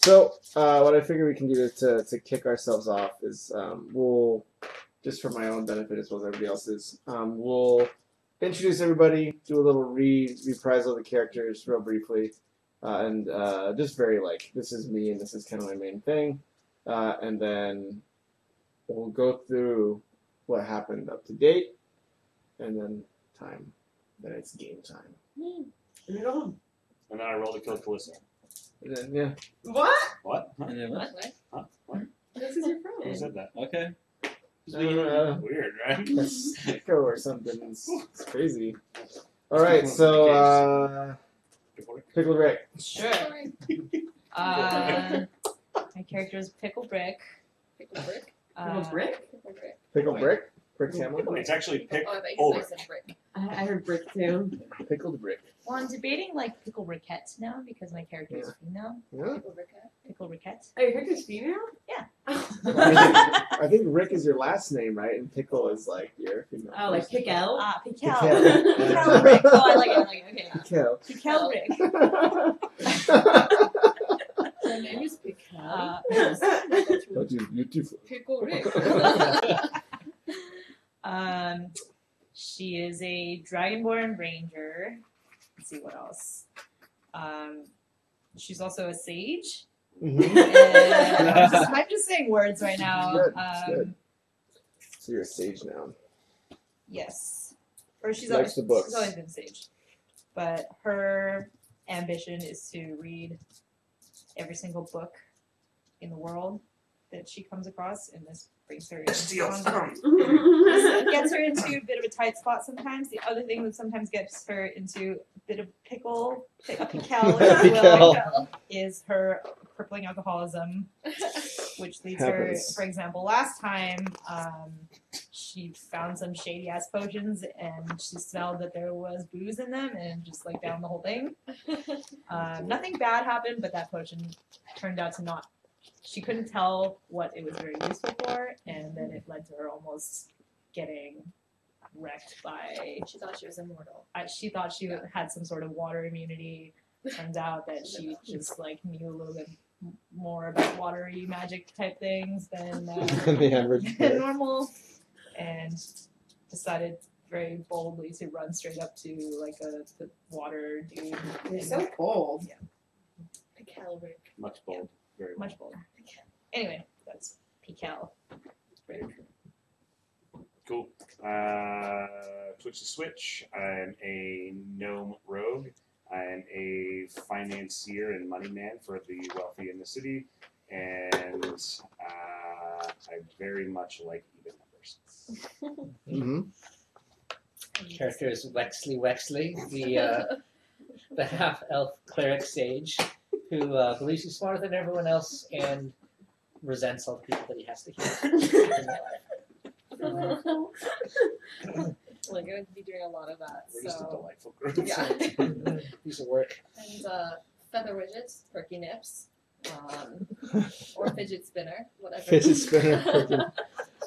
So what I figure we can do to kick ourselves off is we'll, just for my own benefit as well as everybody else's, we'll introduce everybody, do a little reprisal of the characters real briefly, and just very like, this is me and this is kind of my main thing, and then we'll go through what happened up to date, and then time. Then it's game time. And then go home. And then I roll to kill Calissa. And then, yeah. What? What? Huh? And then what? Huh? What? This is your friend. Who said that? Okay. Weird, right? That's Echo or something. It's crazy. All right, so Pickle Rick. Sure. My character is Pickle Brick. Pickle Brick? Uh, Brick? Pickle Brick? Brick Hamlet? It's actually pick Oh, I thought you over. said brick. I heard Brick too. Pickled Brick. Well, I'm debating like Pickle Rickette now because my character is female. Yeah. Pickle Rickette. Oh, your character's female? Yeah. I think Rick is your last name, right? And Pickle is like your female. Oh, like Pickle? Ah, Pickle. Pickle. Pickle Brick. Oh, I like it. Okay. Pickle. Pickle Brick. Her name is Pickle. That is beautiful. Pickle Rick. She is a Dragonborn Ranger. Let's see what else. She's also a sage. Mm-hmm. I'm just saying words right now. Good. Good. So you're a sage now. Yes. Or she's Likes the books. She's always been sage. But her ambition is to read every single book in the world that she comes across, and this brings her into this gets her into a bit of a tight spot sometimes. The other thing that sometimes gets her into a bit of a pickle, if you will, is her crippling alcoholism, which leads her, for example, last time she found some shady ass potions and she smelled that there was booze in them and just like down the whole thing. Nothing bad happened, but that potion turned out to not. She couldn't tell what it was very useful for, and then it led to her almost getting wrecked by. She thought she was immortal. She thought she had some sort of water immunity. Turns out that she just like knew a little bit more about watery magic type things than The average than normal, and decided very boldly to run straight up to like the water dude. You're so bold. Yeah. Pickle Rick. Much bold. Very Much bolder. Anyway, that's Pikel. cool. Switch to switch. I'm a gnome rogue. I'm a financier and money man for the wealthy in the city, and I very much like even numbers. Mm-hmm. Character is Wexley, the half-elf cleric sage who believes he's smarter than everyone else and resents all the people that he has to heal. We're going to be doing a lot of that. We're just a So delightful group. yeah. Piece of work. And feather widgets, perky nips, or fidget spinner, whatever. Fidget spinner.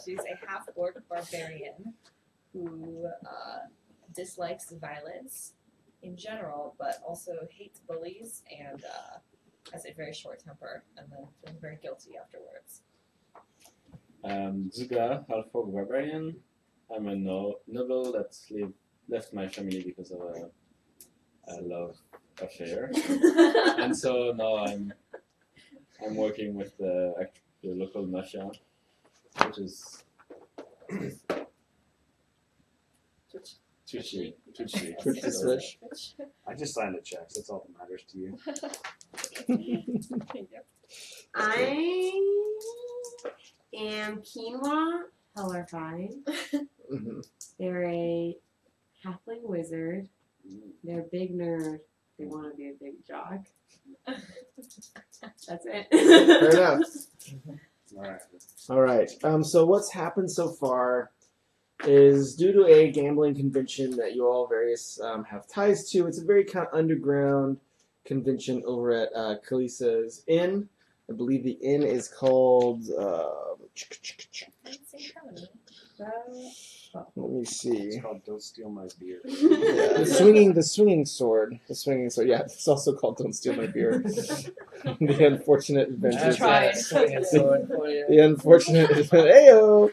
She's a half-orc barbarian who dislikes violence in general, but also hates bullies and has a very short temper, and then feels very guilty afterwards. Zuga, half-orc barbarian. I'm a noble that left my family because of a love affair, and so now I'm working with the local mafia, which is Twitchy. Switch. I just signed the checks. That's all that matters to you. I am Quinoa Hellerfine. Mm-hmm. They're a halfling wizard. They're a big nerd. They want to be a big jock. That's it. Fair enough. Alright. All right. So what's happened so far is due to a gambling convention that you all various have ties to. It's a very kind of underground convention over at Kalisa's Inn. I believe the inn is called Let me see. It's called "Don't Steal My Beer." Yeah, the swinging sword. The swinging sword. Yeah, it's also called "Don't Steal My Beer." The unfortunate adventures. Tried. The unfortunate Ayo!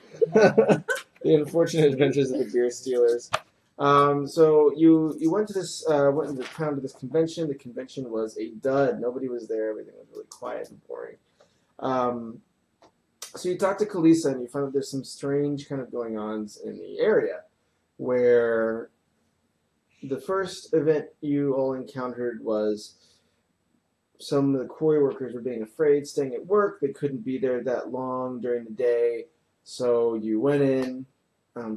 The unfortunate adventures of the beer stealers. So you went to this went into town to this convention. The convention was a dud. Nobody was there. Everything was really quiet and boring. So you talk to Kalisa and you find that there's some strange kind of going-ons in the area, where the first event you all encountered was some of the quarry workers were being afraid, staying at work. They couldn't be there that long during the day, so you went in,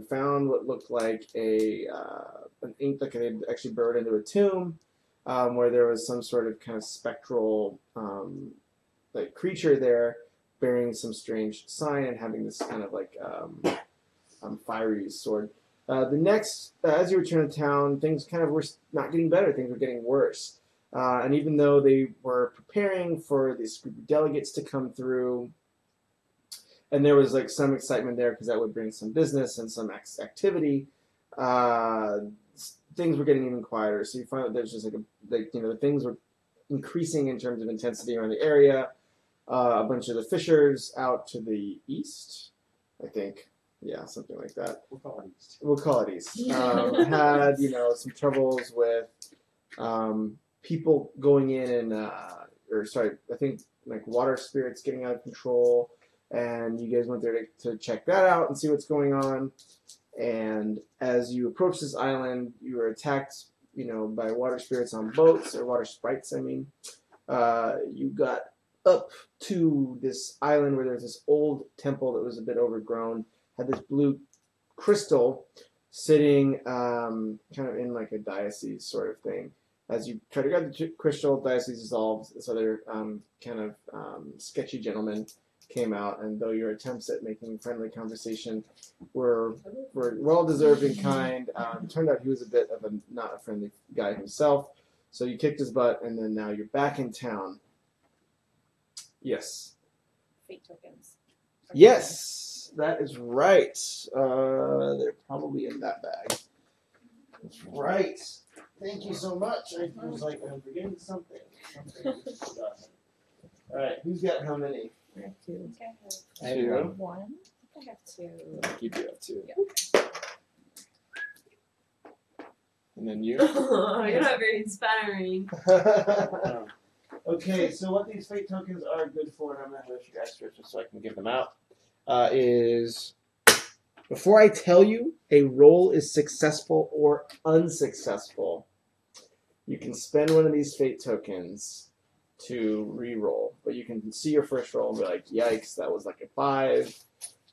found what looked like an ink that had actually burrowed into a tomb, where there was some sort of kind of spectral like creature there, bearing some strange sign and having this kind of like fiery sword. The next, as you return to town, things kind of were not getting better. Things were getting worse. And even though they were preparing for these group of delegates to come through, and there was like some excitement there because that would bring some business and some activity, things were getting even quieter. So you find that there's just like things were increasing in terms of intensity around the area. A bunch of the fishers out to the east, I think. Yeah, something like that. We'll call it east. We'll call it east. Had some troubles with people going in and I think like water spirits getting out of control, and you guys went there to check that out and see what's going on. And as you approach this island, you were attacked, by water spirits on boats, or water sprites, I mean. You got up to this island where there's this old temple that was a bit overgrown, had this blue crystal sitting kind of in like a diocese sort of thing. As you try to grab the crystal, diocese dissolves. This other sketchy gentleman came out, and though your attempts at making friendly conversation were well-deserved and kind, it turned out he was a bit of not a friendly guy himself. So you kicked his butt, and then now you're back in town. Yes. Fate tokens. Yes, that is right. They're probably in that bag. That's right. Thank you so much. I was like, I'm forgetting something. All right, who's got how many? I have two. I have Two. One. I have two. I'll keep you up two. Yeah. And then you. You're not very inspiring. Okay, so what these fate tokens are good for, and I'm going to have a few extras just so I can give them out, is before I tell you a roll is successful or unsuccessful, you can spend one of these fate tokens to re-roll. But you can see your first roll and be like, yikes, that was like a 5.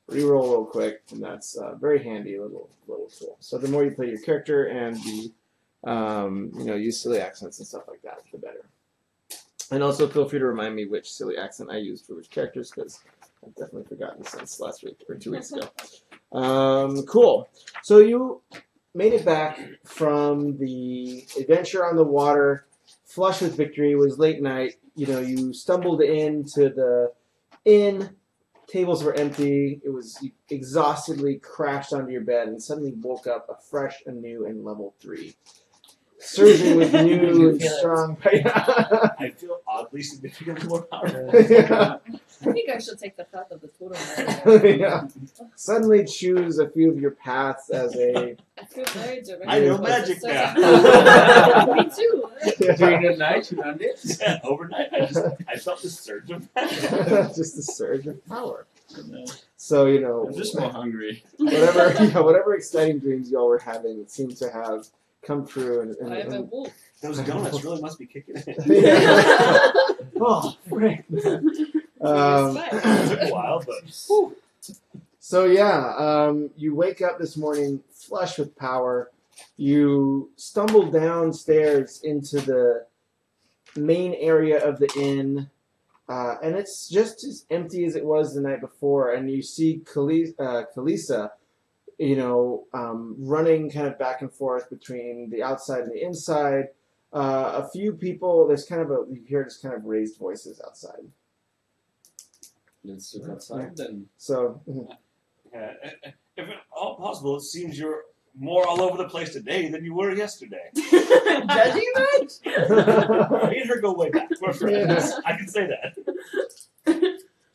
Re-roll real quick, and that's a very handy little tool. So the more you play your character and the use silly accents and stuff like that, the better. And also feel free to remind me which silly accent I used for which characters, because I've definitely forgotten since last week or 2 weeks ago. Cool. So you made it back from the adventure on the water, flush with victory. It was late night. You stumbled into the inn. Tables were empty. You exhaustedly crashed onto your bed and suddenly woke up afresh, anew, in level 3. Surging with new and strong pain. I feel oddly significantly more powerful. Yeah. I think I should take the path of the totem. Yeah. Suddenly choose a few of your paths as a. I feel very direct. I know magic now. Me too. During the night, you learned it. Yeah, overnight, I felt this surge of power. Just a surge of power. So I'm just more hungry. whatever exciting dreams y'all were having seemed to have come true. And I'm a wolf. Those donuts really must be kicking in. Yeah. Oh, frick. It took a while, but whew. So yeah, you wake up this morning flush with power. You stumble downstairs into the main area of the inn, and it's just as empty as it was the night before. And you see Kalisa, running kind of back and forth between the outside and the inside. A few people. You hear just kind of raised voices outside. Let's look outside then. So, If at all possible, it seems you're more all over the place today than you were yesterday. Judging much? Me and her go way back. We're friends. I can say that.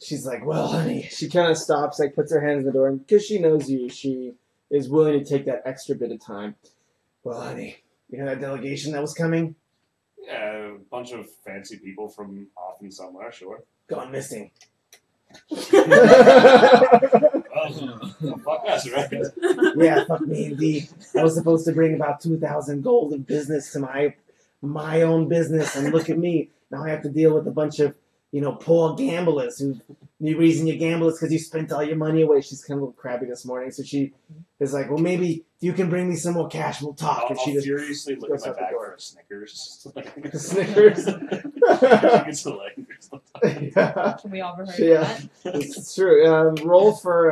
She's like, well, honey. She kind of stops, like puts her hand in the door, and because she knows you, she is willing to take that extra bit of time. Well, honey, you know that delegation that was coming? Yeah, a bunch of fancy people from off and somewhere, sure. Gone missing. Well, fuck us, right? Yeah, fuck me indeed. I was supposed to bring about 2,000 gold of business to my own business, and look at me. Now I have to deal with a bunch of, poor gamblers who, the reason you gamble is because you spent all your money away. She's kind of a little crabby this morning, so she is like, well, maybe if you can bring me some more cash, we'll talk. I'll she just furiously look at goes my out the bag door. for a Snickers. Snickers. She gets the Lakers. Yeah. Can we overheard Yeah. that? It's true. Roll for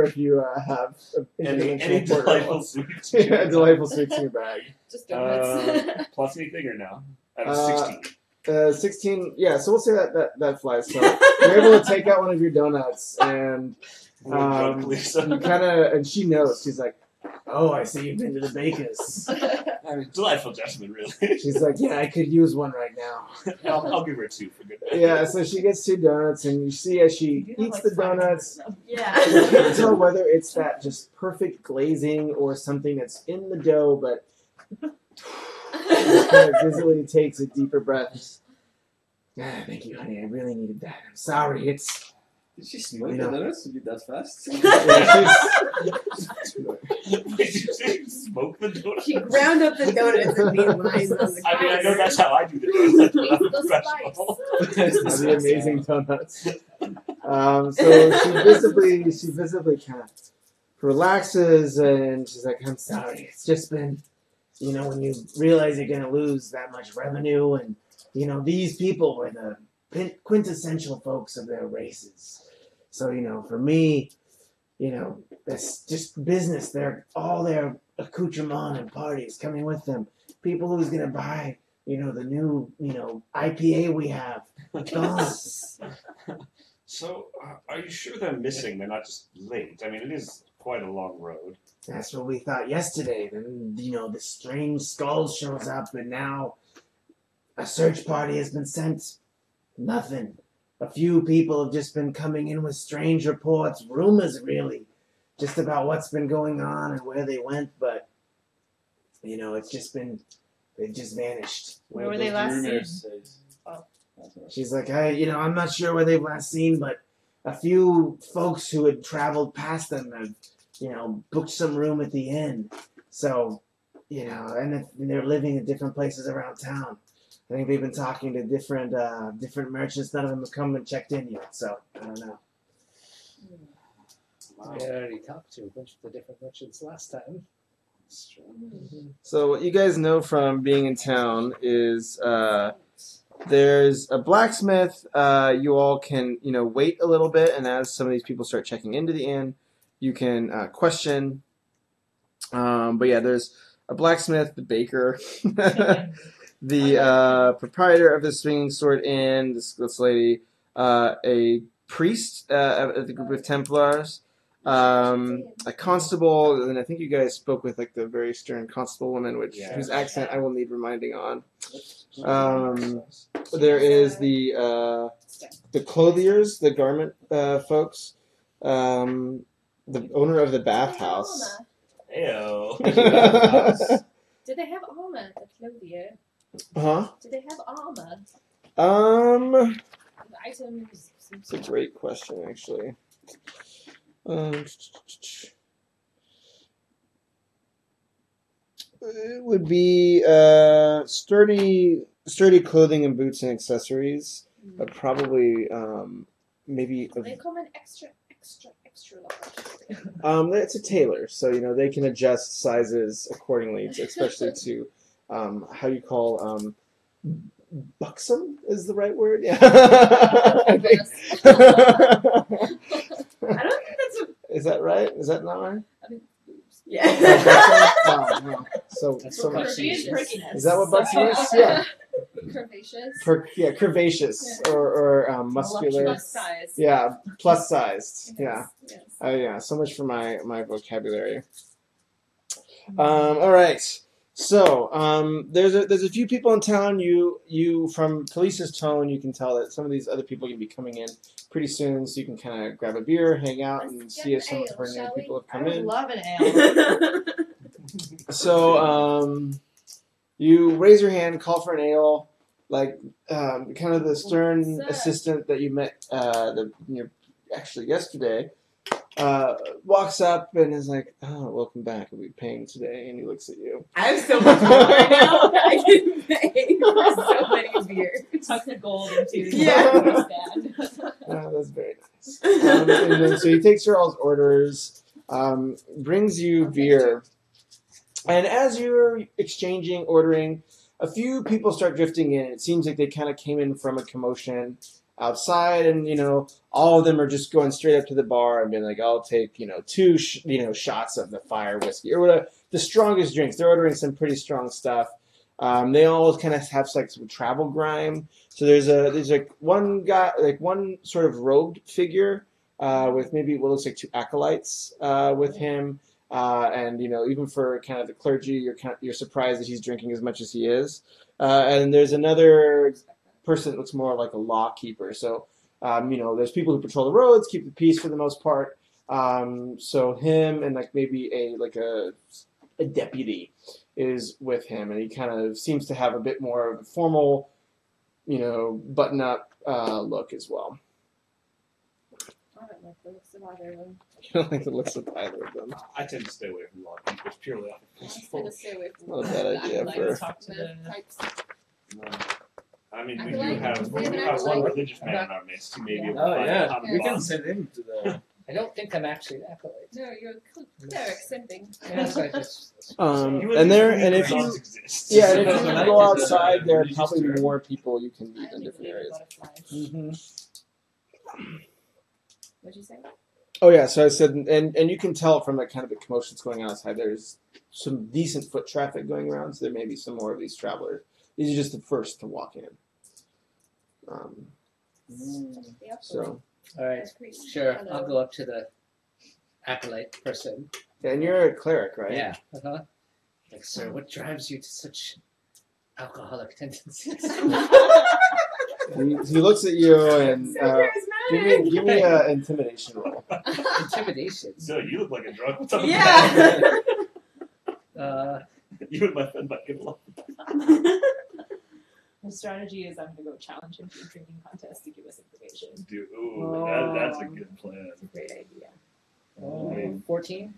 if you have Any information delightful sweets. yeah, delightful sweets in your bag. Just donuts. Plus anything or no? Out of 16. 16. Yeah, so we'll say that flies. So you're able to take out one of your donuts, and and she knows. She's like, "Oh, I see you've been to the baker's." Delightful gentleman, really. She's like, "Yeah, I could use one right now." I'll give her 2 for good. Yeah, so she gets 2 donuts, and you see as she eats the donuts, Yeah. you can't tell whether it's that just perfect glazing or something that's in the dough, but she kind of visibly takes a deeper breath. Thank you, honey. I really needed that. I'm sorry. It's. Did she smoke the donuts to be that fast? Did you smoke the donuts? She ground up the donuts and made lines on the I mean, I know counter. that's how I do the donuts, but I'm a The professional. The amazing donuts. So she visibly kind of relaxes, and she's like, "I'm sorry. It's just been, when you realize you're gonna lose that much revenue, and these people were the quintessential folks of their races. So for me, that's just business. They're all their accoutrement and parties coming with them. People who's gonna buy." The new, IPA we have. Gone. So, are you sure they're missing? They're not just late. I mean, it is quite a long road. That's what we thought yesterday. Then, the strange skull shows up, and now a search party has been sent. Nothing. A few people have just been coming in with strange reports, rumors really, just about what's been going on and where they went, but, it's just been, they've just vanished. Where were they last seen? Oh. She's like, I'm not sure where they've last seen, but a few folks who had traveled past them have, booked some room at the inn. So, and they're living in different places around town. I think they've been talking to different merchants. None of them have come and checked in yet, so I don't know. Wow. I already talked to a bunch of the different merchants last time. So what you guys know from being in town is there's a blacksmith. You all can wait a little bit, and as some of these people start checking into the inn, you can question. But yeah, there's a blacksmith, the baker, the proprietor of the Swinging Sword Inn, this lady, a priest of the group of Templars. A constable, and I think you guys spoke with the very stern constable woman, whose accent I will need reminding on. There is the clothiers, the garment folks, the owner of the bathhouse. Ew. Did they have armor, the clothier? Huh? Did they have armor? The The items. it's a great question, actually. It would be sturdy clothing and boots and accessories. But probably maybe. They come in extra large. It's a tailor, so they can adjust sizes accordingly, especially to how you call buxom is the right word. Yeah. I think. I don't think that's a... Is that right? Is that not right? Yeah. No. So That's so what She is Buxom trickiness. is that what buxom is? Yeah. Curvaceous. curvaceous or muscular. Plus size. Yeah, plus sized. Yeah. Yes. Yeah. So much for my vocabulary. All right. So there's a few people in town. You from Police's tone, you can tell that some of these other people can be coming in pretty soon. So you can kind of grab a beer, hang out, and see if some of her new people have I come would in. love an ale. So you raise your hand, call for an ale, like kind of the stern assistant that you met actually yesterday. Walks up and is like, "Oh, welcome back. Are we paying today?" And he looks at you. I have so much money right now. I can pay for so many beers. Tuck the gold into Yeah. your stand. Oh, that's very nice. And then so he takes your all's orders, brings you beer, and as you're exchanging, ordering, a few people start drifting in. It seems like they kind of came in from a commotion outside, and all of them are just going straight up to the bar and being like, "I'll take two shots of the fire whiskey or whatever, the strongest drinks." They're ordering some pretty strong stuff. They all kind of have like some travel grime. So there's like one guy, like one sort of robed figure with maybe what looks like two acolytes with him, and even for kind of the clergy, you're surprised that he's drinking as much as he is. And there's another person that looks more like a law keeper. So there's people who patrol the roads, keep the peace for the most part. So him and like maybe a deputy is with him, and he kind of seems to have a bit more of a formal, button-up look as well. I don't like the looks of either of them. You don't like the looks of either of them. I tend to stay away from law keepers purely off I of tend to principle. stay away from Not a bad idea like for- Talk to the types. I mean, I we feel do like have they have an one acolyte. religious man in our midst who may be able to Oh find yeah, a common we can bond. send him to the. I don't think I'm actually an acolyte. No, you're a cleric, same thing. Yes, I just. You would And believe if gods you exist. yeah, and if So- you go outside, there are Religious probably term. more people you can I meet in only different believe in areas. butterflies. Mm-hmm. What'd you say? Oh yeah, so I said, and you can tell from the kind of the commotion that's going on outside. There's some decent foot traffic going around, so there may be some more of these travelers. These are just the first to walk in. So, All right, sure. I'll go up to the acolyte person. and you're a cleric, right? Yeah. Like, sir, what drives you to such alcoholic tendencies? He looks at you and give me an intimidation roll. Intimidation. So you look like a drunk. What's up with Yeah. that? You and my friend might get along. The strategy is I'm going to go challenge him to a drinking contest to give us information. Dude, that's a good plan. That's a great idea. 14?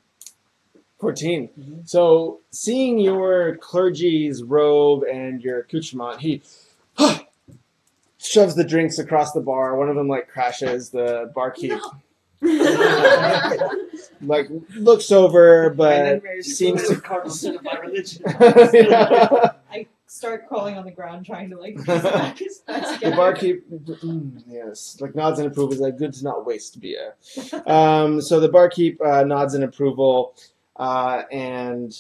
14. Mm-hmm. So, seeing your clergy's robe and your accoutrement, he shoves the drinks across the bar. One of them crashes. The barkeep looks over, but seems to Cardinal of my religion. I start crawling on the ground trying to piece back his back The together. barkeep, yes, nods in approval. He's like, good to not waste beer. So the barkeep nods in approval, and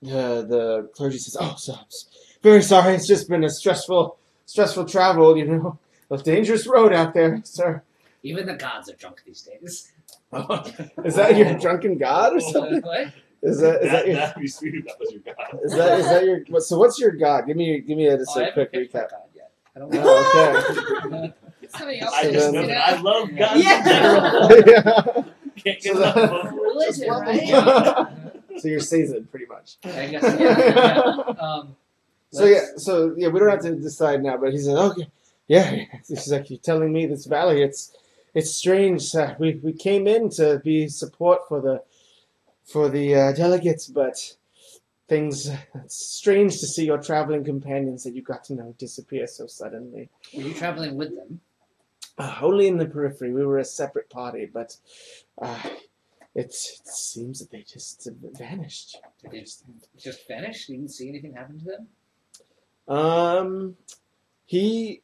the clergy says, "Oh, so I'm very sorry. It's just been a stressful travel. A dangerous road out there, sir." Even the gods are drunk these days. Is that your drunken god or something? What? Is that your? That'd be sweet if that was your god. Is that your? So what's your god? Give me just I a haven't quick picked my recap. god yet. I don't know. Oh, okay. Somebody I else So just then- know that I love gods Yeah. in general. Yeah. Can't get So enough that- of them. religion, right? Yeah. So you're Sazed, pretty much. I guess. Yeah. So we don't have to decide now. But he said, "Okay, yeah." He's like, "You're telling me this valley? It's strange. We came in to be support for the delegates, but things. It's strange to see your traveling companions that you got to know disappear so suddenly. Were you traveling with them? Only in the periphery. We were a separate party, but it seems that they just vanished. Did they just vanish? You didn't see anything happen to them? He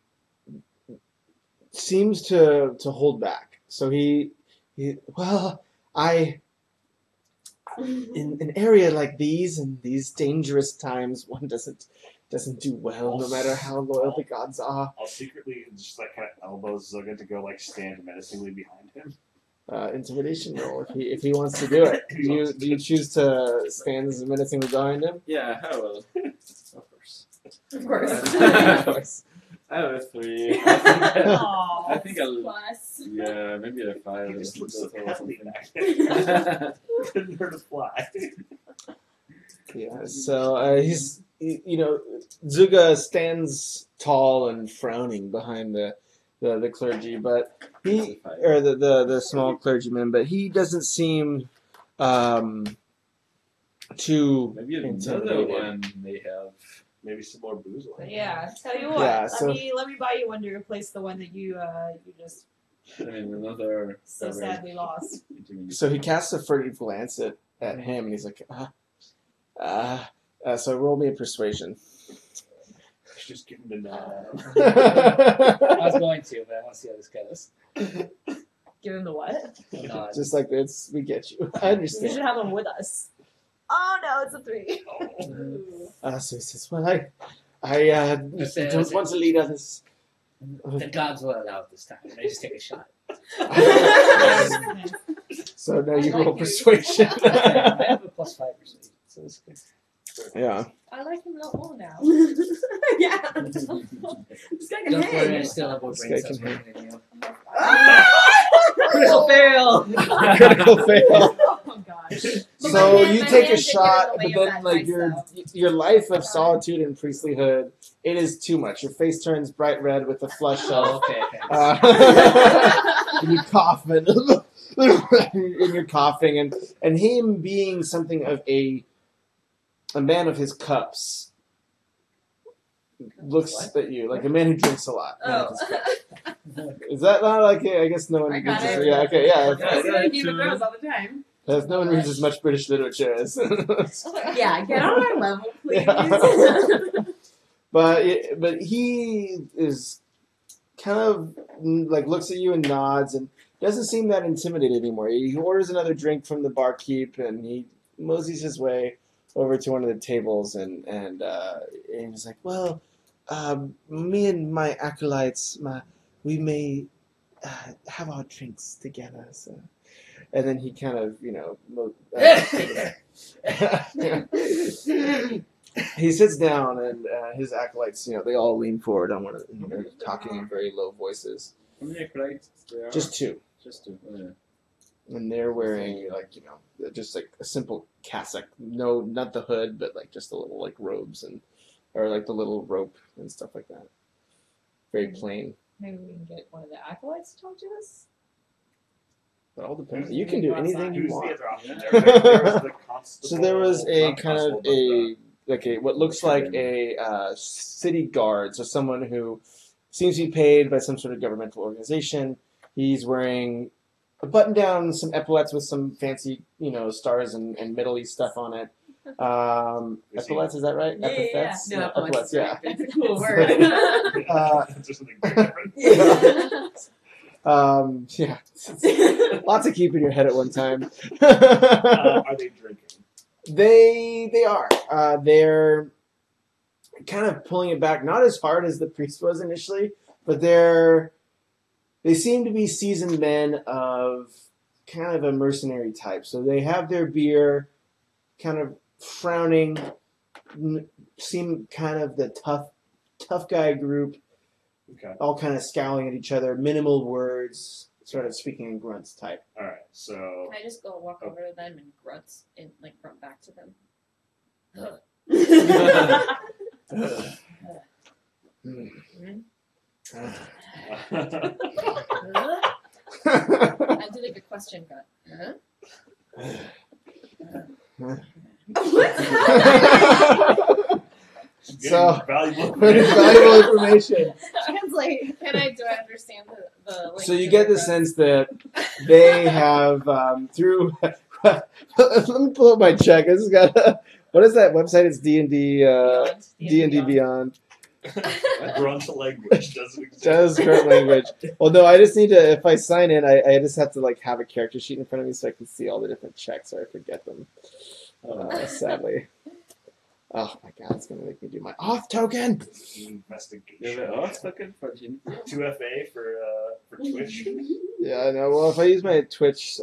seems to hold back. So in an area like these, in these dangerous times, one doesn't doesn't do well, no matter how loyal the gods are. I'll secretly just like kind of elbow Zugga to go like stand menacingly behind him. Intimidation roll if he wants to do it. Do you choose to stand menacingly behind him? Yeah, I will. Of course. Of course. Of course. I have a 3. Aw. I think I'll. Plus. Yeah, maybe a 5. He just looks so or happy something. back there. Couldn't hurt a fly. Yeah. So Zuga stands tall and frowning behind the clergy, but he or the small clergyman, but he doesn't seem too Maybe another intimidated. one may have. Maybe some more booze. will help. Yeah, tell you what. Yeah, so- let me buy you one to replace the one that you just I mean, another. so sadly lost. So he casts a furtive glance at him, and he's like, so roll me a persuasion. Just give him the nod. I was going to, but I want to see how this goes. Give him the what? No, Just like this, we get you. I You understand. should have him with us. Oh no, it's a 3. So he says, well, I don't want to lead others. the gods will allow it this time. I just take a shot. So now you I roll like persuasion. I have a +5 persuasion, so it's good. Yeah. I like him a lot more now. Yeah. This guy can Don't worry, I hang. still have more This brain guy cells can working in you. Critical fail. Critical fail. Oh gosh. So my hand- you my take a hands are shot, getting but in the way then of like that your life of solitude and priestlyhood, it is too much. Your face turns bright red with a flush Oh, of, okay, thanks. and you cough and you're coughing, and him being something of a man of his cups looks at you like a man who drinks a lot. Man of his cups. Is that not like I guess no one I got reads it. Yeah, okay, yeah. I see that in Game of Thrones all the time. No one reads as much British literature as. Yeah, get on our level, please. Yeah. But he is kind of like looks at you and nods and doesn't seem that intimidated anymore. He orders another drink from the barkeep and he moseys his way over to one of the tables and he's like, well, me and my acolytes, we may have our drinks together. So. And then he kind of, he sits down and his acolytes, they all lean forward on one of them. They're talking in very low voices. How many acolytes there are? Just 2. Just 2. Oh, yeah. And they're wearing just like a simple cassock. No, not the hood, but like just the little like robes or like the little rope and stuff like that. Very plain. Maybe we can get one of the acolytes to talk to us. It all depends. You can do anything you Who's want. the other option? There was the constable, So there was a not the kind of constable, but what looks like a city guard, so someone who seems to be paid by some sort of governmental organization. He's wearing a button down, some epaulets with some fancy, stars and Middle East stuff on it. Is he- Epaulets, is that right? Yeah, Epithets? No, epaulets, yeah. It's a cool word. Just something different. Yeah. Lots of keep in your head at one time. Are they drinking? They are. They're kind of pulling it back, not as hard as the priest was initially, but they seem to be seasoned men of kind of a mercenary type. So they have their beer, kind of frowning, seem kind of the tough guy group, Okay. all kind of scowling at each other, minimal words, sort of speaking in grunts type. All right. So Can I just go walk over to them and grunt back to them? I do like a question grunt. So, valuable. valuable information. Translate. Do I understand the So you get the sense that they have through. Let me pull up my check. This has got what is that website? It's D&D D&D Beyond. Grunt language doesn't exist. Does current language. Well, no, I just need to. If I sign in, I just have to like have a character sheet in front of me so I can see all the different checks or I forget them. Sadly. Oh my god, it's gonna make me do my auth token. Investigation. You have an auth token for Jin? 2FA for Twitch. Yeah, I know. Well, if I use my Twitch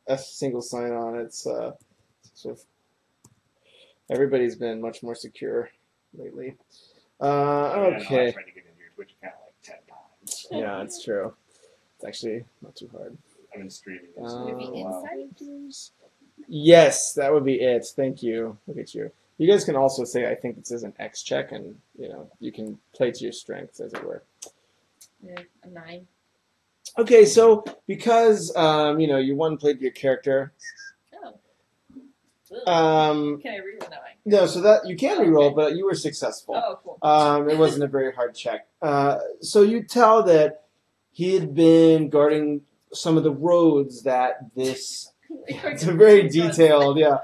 a single sign on, it's sort of, everybody's been much more secure lately. I mean, I Okay. tried to get into your Twitch account like 10 times. Yeah, it's true. It's actually not too hard. I've been streaming it. Um, Maybe wow. insight? Yes, that would be it. Thank you. Look at you. You guys can also say, I think this is an X check, and you can play to your strengths, as it were. Yeah, a 9. Okay, so because you one played your character. Oh. Um, Can I reroll that? no, so that you can Oh, reroll, okay. but you were successful. Oh, cool. It wasn't a very hard check. So you tell that he had been guarding some of the roads that this. It's a very detailed, yeah.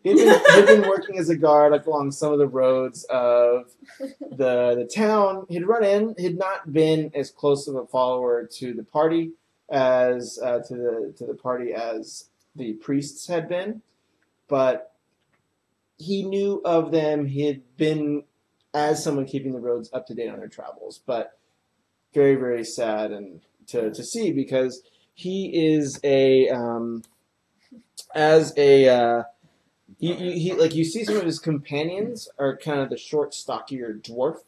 He'd been working as a guard along some of the roads of the town. He'd run in. He'd not been as close of a follower to the party as to the party as the priests had been, but he knew of them. He had been as someone keeping the roads up to date on their travels, but very, very sad and to see because he is he like you see some of his companions are kind of the short, stockier dwarf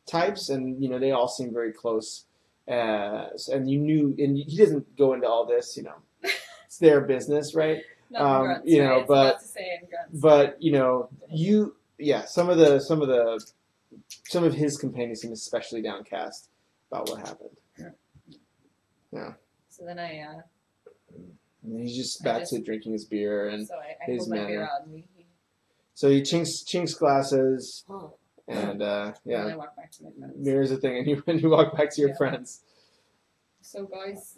types, and they all seem very close. And he doesn't go into all this, it's their business, right? Not grunts, you right? know, It's but- about to say in grunts. But some of his companions seem especially downcast about what happened. So then I And he's just back to drinking his beer, and I his hold my beer manner. out and we so he chinks glasses, oh. and And then I walk back to my friends. mirrors a thing, and you walk back to your Yeah. friends, So guys.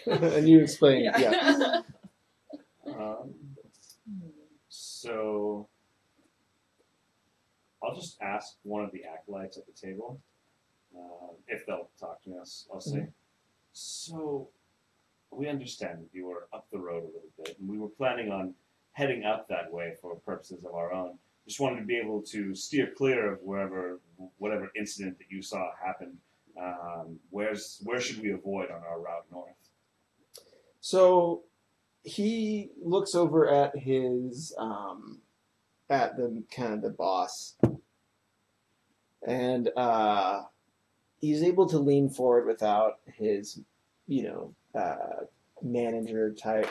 and you explain, yeah. So I'll just ask one of the acolytes at the table if they'll talk to me. I'll say, so we understand that you were up the road a little bit, and we were planning on heading up that way for purposes of our own. Just wanted to be able to steer clear of whatever incident that you saw happened. Where should we avoid on our route north? So he looks over at his at the kind of the boss, and he's able to lean forward without his manager type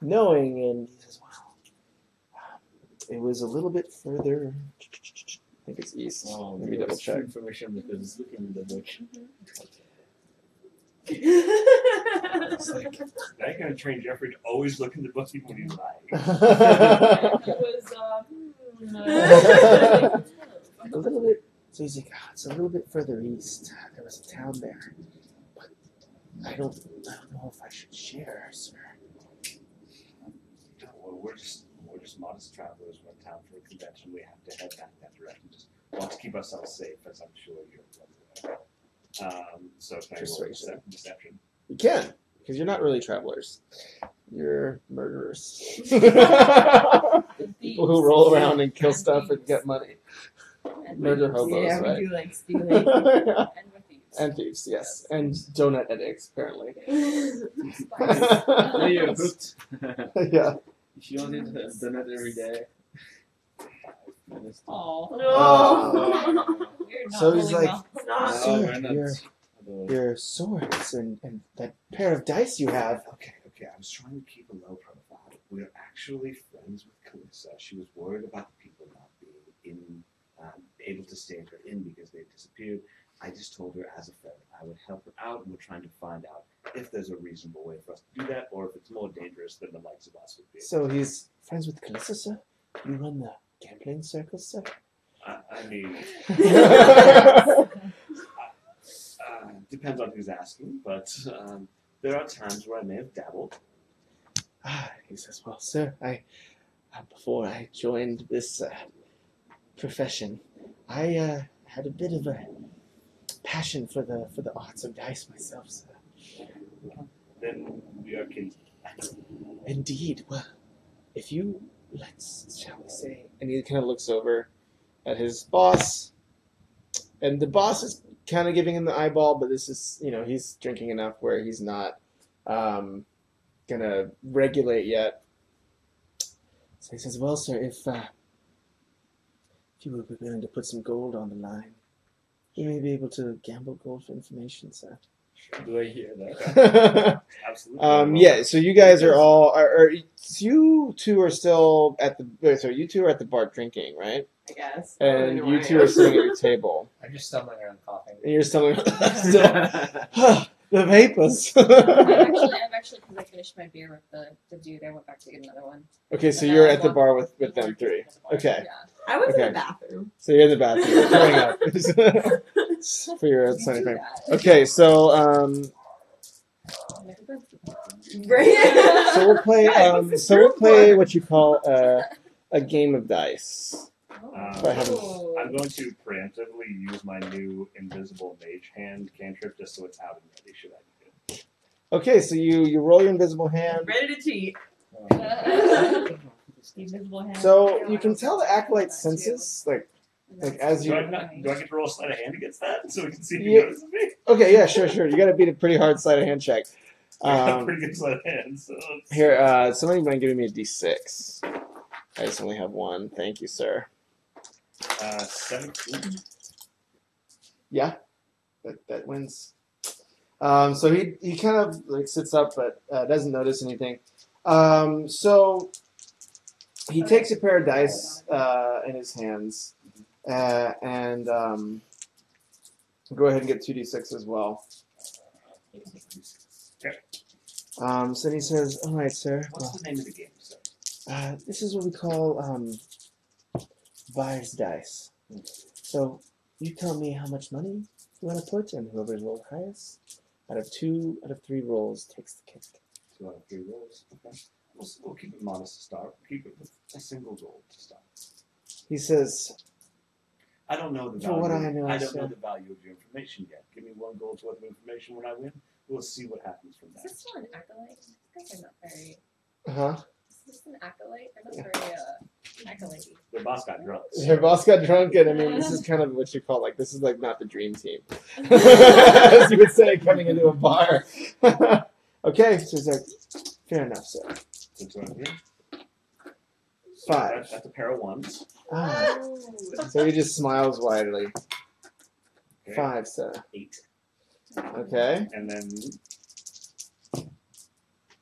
knowing, and he says, "Well, it was a little bit further. I think it's east. Oh, Let me double check." information because it's looking in the book. It's like, that gonna train Jeffrey to always look in the book even when he's lying. It was A little bit. So he's like, it's a little bit further east. There was a town there, but I don't know if I should share, sir. Well, we're just modest travelers. We're in town for a convention. We have to head back that direction. Just want to keep ourselves safe, as I'm sure you're aware. So can I roll Persuasion. deception? You can, because you're not really travelers. You're murderers. People who roll around and kill stuff and get money. Murder hobos, Yeah, right? we do like stealing. And with these. And thieves, yes. And donut addicts, apparently. There you're hooked. Yeah. If you only done it every day. Oh. Oh. We're not So he's rolling like, well. Sir, your swords and that pair of dice you have. Okay. I was trying to keep a low profile. We're actually friends with Calissa. She was worried about the people not being able to stay in her inn because they disappeared. I just told her as a friend I would help her out, and we're trying to find out if there's a reasonable way for us to do that, or if it's more dangerous than the likes of us would be. So he's friends with Calissa, sir? You run the gambling circles, sir? I mean, depends on who's asking, but there are times where I may have dabbled. He says, well, sir, before I joined this profession, I had a bit of a passion for the arts of dice myself, sir. Then we are kin. Indeed. Well, if you, shall we say, and he kind of looks over at his boss, and the boss is kind of giving him the eyeball, but this is, he's drinking enough where he's not gonna regulate yet. So he says, "Well, sir, if you would be willing to put some gold on the line, you may be able to gamble gold for information, sir." Do I hear that? Absolutely. Yeah. So you guys are all, you two are still at the. Sorry, you two are at the bar drinking, right? I guess. And you two are sitting at your table. I'm just stumbling around coughing. And you're still the vapors. I've actually, because I finished my beer with the dude, I went back to get another one. Okay, so And you're now at the I'm bar with walking them three. at the bar. Okay. Yeah. I was in Okay. the bathroom. So you're in the bathroom, throwing up for your You sunny do frame. that. Okay, so Right. so we'll play what you call a game of dice. I haven't- Oh. I'm going to preemptively use my new invisible mage hand cantrip just so it's out and ready should I need it. Okay, so you roll your invisible hand. Ready to cheat. Invisible hand. So you can tell the acolyte senses, like as Do you. I get to roll a sleight of hand against that so we can see if he Yeah. notices me? Okay, yeah, sure. You got to beat a pretty hard sleight of hand check. I have pretty good sleight of hand. So let's- Here, somebody mind giving me a d6. I just only have one. Thank you, sir. 17. Yeah, that wins. So he kind of like sits up, but doesn't notice anything. So he takes a pair of dice in his hands, and go ahead and get 2d6 as well. Okay. So then he says, "All right, sir. What's the name of the game, sir? This is what we call buyer's dice. So you tell me how much money you want to put, and whoever rolled highest out of 3 rolls takes the cake." 2 out of 3 rolls. Okay. We'll keep it modest to start. We'll keep it with a single gold to start. He says, I don't know the For value. what I know, I don't sir. know the value of your information yet. Give me 1 gold's worth of information when I win. We'll see what happens from Is there. this still an acolyte? These guys are not very. "Uh-huh." Is this an acolyte? They're not very acolyte. The boss got drunk. Her boss got drunk, and I mean, this is kind of what you call this is like not the dream team, as you would say, coming into a bar. Okay, so he's like, "Fair enough, sir." So 2 out of 3. 5. That's a pair of 1s. Ah. So he just smiles widely. Okay. 5, sir. 8. Okay. And then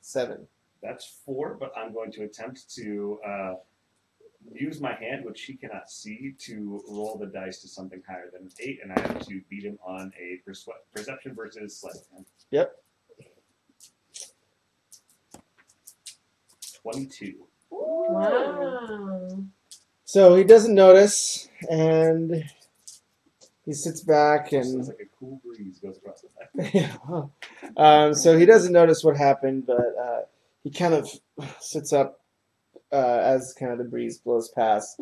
7. that's 4, but I'm going to attempt to use my hand, which he cannot see, to roll the dice to something higher than an 8, and I have to beat him on a perception versus sleight of hand. Yep. 22. Wow. So he doesn't notice, and he sits back Sounds and. like a cool breeze goes across the back. Yeah. So he doesn't notice what happened, but he kind of sits up as kind of the breeze blows past.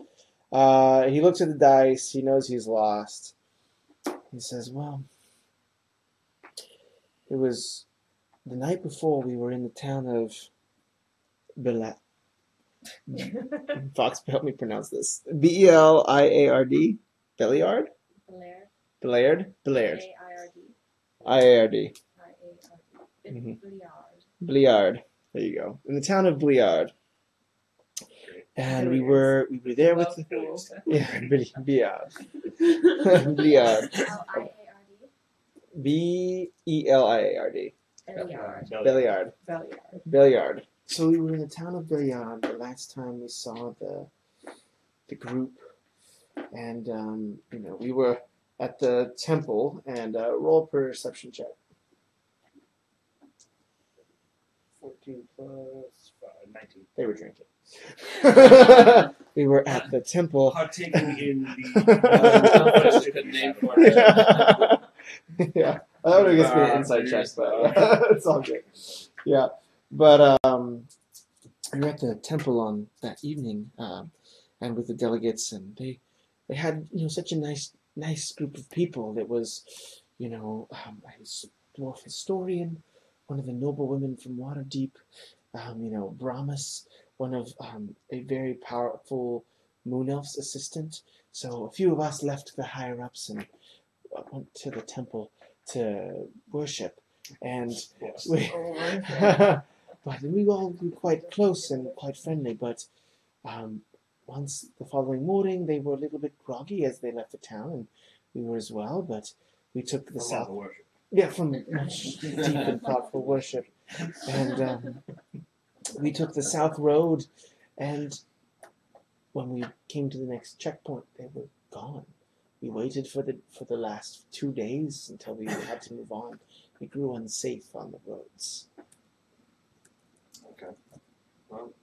He looks at the dice. He knows he's lost. He says, "Well, it was the night before we were in the town of Beliard." Fox, help me pronounce this. Beliard? Beliard? Blair. Beliard? AIRD. IARD. IARD. Beliard. There you go. In the town of Beliard. And we were there with Beliard. Beliard. L-I-A-R-D. Beliard. Belliard. Beliard. Beliard. So we were in the town of Beliard the last time we saw the group, and we were at the temple, and roll a perception check. 14 plus 5, 19. They were drinking. We were at the temple. Partaking in That's a good name for it. Yeah, that would have just been an inside check, but it's all good. Yeah, but we were at the temple on that evening, and with the delegates, and they had such a nice group of people. It was a dwarf historian, one of the noble women from Waterdeep, Brahmas, one of a very powerful Moon Elf's assistant. So a few of us left the higher ups and went to the temple to worship. And Yes. we, but we all grew quite close and quite friendly. But once the following morning, they were a little bit groggy as they left the town, and we were as well. But we took the For south. love of worship. Yeah, from much deep and thoughtful worship. And we took the south road, and when we came to the next checkpoint, they were gone. We waited for the last 2 days until we had to move on. We grew unsafe on the roads. Okay. Well,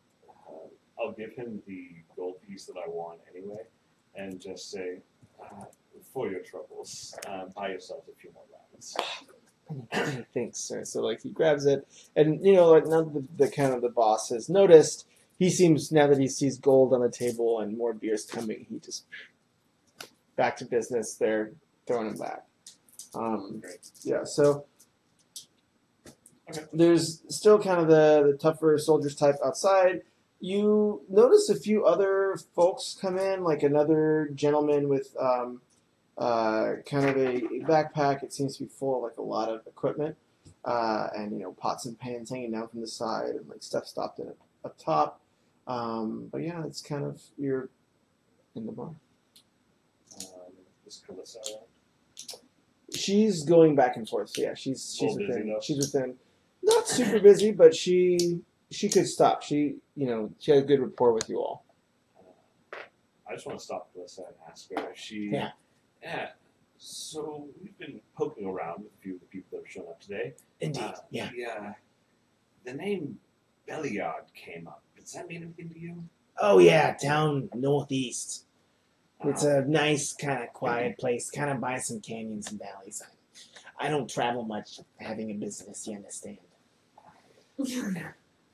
I'll give him the gold piece that I want anyway, and just say, for your troubles, buy yourself a few more rounds. Thanks, sir. So like he grabs it, and like now that the kind of the boss has noticed, he seems, now that he sees gold on the table and more beers coming, he just back to business. They're throwing him back. Yeah. So there's still kind of the tougher soldiers type outside. You notice a few other folks come in, like another gentleman with kind of a backpack. It seems to be full of like a lot of equipment, and pots and pans hanging down from the side, and like stuff stopped in up top. But yeah, it's kind of, you're in the bar. Is Calissa around? She's going back and forth. Yeah, she's Busy within. though? She's within. Not super busy, but she could stop. She had a good rapport with you all. I just want to stop Calissa and ask her if she. Yeah. Yeah. So we've been poking around with a few of the people that have shown up today. Indeed. Yeah. The name Belliard came up. Does that mean anything to you? Oh yeah, down northeast. It's a nice kind of quiet place, kind of by some canyons and valleys. I don't travel much, having a business. You understand?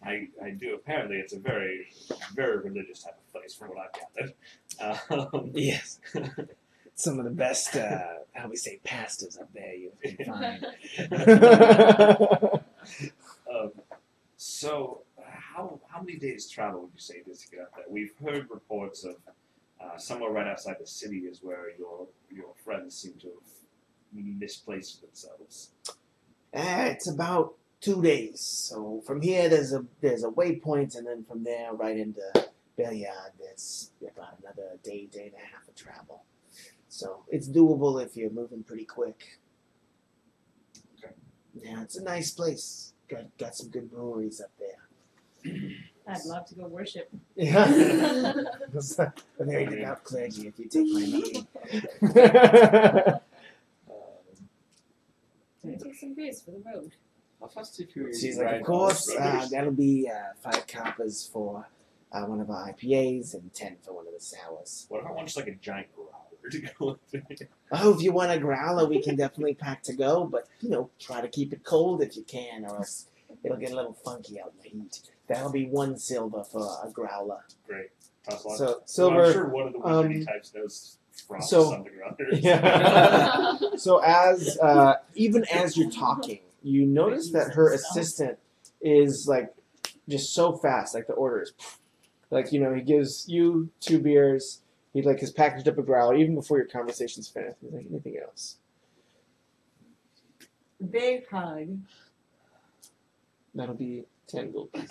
I do. Apparently, it's a very, very religious type of place, from what I've gathered. Yes. Some of the best, how we say, pastors up there you can find. So, how many days travel would you say it is to get up there? We've heard reports of somewhere right outside the city is where your friends seem to have misplaced themselves. It's about 2 days. So from here, there's a waypoint, and then from there right into Belliard, there's about another day and a half of travel. So it's doable if you're moving pretty quick. Okay. Yeah, it's a nice place. Got some good breweries up there. I'd love to go worship. Yeah. A very devout clergy, if you take my meaning. Take some beers for the road. How fast if you She's like, ride of course, on that'll be 5 coppers for one of our IPAs and 10 for one of the sours. What if I want just like a giant growler to go with? Oh, if you want a growler, we can definitely pack to go, but, try to keep it cold if you can, or else it'll get a little funky out in the heat. That'll be 1 silver for a growler. Great. Toss one. So, silver. I'm sure one of the wizardy types knows frost so- on the growlers. Yeah. So even as you're talking, you notice that her assistant is like just so fast, like the orders. Like, he gives you 2 beers, he has packaged up a growler even before your conversation's finished. He's like, anything else? Big hug. That'll be 10 gold. Weird.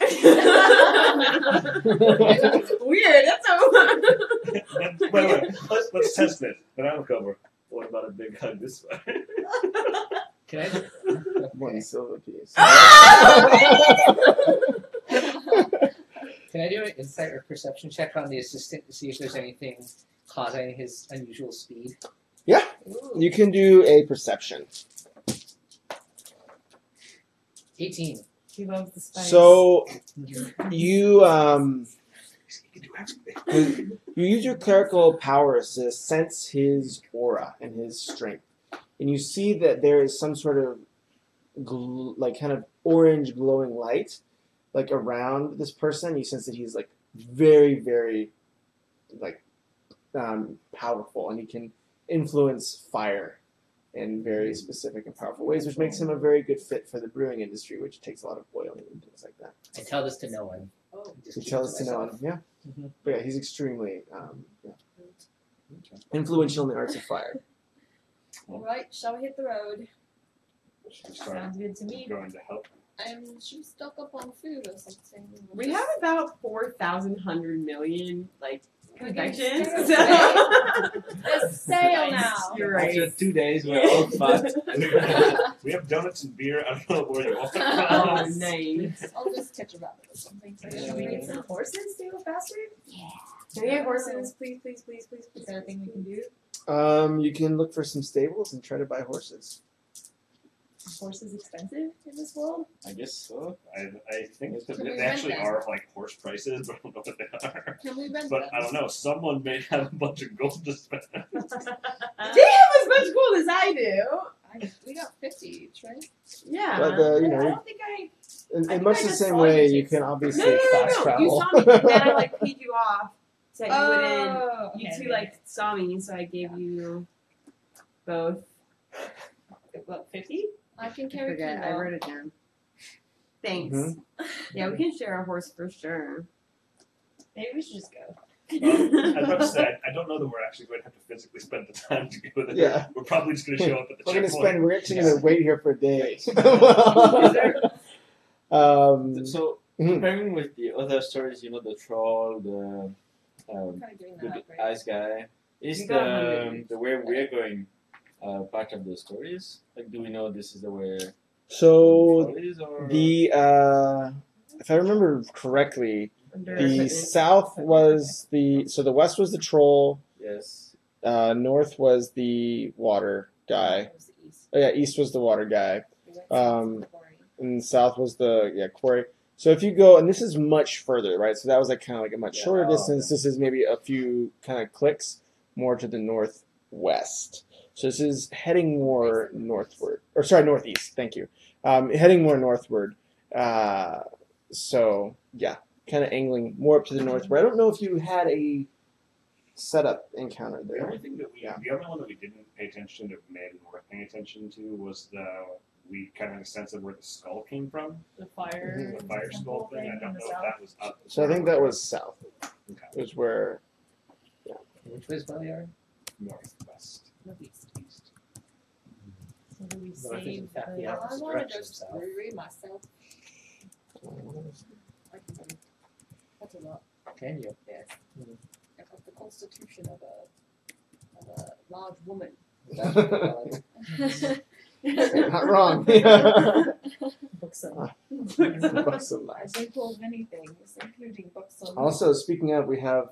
That's so. Wait. Let's test this. Then I'll cover. What about a big hug this way? Can I? 1 silver piece. Can I do an insight or perception check on the assistant to see if there's anything causing his unusual speed? Yeah. You can do a perception. 18. He loves the spice. So you You can do everything. you use your clerical powers to sense his aura and his strength, and you see that there is some sort of kind of orange glowing light around this person. You sense that he's very, very powerful, and he can influence fire in very specific and powerful ways, which makes him a very good fit for the brewing industry, which takes a lot of boiling and things like that. I tell this to no one. Oh to tell us to know him. Yeah. Mhm. But yeah, he's extremely influential in the arts of fire. Alright, shall we hit the road? Should we start Sounds good to me. going to help? Should we stock up on food or something? We have about 4,100 million like Can we get connections. a So. There's sale now. You're right. After 2 days, we're all fat. We have donuts and beer. I don't know where you want. Oh, nice. I'll just catch a rabbit or something. Should we get some horses to go faster? Can we have horses, please, please, please, please, please? Is that a thing we can do? You can look for some stables and try to buy horses. Is horses expensive in this world? I guess so. I think Can we they rent actually them? are like horse prices, but I don't know what they are. Can we rent But them? I don't know. Someone may have a bunch of gold to spend. They have as much gold as I do. We got 50 each, right? Yeah. But I you know, don't think I. in think much I the just same saw way, you, you Jason. can obviously No. fast You travel. saw me, and then I like paid you off so that you wouldn't. Oh, You okay. two like saw me, so I gave you both. What, 50? I can I carry forget. I Kilo. wrote it down. Thanks. Mhm. Yeah, we can share a horse for sure. Maybe we should just go. I was about to say, I don't know that we're actually going to have to physically spend the time to go there. Yeah. We're probably just going to show up at the We're checkpoint. we're actually gonna wait here for a day. Is there- So, Mhm. comparing with the other stories, you know, the troll, the I'm kind of doing the that, right? ice guy, is You got 100. the way we're going part of the stories? Like, do we know this is the way So the troll is, or the if I remember correctly, Under the equipment. south was the west was the troll, yes? north was the water guy. That was the east. Oh yeah, east was the water guy, We went south to the quarry. and south was the quarry. So if you go, and this is much further, right? So that was like kind of like a much Yeah. shorter Oh, distance. This is maybe a few kind of clicks more to the northwest. So this is heading more northward, or sorry, northeast. Thank you. Heading more northward. So yeah, kind of angling more up to the northward. I don't know if you had a setup encounter The there. only thing that Yeah. the only one that we didn't pay attention to, may have been worth paying attention to, was we kind of had a sense of where the skull came from. The fire. The fire skull thing. I in don't the know if south. that was up. So I think that was south. Okay. Was where Which way is Beliar? Northwest. Northeast. East. So do we North is save in fact the the I opposite want to direction go of south. brewery myself. I can do. That's a lot. Can you? Yes. Hmm. I got the constitution of a large woman. not wrong. Buxom. Buxom. I think of many things, including buxom. Also, speaking of, we have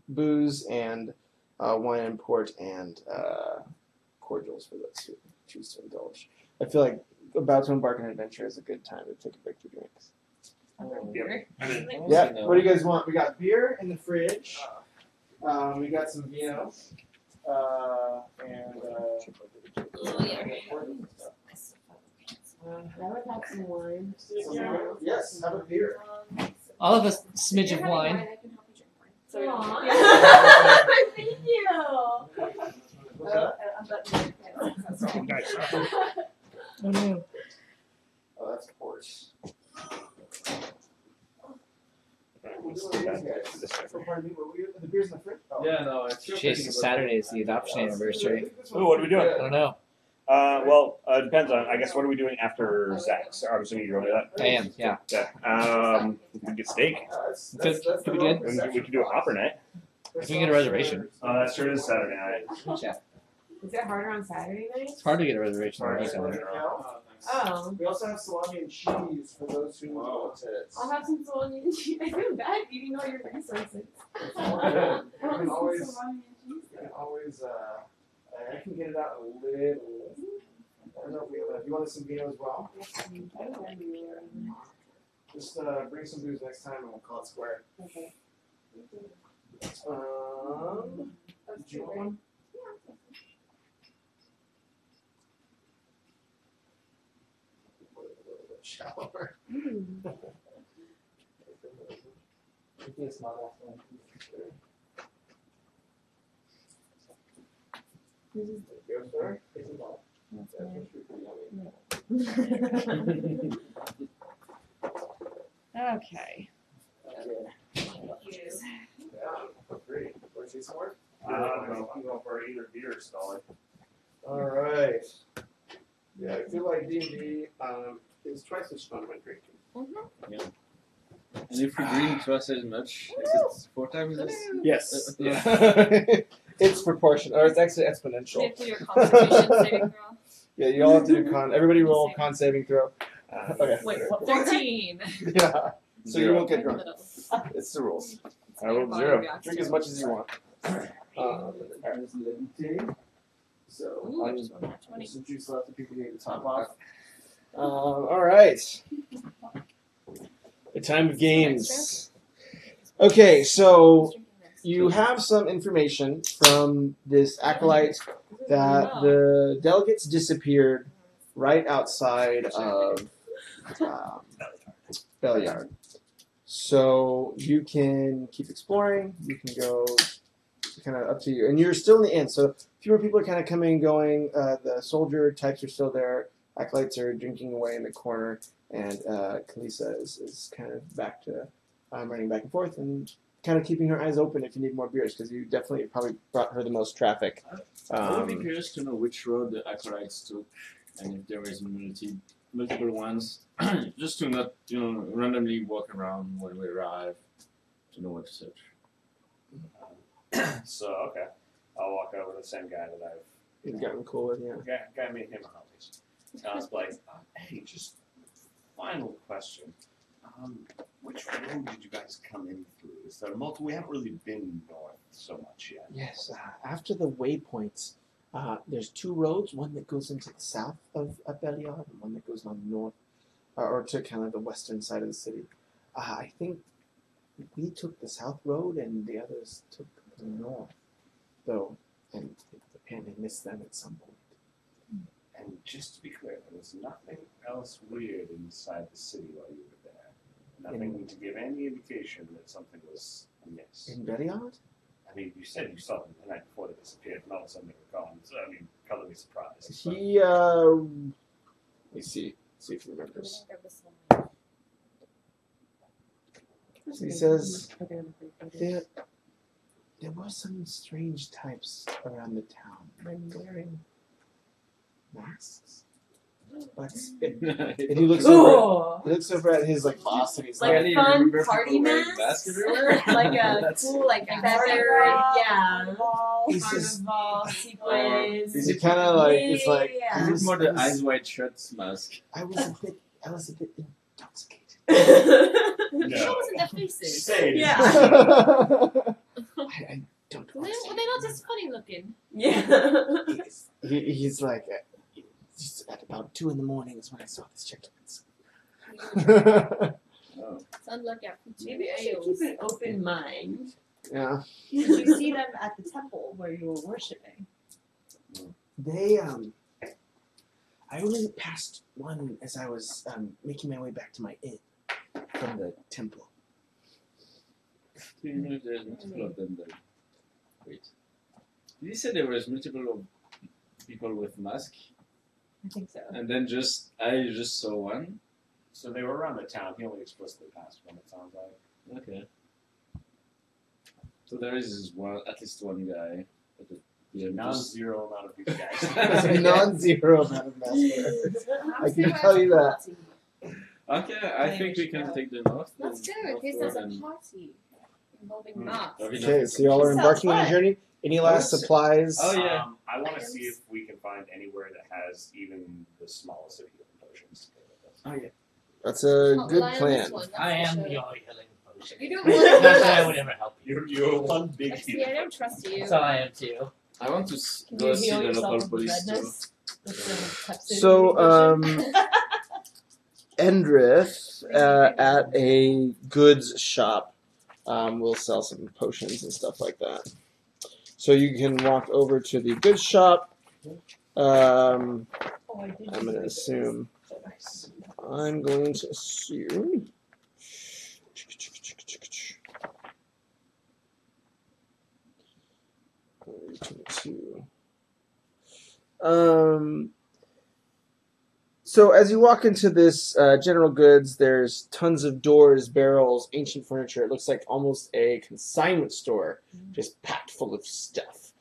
booze and wine and port and cordials for those who choose to indulge. I feel like about to embark on an adventure is a good time to take a break for drinks. Yep. I mean, Yeah. What do you guys want? We got beer in the fridge. We got some vino. And I would have some wine. yes, have a beer. I'll have a smidge of wine. I can help you drink wine. So, Aw. Thank you. I'm nice. Oh no. Oh, that's horse. The beer's in the fridge. Oh. Yeah, no, it's Jeez, Saturday is the adoption anniversary. Ooh, what are we doing? I don't know. Well, depends on. I guess what are we doing after Zach's? I'm assuming you're going to that. I am, yeah. Yeah. We could get steak. Could be good. We could do a hopper night. If we get a reservation. That sure is Saturday night. Yeah. Is it harder on Saturday night? It's hard to get a reservation on Sorry. weekend. Oh. We also have salami and cheese for those who want it. I'll have some salami and cheese. I feel bad eating all your resources. All good. I'll You have can some always, salami and cheese. you can always, I can get it out a little. I don't know if we have, if you want some vino as well, just bring some booze next time and we'll call it square. Okay. Did you want one? Shower. Okay. stalling. All right. Yeah, I feel like D&D is twice as fun when drinking. And if we drink twice as much, is it 4 times as? Yes. It's proportional, or it's actually You exponential. have to do your Constitution saving throw. Yeah, you all have to do con. Everybody roll con saving throw. Okay. Wait, what? 14. Yeah. So you won't get Right in drunk. the middle. It's the rules. It's I how your rolled body 0. reacts Drink to as it. much as you want. Alright. So Ooh, I I'm just rolled that 20. some juice left that people need to top off. All right. The time of games. Okay, so you have some information from this acolyte that the delegates disappeared right outside of Belliard. So you can keep exploring. You can go kind of up to you. And you're still in the inn. So fewer people are kind of coming and going. The soldier types are still there. Acolytes are drinking away in the corner. And Kalisa is kind of back to running back and forth and kind of keeping her eyes open if you need more beers, because you definitely probably brought her the most traffic. I would be curious to know which road the acolytes took, and if there is multiple ones, just to not randomly walk around when we arrive, to know what to search. So okay, I'll walk over to the same guy that I've. He's gotten cool with, yeah. Guy made him a homies. I was like, hey, just final question. Which road did you guys come in through? Is there multiple? We haven't really been north so much yet. Yes, after the waypoints, there's 2 roads, one that goes into the south of Belliard and one that goes on north, or to kind of the western side of the city. I think we took the south road and the others took the north, though, and apparently missed them at some point. And just to be clear, there was nothing else weird inside the city while you were there. Nothing to give any indication that something was amiss. In Belliard? I mean, you said you saw them the night before they disappeared, and all of a sudden they were gone. So, I mean, color me surprised. He, let me see if he remembers. So he says there were some strange types around the town, men wearing masks. But and he looks over at his boss, and he's Like like, a fun party mask? Like a cool, feather, he's just, carnival, sequins. he's kind of like, it's like, Yeah. Is it more the eyes wide shut mask? I was a bit intoxicated. Show us in their faces. Say it. Yeah. I don't Were want to they not just funny looking? Yeah. He's like, just at about 2 a.m. is when I saw this gentleman. Oh. Sound like a Maybe I should keep an open mind. Yeah. Did you see them at the temple where you were worshiping? They, I only passed one as I was making my way back to my inn from the temple. Do you know if there's multiple of them then? Wait. Did you say there was multiple of people with masks? I think so. And then I just saw one? So they were around the town. He only explicitly passed one, it sounds like. Okay. So there is at least one guy. Non-zero amount of these guys. There's a non-zero amount of mask wearers. I can tell you that. Okay, I think we can take the north. Let's go, in case there's a party involving masks. Okay, so y'all are embarking on a journey. Any last supplies? Oh, yeah. I want to see if we can find anywhere that has even the smallest of healing potions. Oh, yeah. That's a good plan. I am your healing potion. You don't Not want that I to. would ever help you. You're one big Actually, I healer. don't trust you. So I am too. I want to Can go you see heal the yourself local with police too. redness? With the Pepsi So, potion? Endrith at a goods shop will sell some potions and stuff like that. So you can walk over to the goods shop. I'm going to assume. I'm going to assume. So as you walk into this general goods, there's tons of doors, barrels, ancient furniture. It looks like almost a consignment store, just packed full of stuff.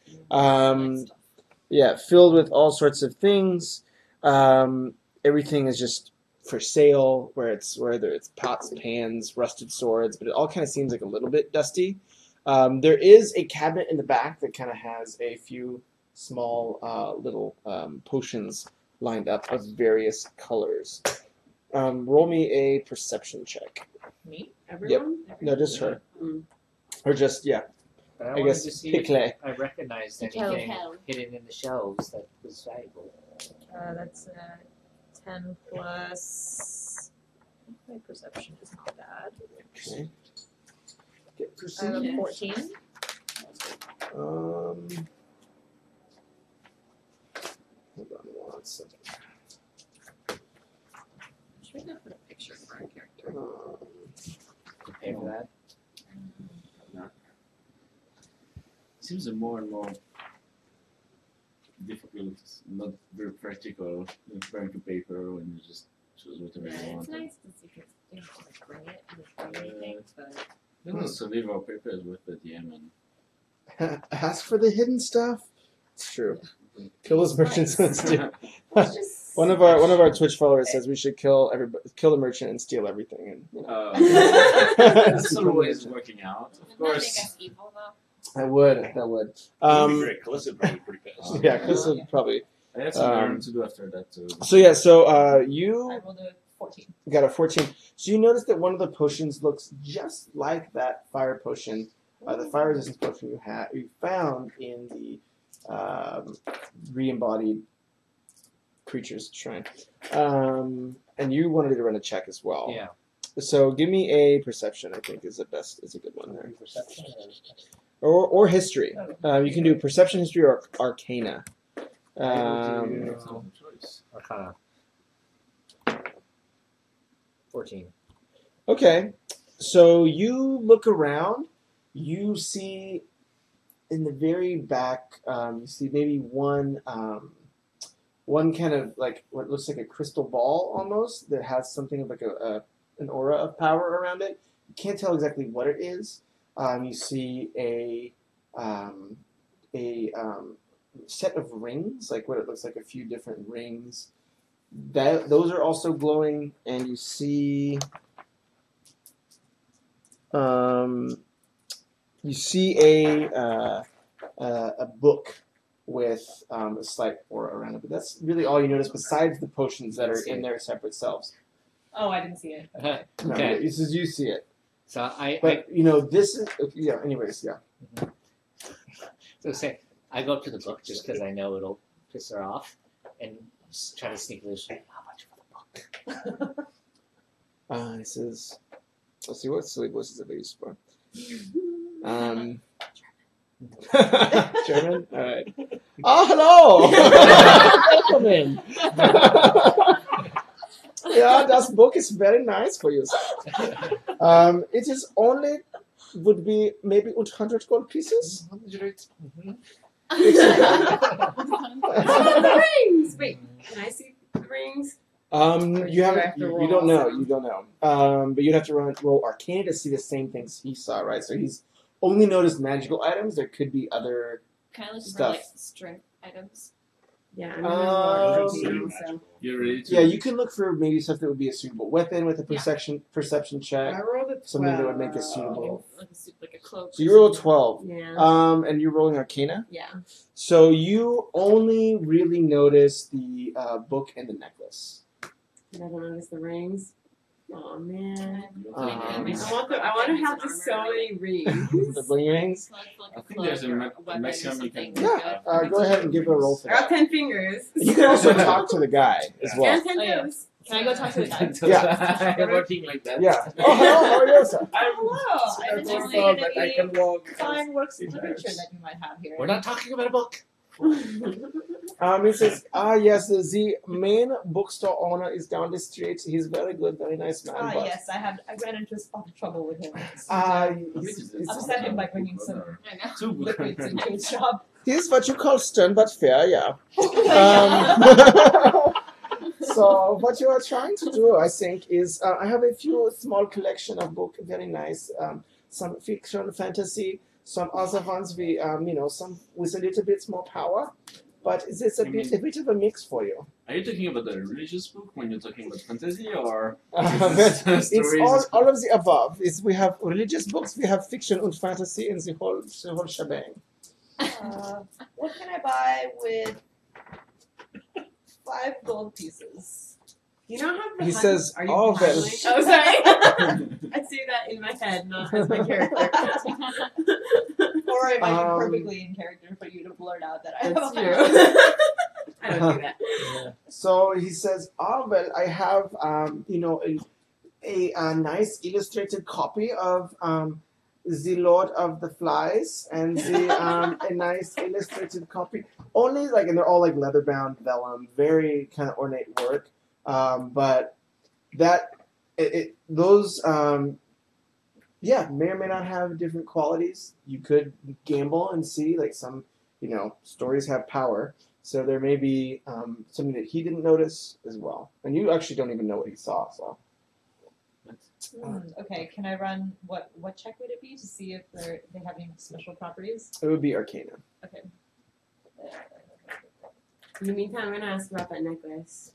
Yeah, filled with all sorts of things. Everything is just for sale, whether it's pots, pans, rusted swords, but it all kind of seems like a little bit dusty. There is a cabinet in the back that kind of has a few small little potions lined up of various colors. Roll me a perception check. Me? Everyone? No, just her. Mm. Or just, yeah. But I I wanted guess to see pick if I recognized Tell. anything hidden in the shelves that was valuable. That's 10 plus. My perception is not bad. Okay. Get I have perception. a 14. Hold on one second. Should we not put a picture for our character? To pay for that. Seems more and more difficult, not very practical, referring to paper when you just choose whatever Yeah, you it's want. nice to see because you don't have to bring it and bring anything, but We can also leave our papers with the DM and Ask for the hidden stuff. It's true. Kill those merchants and steal. it's just One of our Twitch followers says we should kill the merchant and steal everything. And you know. that's always working out, of Wouldn't that make course. us evil though? That would. That would be great. Calissa would probably be pretty pissed. Yeah, Chris would probably. I have some learning to do after that too. So yeah, so I you rolled a 14. got a 14. So you notice that one of the potions looks just like that fire potion, the fire resistance potion you found in the re-embodied creature's shrine, and you wanted to run a check as well. Yeah. So give me a perception. I think is a good one there. Perception Or history. You can do perception, history, or arcana. Choice. Arcana. 14. Okay, so you look around. You see in the very back. You see maybe one kind of like what looks like a crystal ball almost that has something of like an aura of power around it. You can't tell exactly what it is. You see a set of rings, like what it looks like a few different rings. Those are also glowing, and you see a book with a slight aura around it. But that's really all you notice besides the potions that are in their separate selves. Oh, I didn't see it. No, Okay. this is you see it. So I But this is anyways, yeah. so say I go up to the book just because I know it'll piss her off, and try to sneak loose. How much for the book? It says, let's see what silly voices have I used for. German? All right. Oh, hello! Welcome in. Yeah, this book is very nice for you. It is only, would be maybe 100 gold pieces. Mhm. the rings! Wait, can I see the rings? You haven't. have to You roll don't know. also? You don't know. But you'd have to roll Arcana to see the same things he saw, right? So he's only noticed magical items. There could be other. Kind of look for Stuff. like strength items. Yeah, I'm gonna roll Um, Arcana, so. You're ready to. Yeah, you can look for maybe stuff that would be a suitable weapon with a Yeah. perception I check. rolled a 12. Something that would make it suitable. Like a cloak. So you roll a 12. Yeah. And you're rolling Arcana. Yeah. So you only really notice the book and the necklace. I don't notice the rings. Oh man. Um, I want to have just so many rings. The bling rings. I think there's a maximum you can. Yeah. Go ahead and give her a roll for I got that. 10 fingers. You can also talk to the guy as well. And 10 Oh, yeah. toes. Can I go talk to the guy? Yeah. Working like that. Yeah. Oh, hello. How are you, sir? Hello. I'm That's just all saying that I any can walk. fine works of It literature hurts. that you might have here. We're not talking about a book. He says, yes, the main bookstore owner is down the street. He's very good, very nice man. Ah, but, yes, I ran into a spot of trouble with him. he's upset him by bringing some I know. Two liquids into his shop. he's what you call stern but fair, yeah. So what you are trying to do, I think, is I have a few small collection of book, very nice. Some fiction, fantasy, some other ones some with a little bit more power. but it's a bit of a mix for you. Are you talking about the religious book when you're talking about fantasy, or It's all of the above. We have religious books, we have fiction and fantasy, and the whole shebang. What can I buy with 5 gold pieces? You don't have the He fun- says, Are you "Oh, well." paddling? Oh, sorry. I see that in my head, not as my character. Or it might be Um, perfectly in character for you to blurt out that I have That's a true. I don't do that. So he says, well, I have, a nice illustrated copy of The Lord of the Flies, and a nice illustrated copy. Only and they're all leather bound vellum, very kind of ornate work. But those may or may not have different qualities. You could gamble and see some, stories have power. So there may be something that he didn't notice as well. And you actually don't even know what he saw. So Okay, can I run what check would it be to see if they have any special properties? it would be Arcana. Okay. In the meantime, I'm going to ask about that necklace.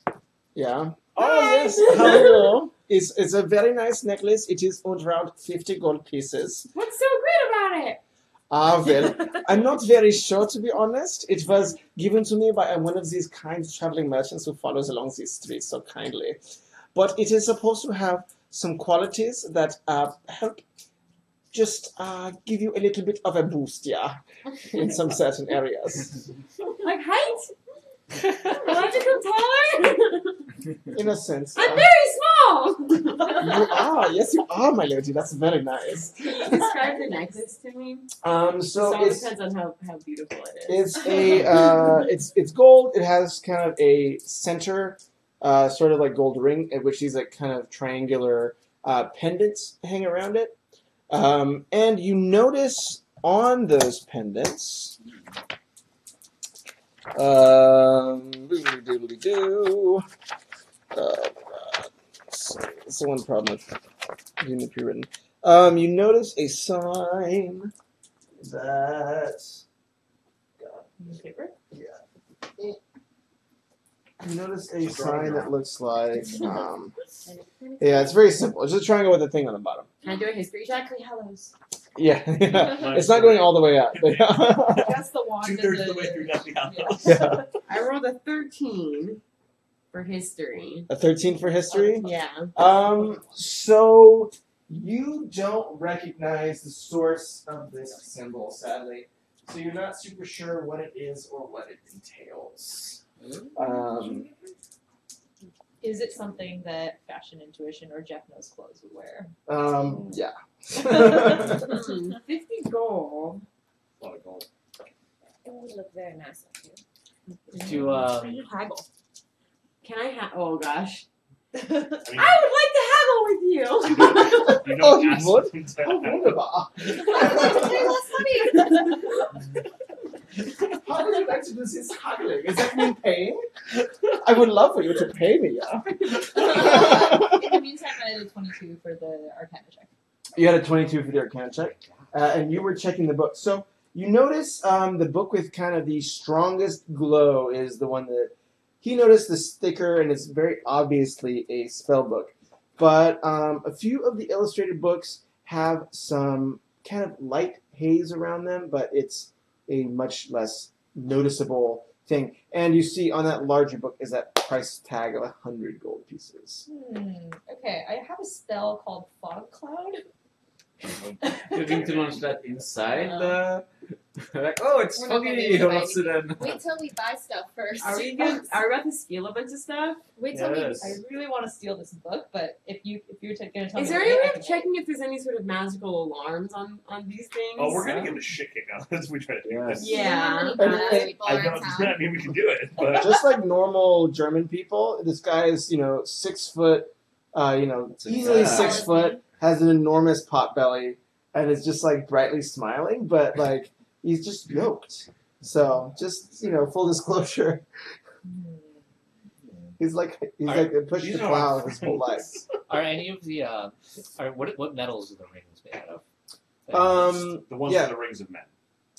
Yeah. Oh, yes. Hello. It's a very nice necklace. It is around 50 gold pieces. What's so great about it? Well, I'm not very sure, to be honest. It was given to me by one of these kind traveling merchants who follows along these streets so kindly. But it is supposed to have some qualities that help just give you a little bit of a boost, in some certain areas. Like height? Will I become taller? In a sense. I'm very small! You are. Yes, you are, my lady. That's very nice. Can you describe the necklace to me? So It all it's depends on how beautiful it is. it's gold. It has kind of a center, sort of gold ring, at which these kind of triangular pendants hang around it. And you notice on those pendants, doodly-doo. That's the one problem with getting the pre-written. You notice a sign that. Newspaper? Yeah. You notice a sign that looks like. Yeah, it's very simple. It's just a triangle with a thing on the bottom. Can I do a history check? Exactly Hallows. Yeah, it's not going all the way up. But That's the wand. 2/3 of the way through Deathly Hallows. yeah. I rolled a 13 for history. A 13 for history. Yeah. So you don't recognize the source of this symbol, sadly. So you're not super sure what it is or what it entails. Is it something that Fashion Intuition or Jeff Knows Clothes would wear? Yeah. 50 gold. A lot of gold. It would look very nice on you. To I should haggle. Can I oh gosh. I I would like to haggle with you. You Oh, don't you ask would? them to How wonderful. How would you like to do this haggling? Does that mean paying? I would love for you to pay me, yeah. In the meantime, I did 22 for the Arcana check. You had a 22 for the Arcana check, and you were checking the book. So you notice the book with kind of the strongest glow is the one that he noticed the sticker, and it's very obviously a spell book. But a few of the illustrated books have some kind of light haze around them, but it's a much less noticeable thing. And you see on that larger book is that price tag of 100 gold pieces. Okay, I have a spell called Fog Cloud. You think to launch that inside the. Oh, it's We're not gonna foggy! be All of a inviting sudden. Wait till we buy stuff first. Are we about to steal a bunch of stuff? Wait till Yes. I really want to steal this book, but if you're going to tell Is me there to any wait, way I of can checking if there's any sort of magical alarms on these things? Oh, we're gonna get the shit kicked out as we try to do this. You know how many Yeah. badass people I are in don't. town? I mean, we can do it, but Just like normal German people, this guy is, 6 foot, easily Yeah. 6 foot, has an enormous pot belly, and is just brightly smiling, but he's just yoked. So just full disclosure, he's like pushed These to are plow our his whole life. are any of the what metals are the rings made out of? the ones yeah. with the rings of men.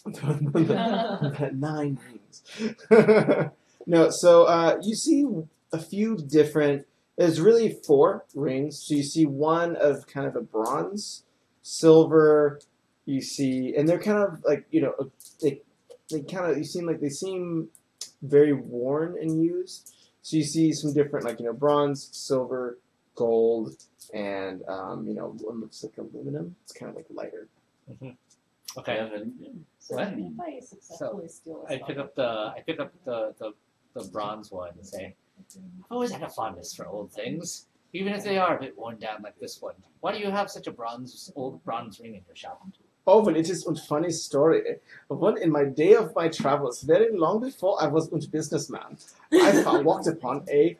9 rings. No, so you see a few different. There's really 4 rings. So you see one of kind of a bronze, silver. You see, and they're kind of like they kind of they seem very worn and used. So you see some different bronze, silver, gold, and one looks like aluminum. It's kind of like lighter. Okay. So What? if I successfully steal a I pick up the bronze one and say, I've always had a fondness for old things, even if they are a bit worn down like this one. Why do you have such a old bronze ring in your shop? Oh, well, it is a funny story. One in my day of my travels, very long before I was a businessman, I walked upon a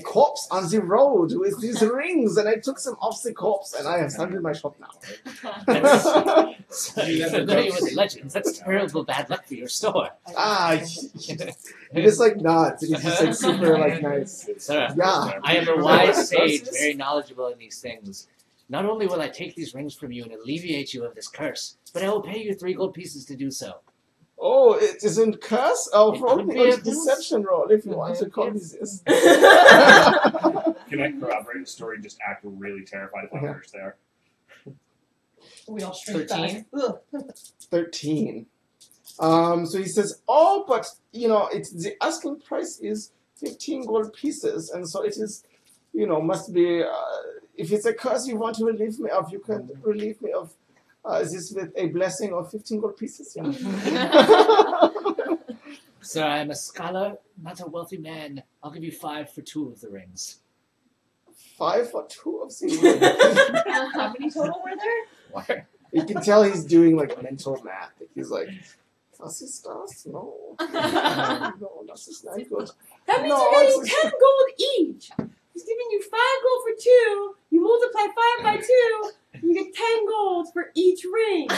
corpse on the road with these rings, and I took them off the corpse, and I have some in my shop now. That's familiar with legends. That's terrible bad luck for your store. It is like not. It's just like super nice. Sir, Yeah. I am a wise sage, very knowledgeable in these things. Not only will I take these rings from you and alleviate you of this curse, but I will pay you 3 gold pieces to do so. Oh, it isn't curse? Oh, It roll could me be a a deception roll if you want to call me this. Can I corroborate the story? Just act really terrified of how cursed they are. We all shrink 13. back. Ugh. 13. So he says, oh, but, it's the asking price is 15 gold pieces, and so it is, must be, if it's a curse you want to relieve me of, you can relieve me of this with a blessing of 15 gold pieces. Yeah. Sir, I am a scholar, not a wealthy man. I'll give you 5 for 2 of the rings. 5 for 2 of the How many total were there? What? You can tell he's doing mental math. He's like, was ist das? No. No, das ist not good. That means No, you're getting it's- 10 gold each. He's giving you 5 gold for 2. You multiply 5 by 2. You get 10 gold for each ring.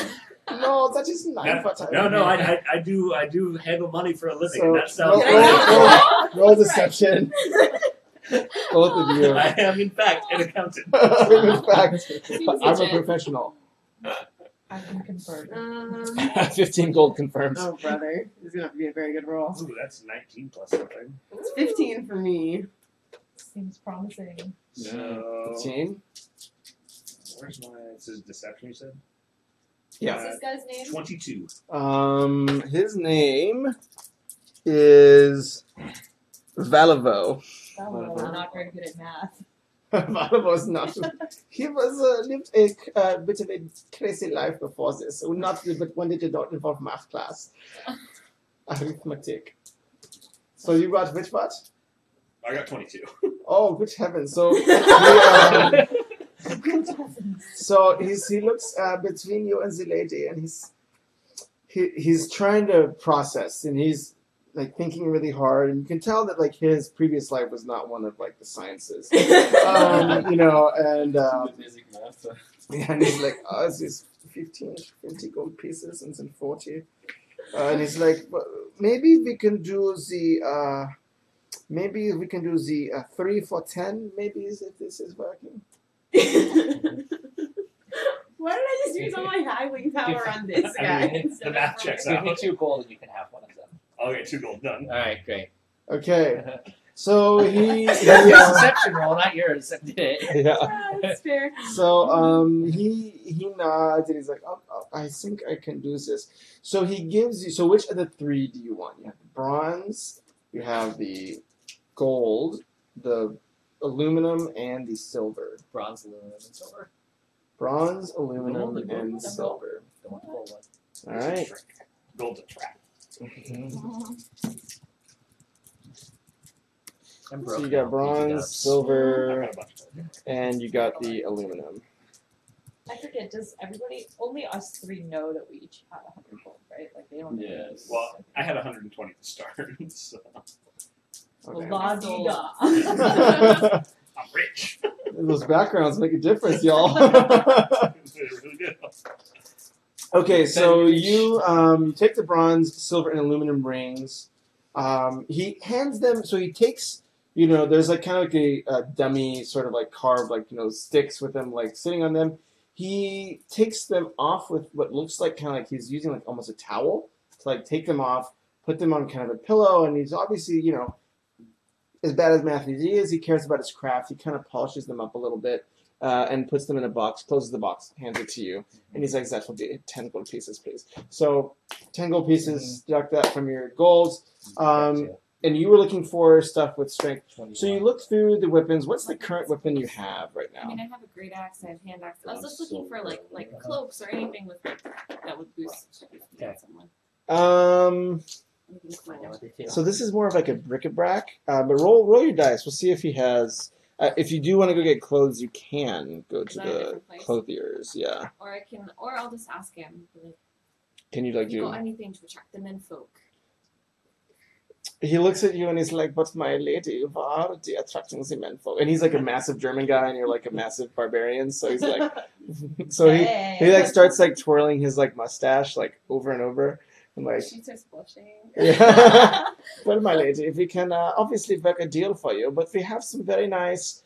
No, that is 9 for 10. No, I do handle money for a living, So, and that sounds roll deception. Both of you. I am in fact an accountant. In fact, Seems I'm a legit. professional. I can confirm. 15 gold confirmed. Oh, brother. This is going to have to be a very good roll. Ooh, that's 19 plus something. It's 15 for me. Seems promising. So 15? where's my? This is deception. You said. Yeah. What's this guy's name? 22. His name is Valivo. I'm not very good at math. Valivo is not. He was lived a bit of a crazy life before this. But when it did not involve math class, arithmetic. So you got which part? I got 22. Oh, good heavens! So, he looks between you and the lady, and he's trying to process, and he's thinking really hard, and you can tell that his previous life was not one of the sciences, and Basic math. and he's like, oh, it's these 15, 20 gold pieces and then 40, and he's like, well, maybe we can do the. Maybe we can do the 3 for 10, maybe, if this is working. Why did I just use all my highwing power on this guy? The math checks Give me out. 2 gold and you can have one of them. I'll get 2 gold done. Alright, great. Okay, so he... It's a deception roll, not yours. yeah. That's fair. So he nods and he's like, oh, I think I can do this. So he gives you... So which of the 3 do you want? You have the bronze, you have the gold, the aluminum, and the silver. Bronze, aluminum, and silver. Bronze, aluminum, The gold, and silver. The one gold one. All right. Gold's a trap. I'm So broke you now. got bronze, I silver, got a bunch of gold. and you got the aluminum. I forget, does everybody, only us 3 know that we each have 100 gold, right? They don't know. Yes. Well, I had 120 to start, so Okay. La-di-da. I'm rich. Those backgrounds make a difference, y'all. They really do. Okay, so you take the bronze, silver, and aluminum rings. He hands them. So he takes. There's kind of a dummy sort of carved sticks with them sitting on them. he takes them off with what looks like kind of like he's using like almost a towel to like take them off, put them on kind of a pillow, and he's obviously, you know, as bad as Matthew is, he cares about his craft. He kind of polishes them up a little bit and puts them in a box, closes the box, hands it to you, and he's like, that will be 10 gold pieces, please. So 10 gold pieces, deduct that from your goals. And you were looking for stuff with strength. So you look through the weapons. What's the current weapon you have right I now? mean, I have a great axe, I have hand axe. I was just looking for like cloaks or anything with like that would boost if you had someone. Anything Find out cool. what they feel. So this is more of like a bric-a-brac. But roll your dice. We'll see if he has. If you do want to go get clothes, you can go to Is that a the different place? clothiers. Yeah. Or I'll just ask him. Like, Can you like have you do? got anything to attract the menfolk? He looks at you and he's like, "But my lady, why are they attracting the menfolk?" And he's like a massive German guy, and you're like a massive barbarian. So he's like, so he like starts like twirling his like mustache like over and over, and like, She starts blushing. yeah. Well, my lady, we can obviously work a deal for you, but we have some very nice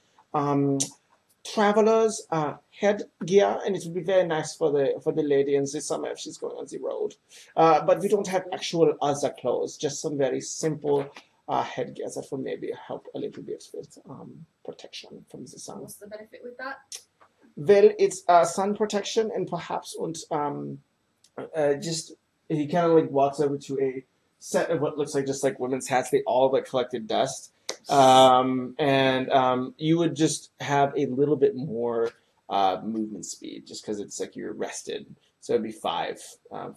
travelers headgear, and it would be very nice for the lady in the summer if she's going on the road. But we don't have actual other clothes, just some very simple headgear that will maybe help a little bit with protection from the sun. What's the benefit with that? Well, it's sun protection and perhaps just he kind of like walks over to a set of what looks like just like women's hats. They all like collected dust. You would just have a little bit more movement speed just because it's like you're rested. So it'd be 5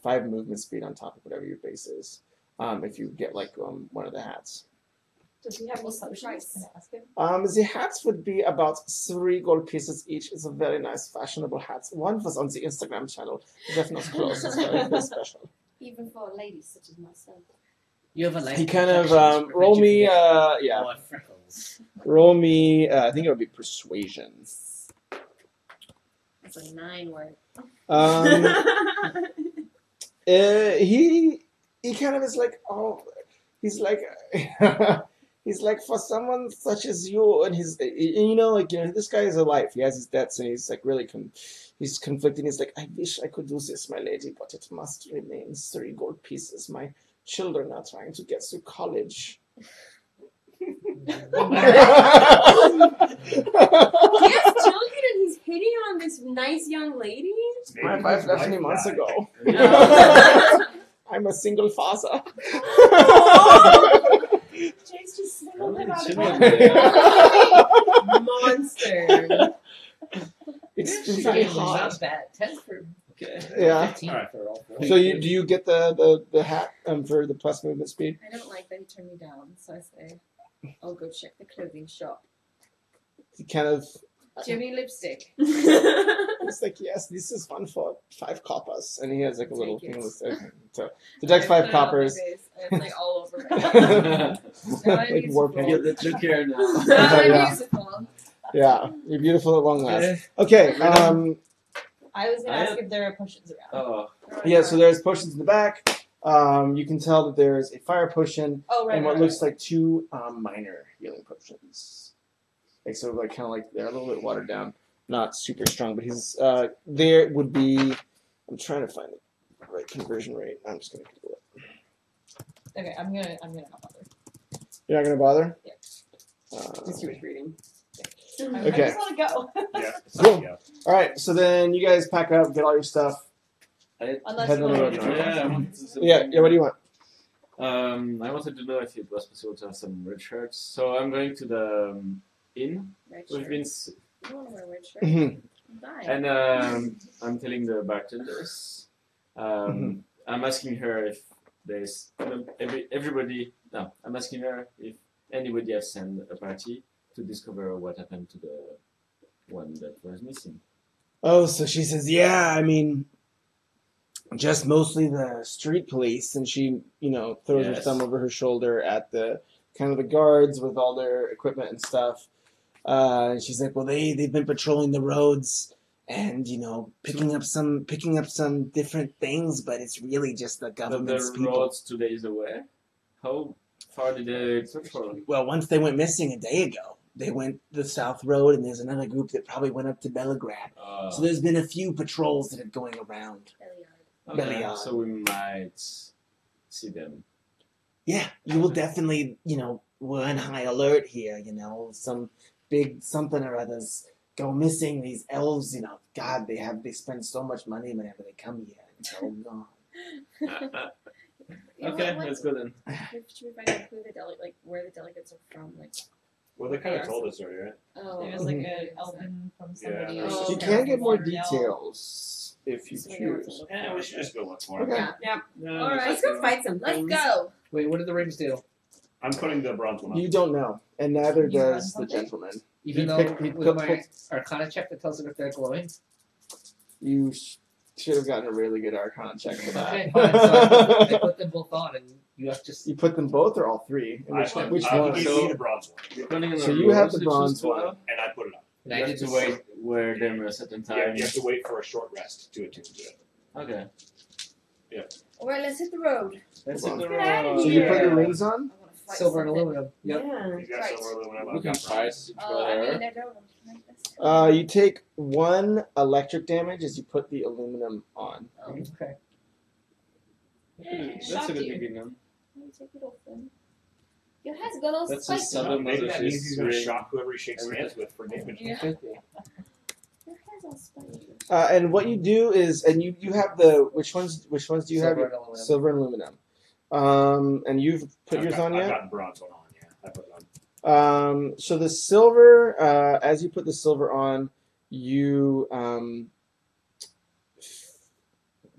movement speed on top of whatever your base is if you get like one of the hats. Does he have any What's the potions? price? Can I ask him? The hats would be about 3 gold pieces each. It's a very nice fashionable hats. One was on the Instagram channel. Definitely close. It's very special. Even for ladies such as myself. You have a nice He kind of complexion, so roll you me can get yeah. more freckles. Roll me I think it would be persuasion. That's a 9 word. He kind of is like, oh, he's like he's like, for someone such as you, and this guy is alive. He has his debts, and he's like really he's conflicted. He's like, I wish I could do this, my lady, but it must remain 3 gold pieces. My children are trying to get through college. He has children and he's hitting on this nice young lady? My wife left me months ago. I'm a single father. Chase just singled him out of Should one. Monster. It's It's very not hard. bad. 10 for Okay. Yeah. 15 Alright. for all 4. So do you get the hat for the plus movement speed? I don't like that he turned me down, so I say, I'll go check the clothing shop. He kind of Jimmy lipstick. it's like, yes, this is one for 5 coppers, and he has like a little Take thing it. with so deduct 5 coppers. It's like all over my face. Now I'm Like war beautiful. paint. Look here now. Now I'm Yeah. beautiful. Yeah, you're beautiful at long last. Okay, I was gonna ask if there are potions around. Oh, yeah, so there's potions in the back. You can tell that there's a fire potion Oh, right. and what right, looks like 2 minor healing potions. Like, so like kind of like they're a little bit watered down, not super strong, but he's there would be. I'm trying to find the right conversion rate. I'm just gonna Google it. right. Okay, I'm gonna not bother. You're not gonna bother. Yeah. Just too much reading. I Okay. just want to go. Yeah. Cool. Yeah. All right, so then you guys pack up, get all your stuff. Unless Head you on the want road. to do yeah. I something. wanted to say Yeah. something. What do you want? I wanted to know if it was possible to have some red shirts. So I'm going to the inn. Red We've shirt. been, You don't want to wear a red shirt? Mhm. Die. and I'm telling the bartenders. I'm asking her if there's everybody. No, I'm asking her if anybody has sent a party to discover what happened to the one that was missing. Oh, so she says, yeah, I mean, just mostly the street police, and she, throws her Yes. thumb over her shoulder at the kind of the guards with all their equipment and stuff. And she's like, well, they've been patrolling the roads and picking up some different things, but it's really just the But government's the people. roads 2 days away. How far did they patrol? Well, once they went missing a day ago, they went the South Road, and there's another group that probably went up to Belgrad. So there's been a few patrols that are going around. Bellyard. Belly on. So we might see them. Yeah, you will definitely, we're on high alert here, some big something or others go missing. These elves, God, they spend so much money whenever they come here. Oh, God. Okay, let's go then. Should we find out where the delegates are from? Well, they kind of told us already, right? Oh, There was like an elven from somebody. Yeah. else. You can get more Elf. details if you So we know what to choose. look Yeah, for. we should just go look for Okay. them. Yeah. No, All right, Let's go fight some Let's things. go. Wait, what do the rings do? I'm putting the bronze one on. You don't know, and neither You run does the something? gentleman. Even He though picked- he with put- my Arcana check that tells them if they're glowing. You should have gotten a really good Arcana check for that. Okay, fine. So I put them both on, and you have to just. You put them both or all three? And which I which I one? gave me the bronze one, Depending on So the you have rules the they bronze choose to one. allow, and I put it on. And You I have did to this. wait where them a certain Yeah, time. you have to wait for a short rest to attune to it. Okay. All right, let's hit the road. Let's Hold hit the on. Get outta road. So you put Yeah. your rings on? I want to fight Silver and something. aluminum. Yep. Yeah. He's got Right. silver, aluminum. We I've can got fight bronze. each I other. mean, I don't. You take 1 electric damage as you put the aluminum on. Oh, Okay. That's Shock a good you. beginning. let me take it off then. Your head's got all That's spiky. just sudden Maybe that means he's going to ring. shock whoever he shakes hands with for damage. Yeah. Could be. Your head's all spiky. And what you do is, and you have the which ones do you have? Silver and aluminum. Silver and aluminum. And you've put yours on I've yet? got the bronze one on, yeah. I put it on. So the silver, as you put the silver on, you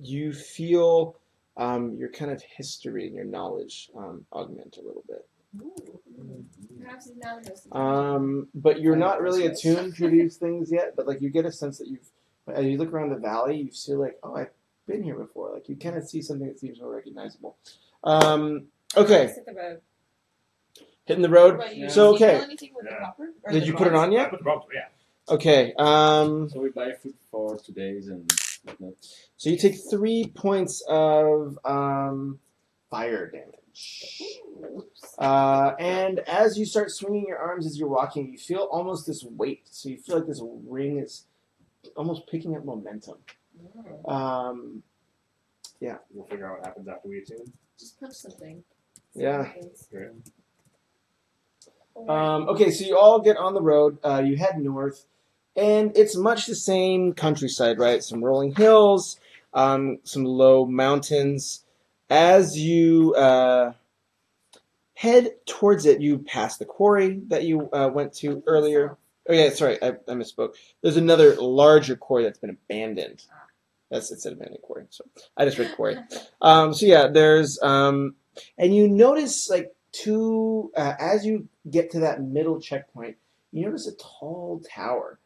you feel your kind of history and your knowledge augment a little bit. Perhaps he's now knows. But you're not really attuned to these things yet. But like you get a sense that as you look around the valley, you feel like, oh, I've been here before. Like you kind of see something that seems more recognizable. Okay, Let's hit the road. hitting the What road. about you? So, Do you okay. feel anything with the Yeah. copper? Or Did the you put it bronze? on I yet? put the bronze one, yeah. Okay. So we buy food for 2 days and whatnot. So you take 3 points of fire damage. And as you start swinging your arms as you're walking, you feel almost this weight. So you feel like this ring is almost picking up momentum. Mm. We'll figure out what happens after we attune. Just punch something. Yeah. Great. Okay, so you all get on the road. You head north, and it's much the same countryside, right? Some rolling hills, some low mountains. As you head towards it, you pass the quarry that you went to earlier. Oh yeah, sorry, I misspoke. There's another larger quarry that's been abandoned. That's it said abandoned quarry, so I just read quarry. So yeah, there's and you notice like as you get to that middle checkpoint, you notice a tall tower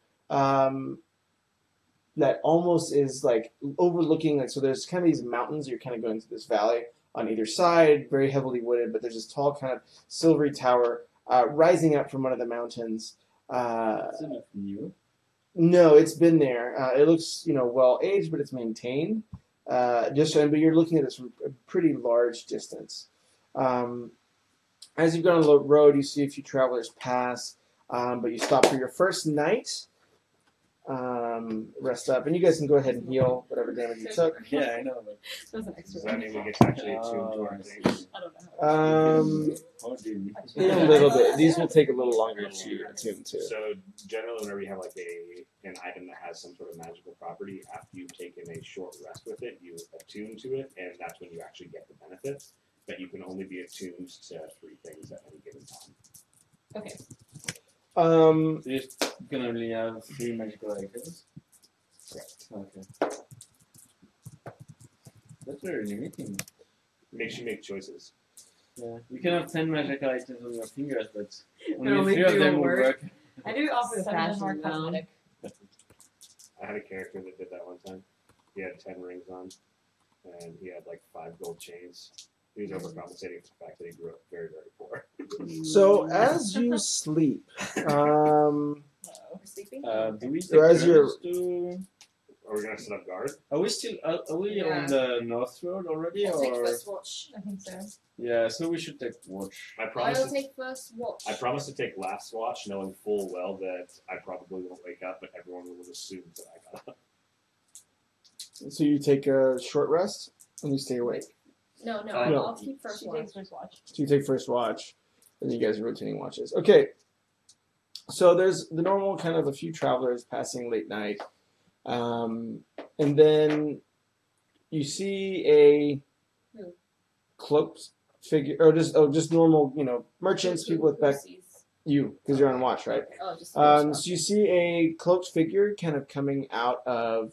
that almost is like overlooking. Like so, there's kind of these mountains. You're kind of going through this valley on either side, very heavily wooded. But there's this tall kind of silvery tower rising up from one of the mountains. Is it new? No, it's been there. It looks, well aged, but it's maintained. But you're looking at this from a pretty large distance. As you go on the road, you see a few travelers pass, but you stop for your first night. Rest up, and you guys can go ahead and heal whatever damage you took. Yeah, I know. But That was an extra Does that one. mean we get to actually attune to our things? I don't know. How do you In a little bit. These will take a little longer to attune to. So generally, whenever you have like an item that has some sort of magical property, after you've taken a short rest with it, you attune to it, and that's when you actually get the benefits. But you can only be attuned to 3 things at any given time. Okay. So you can only have 3 magical items? Correct. Okay. That's very limiting. Makes you make choices. Yeah. You can have 10 magical items on your fingers, but only only 3 of 3 them will will work. work. I do offer the Some of them fashion are though. cosmetic. I had a character that did that one time. He had 10 rings on, and he had like 5 gold chains. He was overcompensating for the fact that he grew up very, very poor. So as you sleep, We're sleeping? Do we So as take you're- turns to... Are we gonna set up guard? Are we still? Are we Yeah. on the north road already, I'll take or? first watch. I think so. Yeah, so we should take watch. I promise. I'll take first watch. I promise to take last watch, knowing full well that I probably won't wake up, but everyone will assume that I got up. So you take a short rest and you stay awake. No, No. I'll keep first She watch. takes first watch. So you take first watch, and you guys are rotating watches. Okay. So there's the normal kind of a few travelers passing late night, and then you see a Who? cloaked figure, or just normal, merchants, people with back. You, because you're on watch, right? Oh, just So you see a cloaked figure kind of coming out of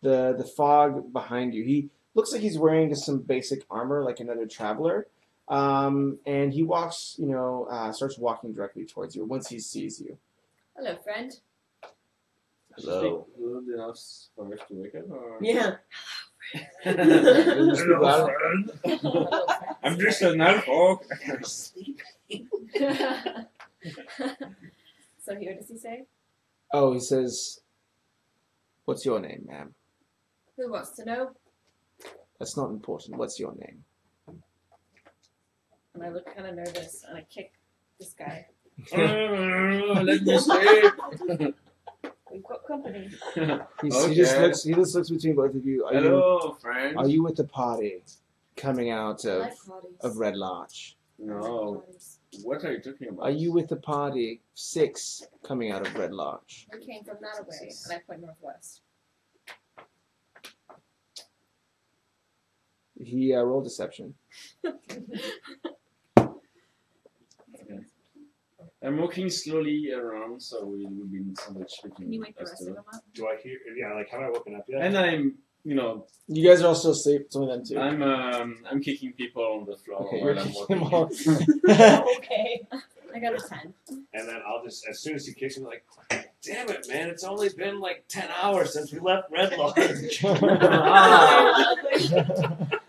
the fog behind you. He looks like he's wearing just some basic armor, like another traveler. And he walks, starts walking directly towards you once he sees you. Hello, friend. Hello. Good enough for us to wake up, or? Yeah. Hello, friend. I'm just an elf. So here, does he say? Oh, he says, "What's your name, ma'am?" Who wants to know? That's not important. What's your name? And I look kind of nervous, and I kick this guy. Let me sleep. We've got company. He Okay. just looks between both of you. Hello, friend. Are you with the party coming out I of like parties. Red Lodge? I like No. parties. What are you talking about? Are you with the party 6 coming out of Red Lodge? We came from that way, and I point northwest. He rolled deception. I'm walking slowly around, so we will be in sandwich Can you between wake the us rest of two. them up? Do I hear? Yeah, like have I woken up yet? And I'm, You guys are all still asleep. Some of them too. I'm kicking people on the floor Okay, you're while I'm kicking walking. them all. Okay. I got a 10. And then I'll just, as soon as he kicks me, like, damn it, man! It's only been like 10 hours since we left Red Lodge.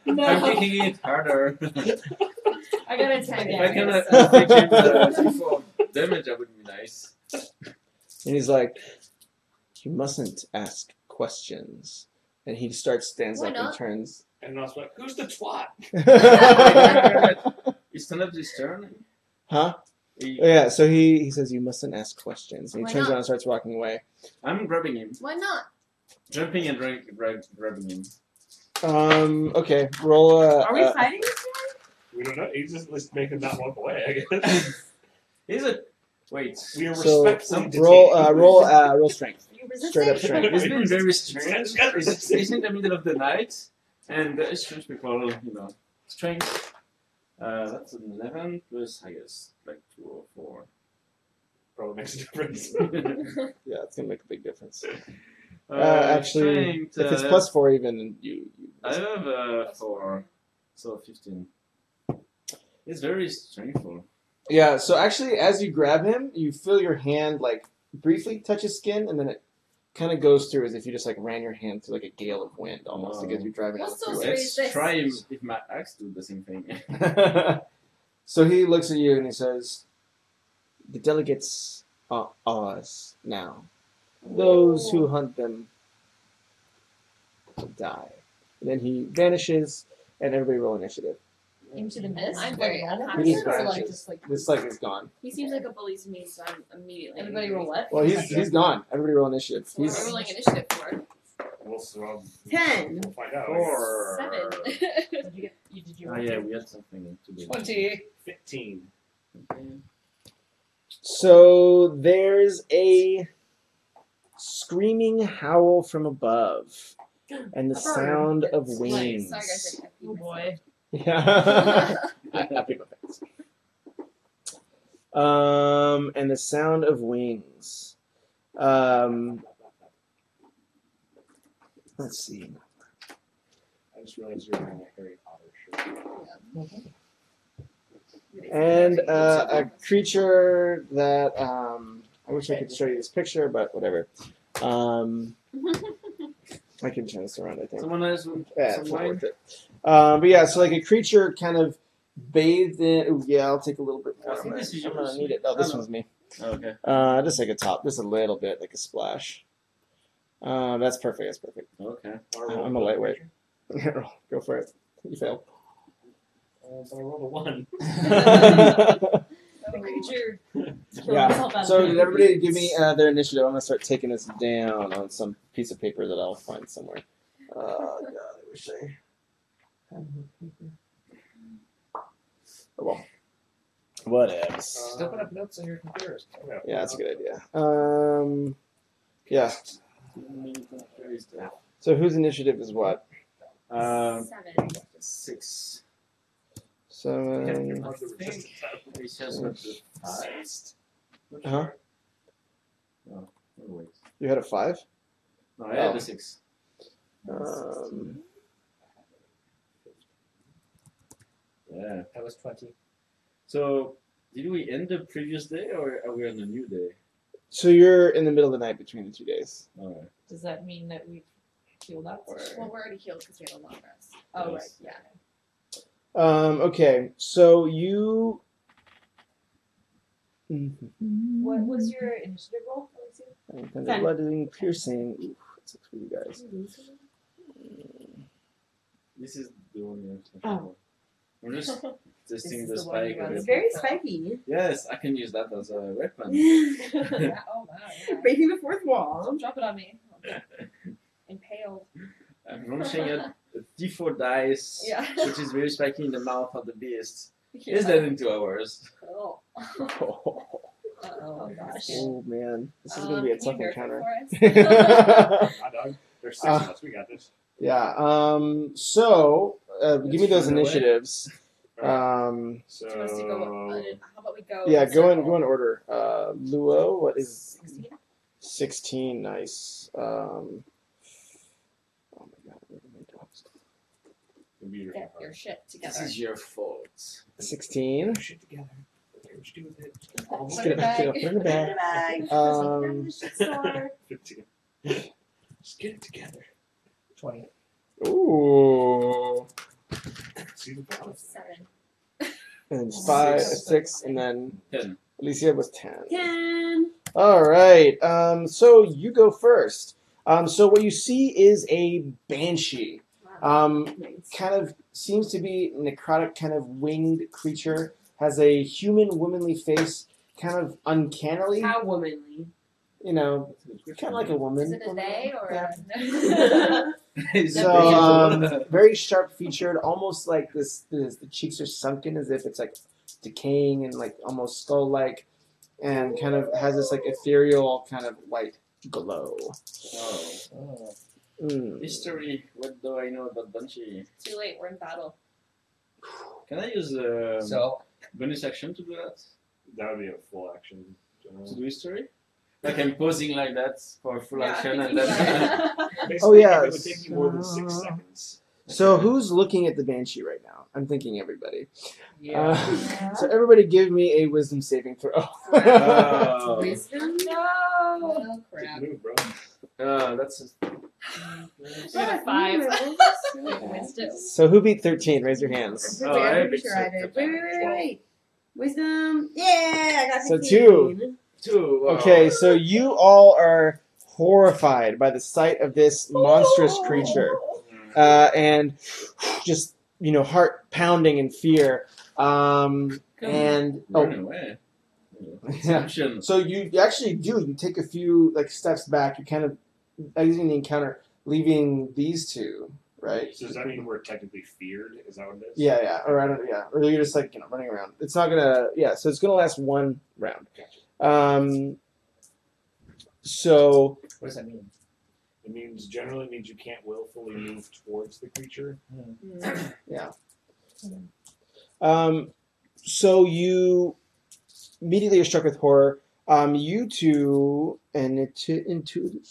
No. I'm kicking it harder. I got a 10. If I can guys. inflict him before damage, that would be nice. And he's like, "You mustn't ask questions." And he stands Why up not? and turns. And I was like, who's the twat? Is Stand-up his turn? Huh? He- Yeah, so he says, "You mustn't ask questions." And he Why turns not? around and starts walking away. I'm grabbing him. Why not? Jumping and grabbing him. Okay, roll Are we fighting this We don't know. He's just making that walk away, I guess. Is it? Wait. We are So respectfully roll strength. You resist Straight up it? strength. It's been very strange. It's in the middle of the night, and strange people, strength. That's an 11 plus, I guess, like 2 or 4. Probably makes a difference. Yeah, it's gonna make a big difference. Uh, Actually, strength, if it's plus 4 even, you I have 4, so 15. It's very strengthful. Yeah, so actually, as you grab him, you feel your hand, like, briefly touch his skin, and then it kind of goes through as if you just, like, ran your hand through, like, a gale of wind, almost, because you're driving on What's the those freeway. raise Let's this? try if my axe do the same thing. So he looks at you and he says, "The delegates are ours now. Those who hunt them will die." And then he vanishes, and everybody roll initiative. Into the mist? I'm Like very normal unhappy. He just person, or like vanishes. just like This like is gone. He seems like a bully to me, so I'm immediately. everybody roll what? Well, he's gone. Everybody roll initiative. So what am I He's rolling initiative for? We'll 10. find out. 4. 7. Did you get? Did you? Ah, yeah, we had something to do. 20. 15. So there's a screaming howl from above, and the sound of Sorry, wings. guys. I Oh boy. Yeah. Happy birthday. And the sound of wings. Let's see. I just realized you're wearing a Harry Potter shirt. And a creature that I wish I could show you this picture, but whatever. I can turn this around, I think. Someone else will Yeah, it's not someone? worth it. But yeah, so like a creature kind of bathed in. Ooh, yeah, I'll take a little bit more. I think this is I'm gonna yours. need it. Oh, this Oh, no. one's me. Okay. Just like a top, just a little bit, like a splash. That's perfect. That's perfect. Okay. I'm a lightweight. Go for it. You failed. So I rolled a 1. The creature. Yeah. So did everybody give me their initiative? I'm gonna start taking this down on some piece of paper that I'll find somewhere. God, I wish I had more paper. Oh well. Whatevs. Still put up notes on your computers. Yeah, that's a good idea. Yeah. So whose initiative is what? 7. 6. 7. I think we just went to 5. Uh-huh. No, wait. You had a 5? No, I had the 6. Yeah. That was 20. So, did we end the previous day or are we on a new day? So you're in the middle of the night between the 2 days. Alright. Does that mean that we've healed up or? Well, we're already healed because we have a long rest. Oh, right. Yes. Yeah. Okay, so you. What was your initiative roll? Blooding, piercing. Oof, that sucks for you guys. This is the one you're talking Oh. about. I'm just This testing is the the one spike. you a want. bit. It's very spiky. Yes, I can use that as a weapon. Yeah. Oh, wow. Yeah. Breaking the fourth wall. Don't drop it on me. I'll get impaled. I'm launching a D4 dice, Yeah. which is very spiky in the mouth of the beast. Yeah. Is that in 2 hours? Oh. Oh, Oh, gosh. man, this is gonna be a Can tough you nerf encounter. it for us? Hot dog. There's 6 of us. We got this. Yeah. So give me those Run away. initiatives. Alright, Do you want us to go? so How about we go? Yeah, in go in circle? order. Luo, what is 16? 16? Nice. Oh my god, where are my dogs? computer. Get your shit This together. is your fault. 16. Shit together. What you do with it? Just Put get it it back. back. Put it in the bag. Bag. Um, The shit store. Just get it together. 20. Ooh. See the balance. 7. And 5, Six. 6, and then 10. Alicia was 10. 10. All right. So you go first. So what you see is a banshee. Nice. Kind of seems to be necrotic, kind of winged creature. Has a human, womanly face, kind of uncannily. How womanly. You know, kind of like a woman. Is it a they or Yeah. a So very sharp featured, almost like this. The cheeks are sunken as if it's like decaying and like almost skull like, and kind of has this like ethereal kind of white glow. Oh. Oh. Mm. History. What do I know about Banshee? Too late, we're in battle. Can I use So, bonus action to do that? That would be a full action. To do history? Like I'm posing like that for full Yeah, action I and think then. Basically, Oh, yeah, it would take you more than 6 so- seconds. So who's looking at the banshee right now? I'm thinking everybody. yeah. So everybody, give me a wisdom saving throw. Oh. Wisdom? No. Oh crap. Good move, bro. That's We got a 5. Wisdom. So who beat 13? Raise your hands. Oh, I I'm pretty beat sure I six. did. Wait. Wisdom. Yeah, I got So 16. 2. 2. Wow. Okay, so you all are horrified by the sight of this monstrous creature, and just heart pounding in fear. And Run away. yeah. Action. So you actually do. You take a few steps back. You kind of exiting the encounter, leaving these two, right? So does that mean we're technically feared? Is that what it is? Yeah. Or I don't. Yeah. Or you're just running around. It's not gonna. Yeah. So it's gonna last 1 round. So What does that mean? It generally means you can't willfully move towards the creature. yeah. So you immediately are struck with horror. You two and into.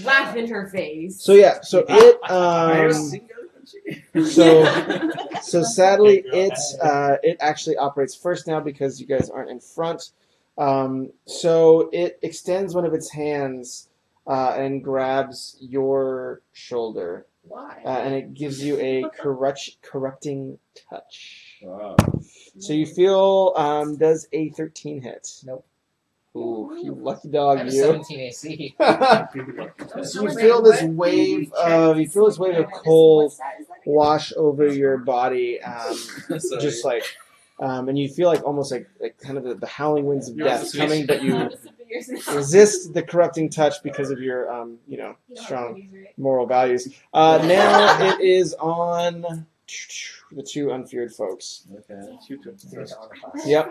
Laugh in her face. So yeah. So it. Are you single? So sadly, it actually operates first now because you guys aren't in front. So it extends one of its hands and grabs your shoulder, Why? and it gives you a corrupting touch. Wow. So you feel does a 13 hit? Nope. Ooh, you lucky dog, I have a you. 17 AC. So you feel this wave of cold wash over your body, Sorry. just like, and you feel like almost like kind of the howling winds of You want death to coming, switch? but you resist the corrupting touch because of your strong moral values. Now it is on the two unfeared folks. Okay, shoot first. Yep.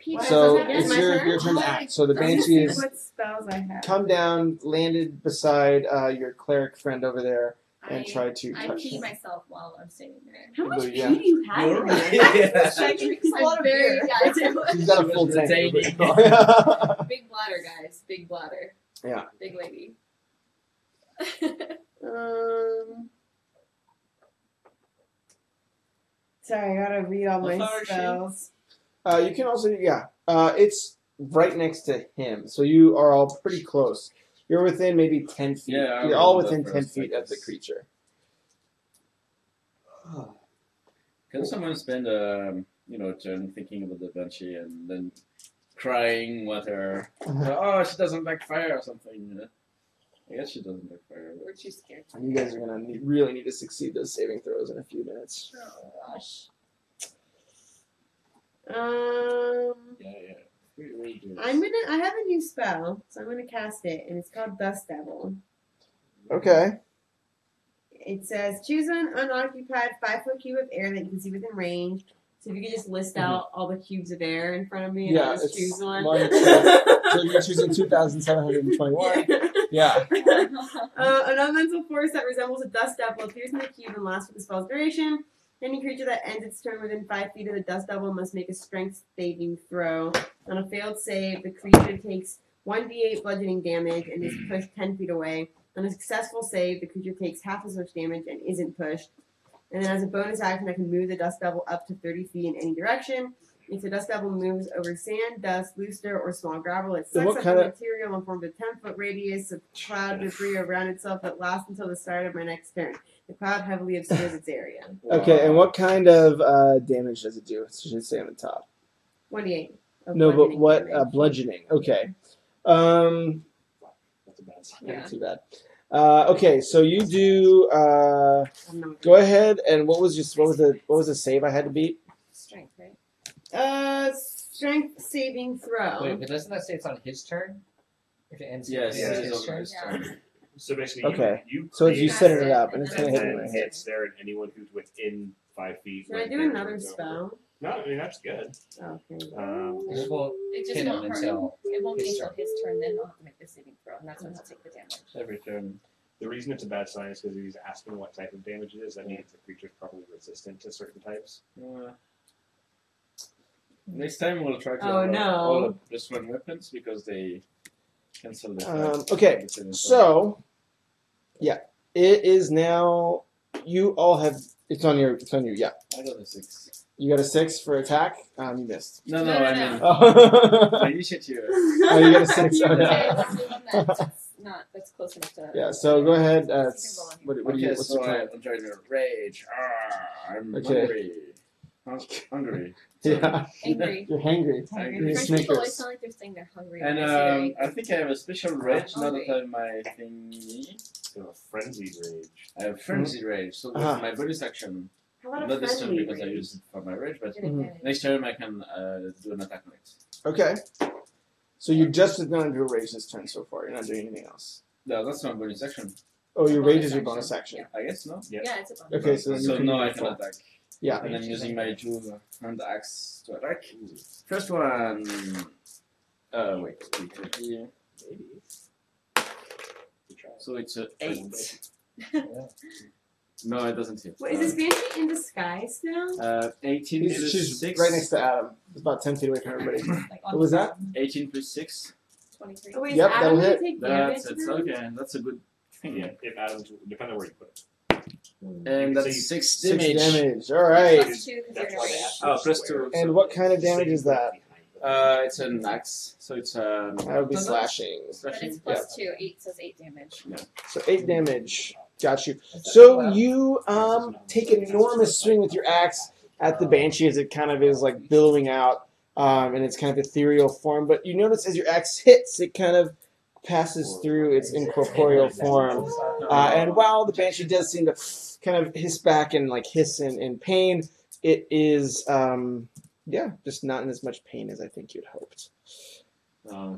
What? So Is it it's my your turn? turn to act. So the Let me banshee see is what spells I have. come down, landed beside your cleric friend over there, and tried to I touch pee him. myself while I'm standing there. How much But, pee yeah. do you have in there? Yeah. She drinks a lot of Very- beer. yeah, I do. She's got a She full was tank. retaining. Big bladder, guys. Big bladder. Yeah. Big lady. Sorry, I gotta read all my What flower is she? spells. You can also, it's right next to him, so you are all pretty close. You're within maybe 10 feet. Yeah, You're I'll all go within 10 first, I feet of the guess. creature. Can someone spend a turn thinking about the banshee and then crying what her oh she doesn't like fire or something? I guess she doesn't like fire. We're too scared. You guys are gonna really need to succeed those saving throws in a few minutes. Oh gosh. Yeah. Really good. I have a new spell, so I'm gonna cast it, and it's called Dust Devil. Okay. It says choose an unoccupied 5-foot cube of air that you can see within range. So if you could just list out all the cubes of air in front of me, and Yeah, I'll just it's choose one. mine So you're choosing 2,721. Yeah. An elemental force that resembles a dust devil appears in the cube and lasts for the spell's duration. Any creature that ends its turn within 5 feet of the dust devil must make a strength saving throw. On a failed save, the creature takes 1d8 bludgeoning damage and is pushed 10 feet away. On a successful save, the creature takes half as much damage and isn't pushed. And then as a bonus action, I can move the dust devil up to 30 feet in any direction. If the dust devil moves over sand, dust, loose dirt, or small gravel, it Then sucks what up kind the of- material and forms a 10-foot radius of cloud debris around itself that lasts until the start of my next turn. The cloud heavily obscures its area. Okay, and what kind of damage does it do? It should say on the top. 1d8. of No, but bludgeoning what damage. bludgeoning? Okay. That's a bad sign. Yeah. Not too bad. Okay, so you do. I'm not- Go ahead. And what was the save I had to beat? Strength, right? Strength saving throw. Wait, but doesn't that say it's on his turn? If it ends Yes, Yeah, it his is turn? over his Yeah. turn. So basically, Okay. you So you create set it it, up, and it's and gonna hit and me in then the head. hits there, and anyone who's within 5 feet. Should I when do their another turn's over. spell? No, I mean that's good. Okay. It won't It just hit him won't hurt. until It won't be his until turn. his turn, then he'll have to make the saving throw, and that's when he'll take the damage. Every turn. The reason it's a bad sign is because he's asking what type of damage it is. That means the creature's probably resistant to certain types. Next time we'll try to Oh, have no. all of plus one weapons because they cancel the Okay, so yeah, it is now. You all have. It's on you. Yeah, I got a 6. you got a 6 for attack. You missed. No, No, I no, mean Oh, initiative. you got a 6. Okay, Okay. let's do one that's close enough to. Yeah. So go ahead. You can roll on What do Okay, you? What's so your plan? I'm trying to rage. I'm Okay. hungry. Hungry. Yeah, Angry. you're hangry. Angry. You're French people always Snickers. sound like they're saying they're hungry. And when they say they're I think I have a special rage now that Hungry. I have my thingy. So a frenzied rage. I have frenzy rage, so with Ah. my bonus action, How about a not this turn friendly because I rage? use it for my rage, but angry. Get advantage. next turn I can do an attack on it. Okay. So you're just going to do a rage this turn so far. You're not doing anything else. No, that's my bonus action. Oh, your rage Bonus is your action. bonus action. I guess no. Yeah. Yeah, it's a bonus. Okay, so then So you can now I move can forward. attack. Yeah. And I'm using my 2 hand axe to attack. First one. Wait. Here. Maybe. Good try. So it's a 8. No, it doesn't hit. Wait, is this banshee in disguise now? 18 plus She's 6. right next to Adam. It's about 10 feet away from everybody. Like on What was the that? 18 plus 6. 23. Oh, wait, Yep, is Adam that'll gonna hit. take damage? That's it's now? okay. That's a good thing. Yeah, if Adam's depending on where you put it. And So that's 6 6 damage. damage. All right. Plus 2 because That's you're why in a they rage. asked Oh, for plus square. 2. And what kind of damage is that? It's an axe, so it's That would be no, slashing. But slashing. it's plus 2. 8 says 8 damage. So 8 damage. Got you. So you take an enormous swing with your axe at the banshee as it kind of is like billowing out. in its kind of ethereal form. But you notice as your axe hits, it kind of passes through its incorporeal form. And while the banshee does seem to kind of hiss back and like hiss in pain, it is just not in as much pain as I think you'd hoped.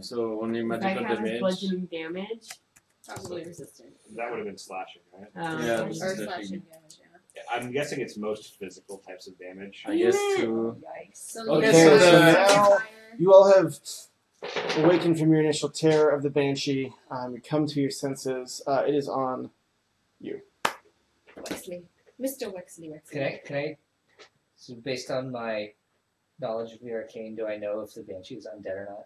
So only magical Has damage. bludgeoning damage. Probably resistant. That would have been slashing, right? Yeah, Or this is slashing slashing. damage, yeah. I'm guessing it's most physical types of damage. I guess Yeah. two. Yikes. So Okay, so so the- now you all have awakened from your initial terror of the banshee. You come to your senses. It is on you. Wexley. Mr. Wexley. Can I? So based on my knowledge of the arcane, do I know if the banshee is undead or not?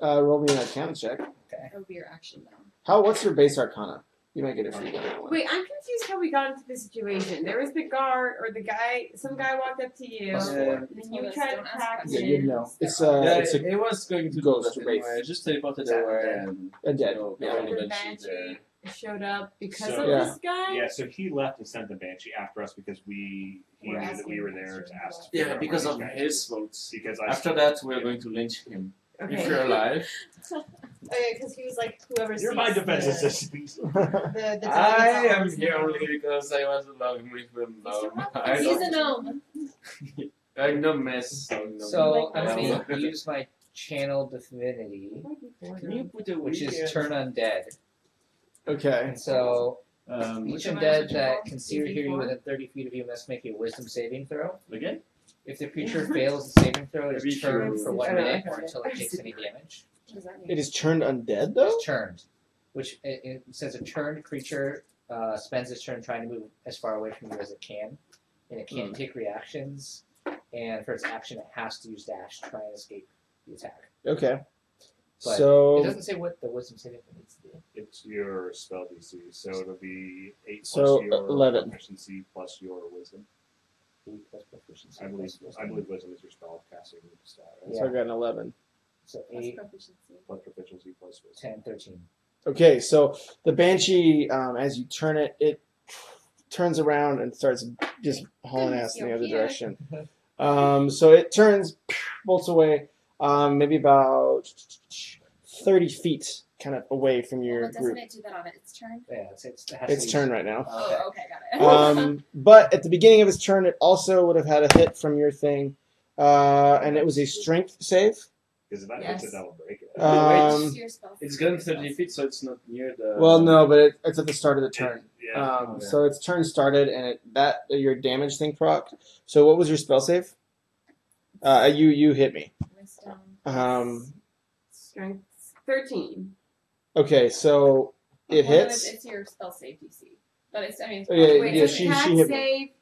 Roll me an Arcana check. That would be your action now. What's your base Arcana? You might get it free. Wait, I'm confused how we got into this situation. There was the guard or the guy. Some guy walked up to you, Plus and four. then you Don't tried to ask attack questions. Yeah, you him. know. It's Yeah, it's a it was going to ghost do that wraith. anyway. I just teleported Is that away dead? and dead. no, Yeah. no The banshee there. banshee showed up because So- of Yeah. this guy. Yeah, so he left and sent the banshee after us because he We're knew that asking we were there to ask. Yeah, for because our of guys. his votes. Because I After that, we're going to lynch him. If Okay. you're alive, Okay, because he was like whoever. You're my sees defense the, assistant. The I am target's here on only because I was alone with them. No, I He's a don't. gnome. I'm no mess. So I'm no. going to use my channel divinity, Can you put a which wig is here? turn undead. Okay. And so each Which one undead is it? that can see or hear you EP4? within 30 feet of you must make a wisdom saving throw. Again? If the creature fails the saving throw, it Maybe is turned you- for 1 I don't know. minute or until it takes any damage. What does that mean? It is turned undead It though. is turned, which it says a turned creature spends its turn trying to move as far away from you as it can, and it can't take reactions. And for its action, it has to use dash to try and escape the attack. Okay. But It So doesn't say what the wisdom saving throw needs to do. It's your spell DC, so it'll be 8 plus So, your 11. proficiency plus your wisdom. 8 plus proficiency. I believe plus I wisdom. believe wisdom is your spell casting stat, right? I got an 11. So Plus 8, proficiency. Plus proficiency plus wisdom. 10, 13. Okay, so the banshee, as you turn it, it turns around and starts just hauling ass in the other direction. So it turns, bolts away, maybe about 30 feet, kind of away from your Well, doesn't group. it do that on its turn? Yeah, it has Its to turn use- right now. Okay. Oh, okay, got it. But at the beginning of its turn, it also would have had a hit from your thing, and it was a strength save. Because if that hits it, that'll break it. Um, Your spell It's gone 30 feet, so it's not near the. Well, no, but it's at the start of the turn. Yeah. Okay. So its turn started, and your damage thing proc. So what was your spell save? You hit me. Wisdom. Strength 13. Okay, so it Well, no, hits. It's your spell save DC. But it's, I mean, it's Oh, yeah, Wait, yeah, so she attack hit me.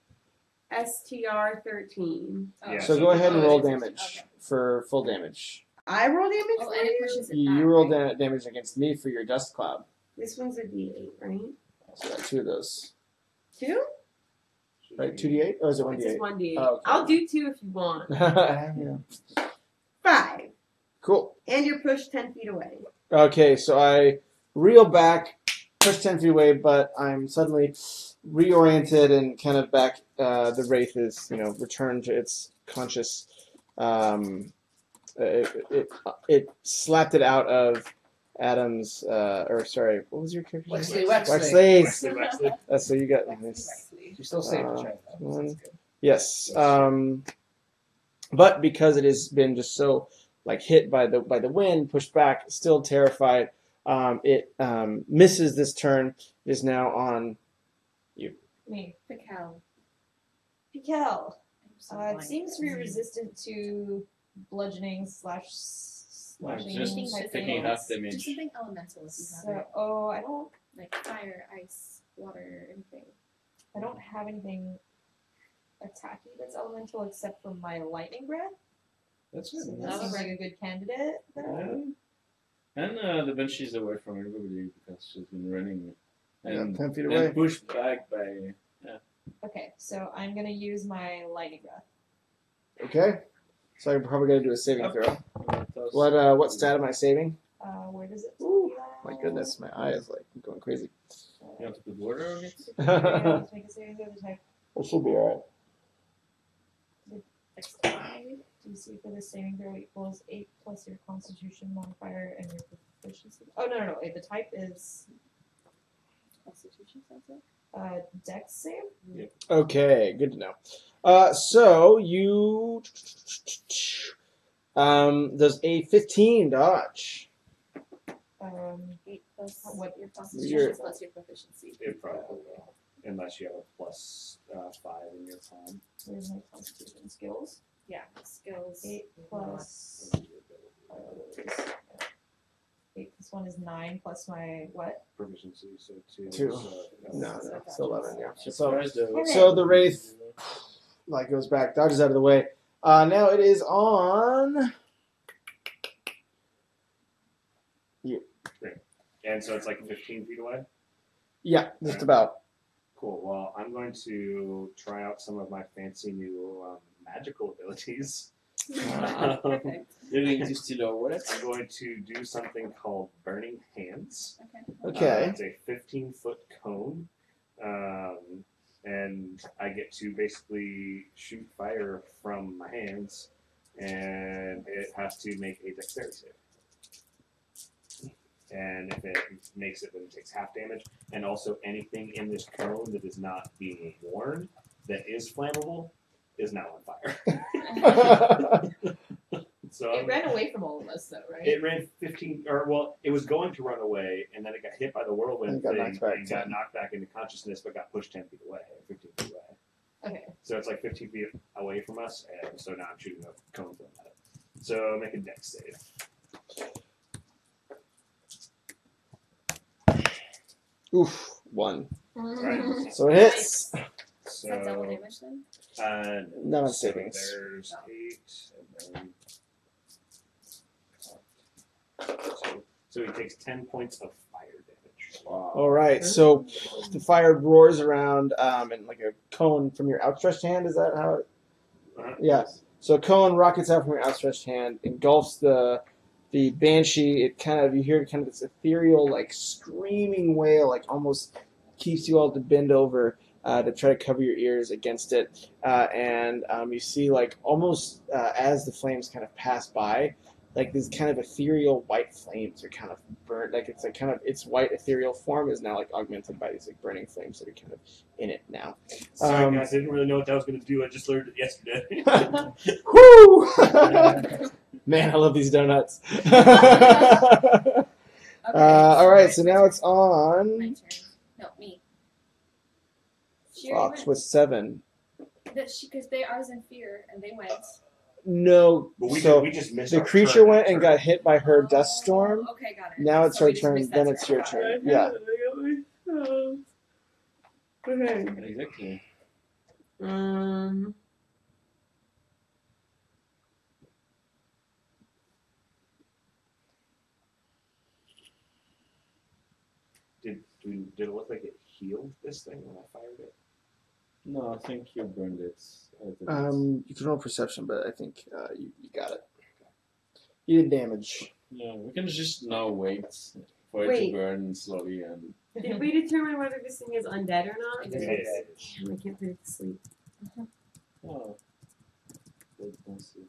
save STR 13. oh, Yeah, So so go ahead and oh, roll it is- damage okay. for full damage. I roll damage Oh, for and it you? pushes it You back. roll right? damage against me for your dust cloud. This one's a D8, right? So I got 2 of those. 2? Right, 2d8? Or is it It's just 1d8? 1D8. Oh, okay. I'll do 2 if you want. Yeah. 5. Cool. And you're pushed 10 feet away. Okay, so I reel back, push 10 feet away, but I'm suddenly reoriented and kind of back. The wraith is, returned to its conscious. It slapped it out of Adam's. Sorry, what was your character's name? Wexley. Wexley. So you got this. You're still safe, Uh, right? one. Yes. But because it has been just so hit by the wind, pushed back, still terrified, it misses this turn. Is now on. Me. Pical. Pikel. I'm so It blind. seems to be resistant to bludgeoning slash slashing just type taking things. half Do damage. something elemental if you have it. So, I don't Like fire, ice, water, anything. have anything attacky that's elemental except for my lightning breath. That's So good. that seems like a good candidate. Then. And the banshee's away from everybody because she's been running and, 10 feet and away. pushed back by. Okay, so I'm gonna use my lightning breath. Okay. So I'm probably gonna do a saving throw. Toss. What stat am I saving? Where does it? Ooh, my goodness, my eye is going crazy. You have to put water on it. Yeah, let's make a saving throw. The type It should be alright. Dexterity. DC for the saving throw equals 8 plus your Constitution modifier and your proficiency. Oh no! The type is Constitution sounds like. Dex save. Okay, good to know. So you does a 15 dodge. 8 plus What your Your- Constitution plus your proficiency. It probably will, unless you have a plus 5 in your con. Where's my Constitution skills? Yeah, skills. 8 plus. 8 plus 1 is 9 plus my what? Proficiency, so 2. Two. So, No, it's 11. Yeah. So, Surprised though. so the wraith like goes back, dodges out of the way. Now it is on. And so it's like 15 feet away? Yeah, just about. Cool. Well, I'm going to try out some of my fancy new magical abilities. Perfect. You're going to steal our wallet? I'm going to do something called Burning Hands. Okay. It's a 15-foot cone. And I get to basically shoot fire from my hands. And it has to make a dexterity save. And if it makes it, then it takes half damage. And also anything in this cone that is not being worn, that is flammable, is now on fire. So It ran away from all of us, though, right? it ran 15, or well, it was going to run away, and then it got hit by the whirlwind And got thing, knocked back and got 10. knocked back into consciousness, but got pushed 10 feet away, 15 feet away. Okay. So it's like 15 feet away from us, and so now I'm shooting a cone from it. So make a dex save. Oof, 1. Right. So it hits. Is that double So damage then? None of so savings. there's 8, and then so he takes 10 points of fire damage. Wow. All right, so the fire roars around in like a cone from your outstretched hand. Is that how it? Yeah. So a cone rockets out from your outstretched hand, engulfs the banshee. It kind of, you hear kind of this ethereal, like screaming wail, like almost keeps you all to bend over to try to cover your ears against it. And you see like almost as the flames kind of pass by, like these kind of ethereal white flames are kind of burnt. Like it's like kind of its white ethereal form is now like augmented by these like burning flames that are kind of in it now. Sorry guys, I didn't really know what that was going to do. I just learned it yesterday. Woo! Man, I love these donuts. All right, so now it's My on turn. No, me. She already Fox went. with 7. Because they I was in fear and they went. No, But we so just missed the our creature turn went that and turn. got hit by her dust storm. Oh, okay, got it. Now it's So her we just turn, missed then that it's your turn. turn. Yeah. Okay. Exactly. Did it look like it healed this thing when I fired it? No, I think you burned it. You can roll perception, but I think you got it. You did damage. Yeah, we can just now wait for it Wait. to burn slowly and. Did we determine whether this thing is undead or not? It is. I can't predict sleep. Oh. Wait, don't see.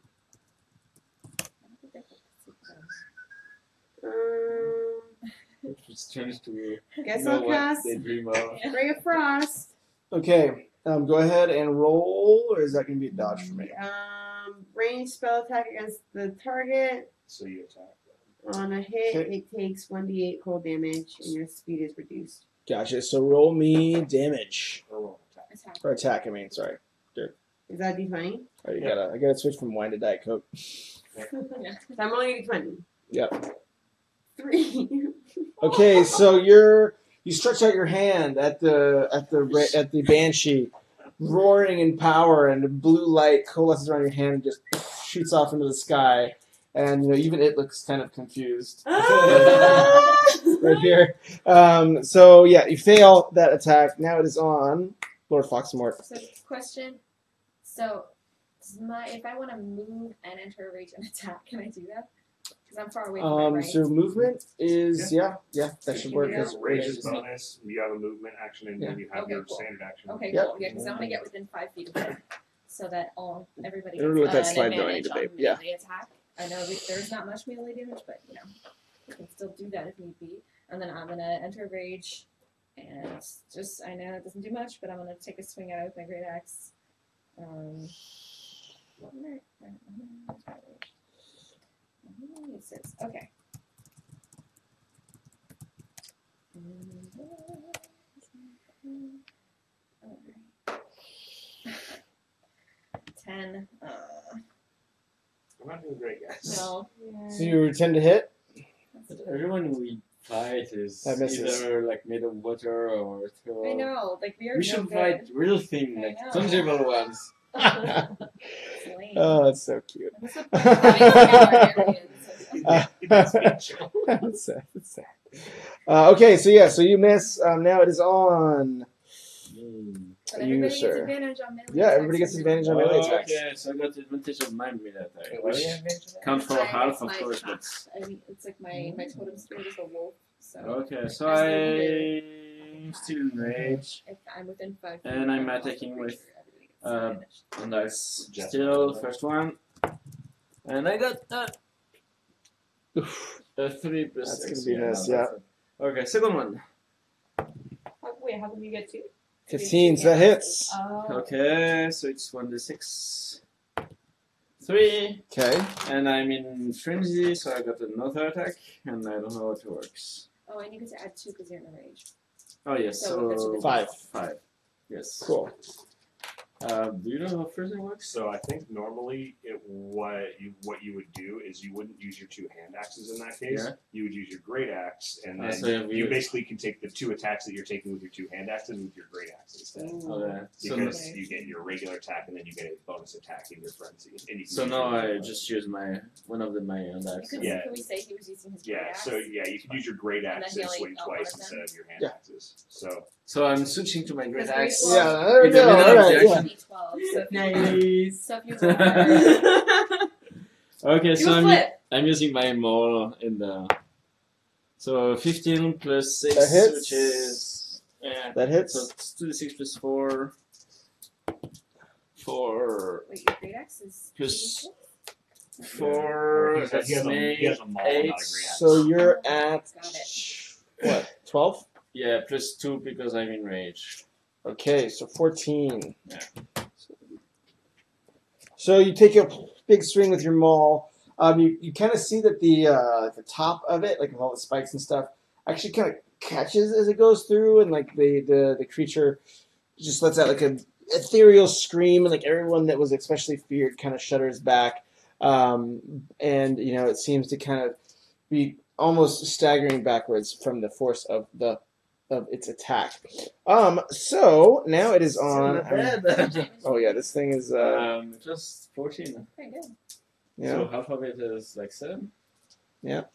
It's turned to Guess know I'll what cast they dream of. Ray of Frost. Okay, go ahead and roll, or is that going to be a dodge for me? Range spell attack against the target. So you attack. On a hit, Okay. it takes 1d8 cold damage, and your speed is reduced. Gotcha. So roll me damage Or roll attack. Attack. or attack. I mean, sorry. Is that d20? Oh, I gotta switch from wine to Diet Coke. So I'm rolling a d20. Yep. 3. Okay, so you stretch out your hand at the banshee, roaring in power, and the blue light coalesces around your hand and just shoots off into the sky. And even it looks kind of confused right here. So yeah, you fail that attack. Now it is on Lord Foxmort. So, question. So, if I want to move and enter a rage and attack, can I do that? Because I'm far away from my right. So movement is that should work. Yeah. As Rage rage is bonus. You have a movement action, and then you have Okay, your cool. standard action. Okay, Yep. cool. Yeah, because I want to get within 5 feet of her. so that everybody I don't gets know what that an slide though, I need advantage to on be- yeah. melee attack. I know there's not much melee damage, but you know, you can still do that if need be. And then I'm gonna enter rage, and it's just I know it doesn't do much, but I'm gonna take a swing at it with my great axe. What am I? Okay. Ten. I'm not doing great, guys. No. So you tend to hit. But everyone we fight is That misses. either like made of water or throw. I know, like we are We no should good. fight real things, I like know. tangible ones. It's lame. Oh, that's so cute. What's the point of having That's sad. That's sad. Okay, so yeah, so you miss. Now it is on. But You, everybody gets sir. advantage on melee Yeah, everybody attacks gets and advantage on melee attacks. Okay, so I got the advantage of my melee attack, Wait, what which do you have advantage of that? counts for My- half, of my course, pack. but I mean, it's like my totem spirit is a wolf, so okay, so As I'm still in rage, if I'm within 5 feet, and I'm of a attacking creature, with, everybody gets advantage. and that's Just still one. first one, and I got a 3 plus That's 6. gonna be nice, no, yeah. that's it. Okay, second one. Wait, how come you get 2? 15, so that hits. Oh. Okay, so it's 1d6. 3, Okay. and I'm in frenzy, so I got another attack, and I don't know how it works. Oh, and you get to add 2 because you're in a rage. Oh yes, So that's so what it is. 5. 5. Yes. Cool. Do you know how frenzy works? So I think normally what you would do is you wouldn't use your 2 hand axes in that case. Yeah. You would use your great axe, and then So you we- basically can take the 2 attacks that you're taking with your 2 hand axes with your great axe instead. Okay. So, Because you get your regular attack and then you get a bonus attack in your frenzy. And you can so use now your- I just use one of my hand You axes. could, Yeah. Can we say he was using his great Yeah, axe? so yeah, you can use your great And axe then and he swing only got one twice of instead of your hand Yeah. axes. So So I'm switching to my great That's very axe. cool. Yeah, there we In the go. middle of Alright, the yeah. D12. So if you Nice. so if you want Okay, do so a flip. I'm using my maul in the. So 15 plus 6, That hits. which is. Yeah. That hits. So it's 2d6 plus 4. 4. Wait, your great axe is Plus- 2d6? 4. he has a maul, not a great axe. So you're at Got it. what? 12? Yeah, plus 2 because I'm in rage. Okay, so 14. Yeah. So you take a big swing with your maul. You kind of see that the top of it, like with all the spikes and stuff, actually kind of catches as it goes through, and like the creature just lets out like a ethereal scream, and like everyone that was especially feared kind of shudders back, and you know it seems to kind of be almost staggering backwards from the force of its attack. So now it is on. Oh yeah, this thing is Just 14. Very good. yeah. So half of it is like 7. Now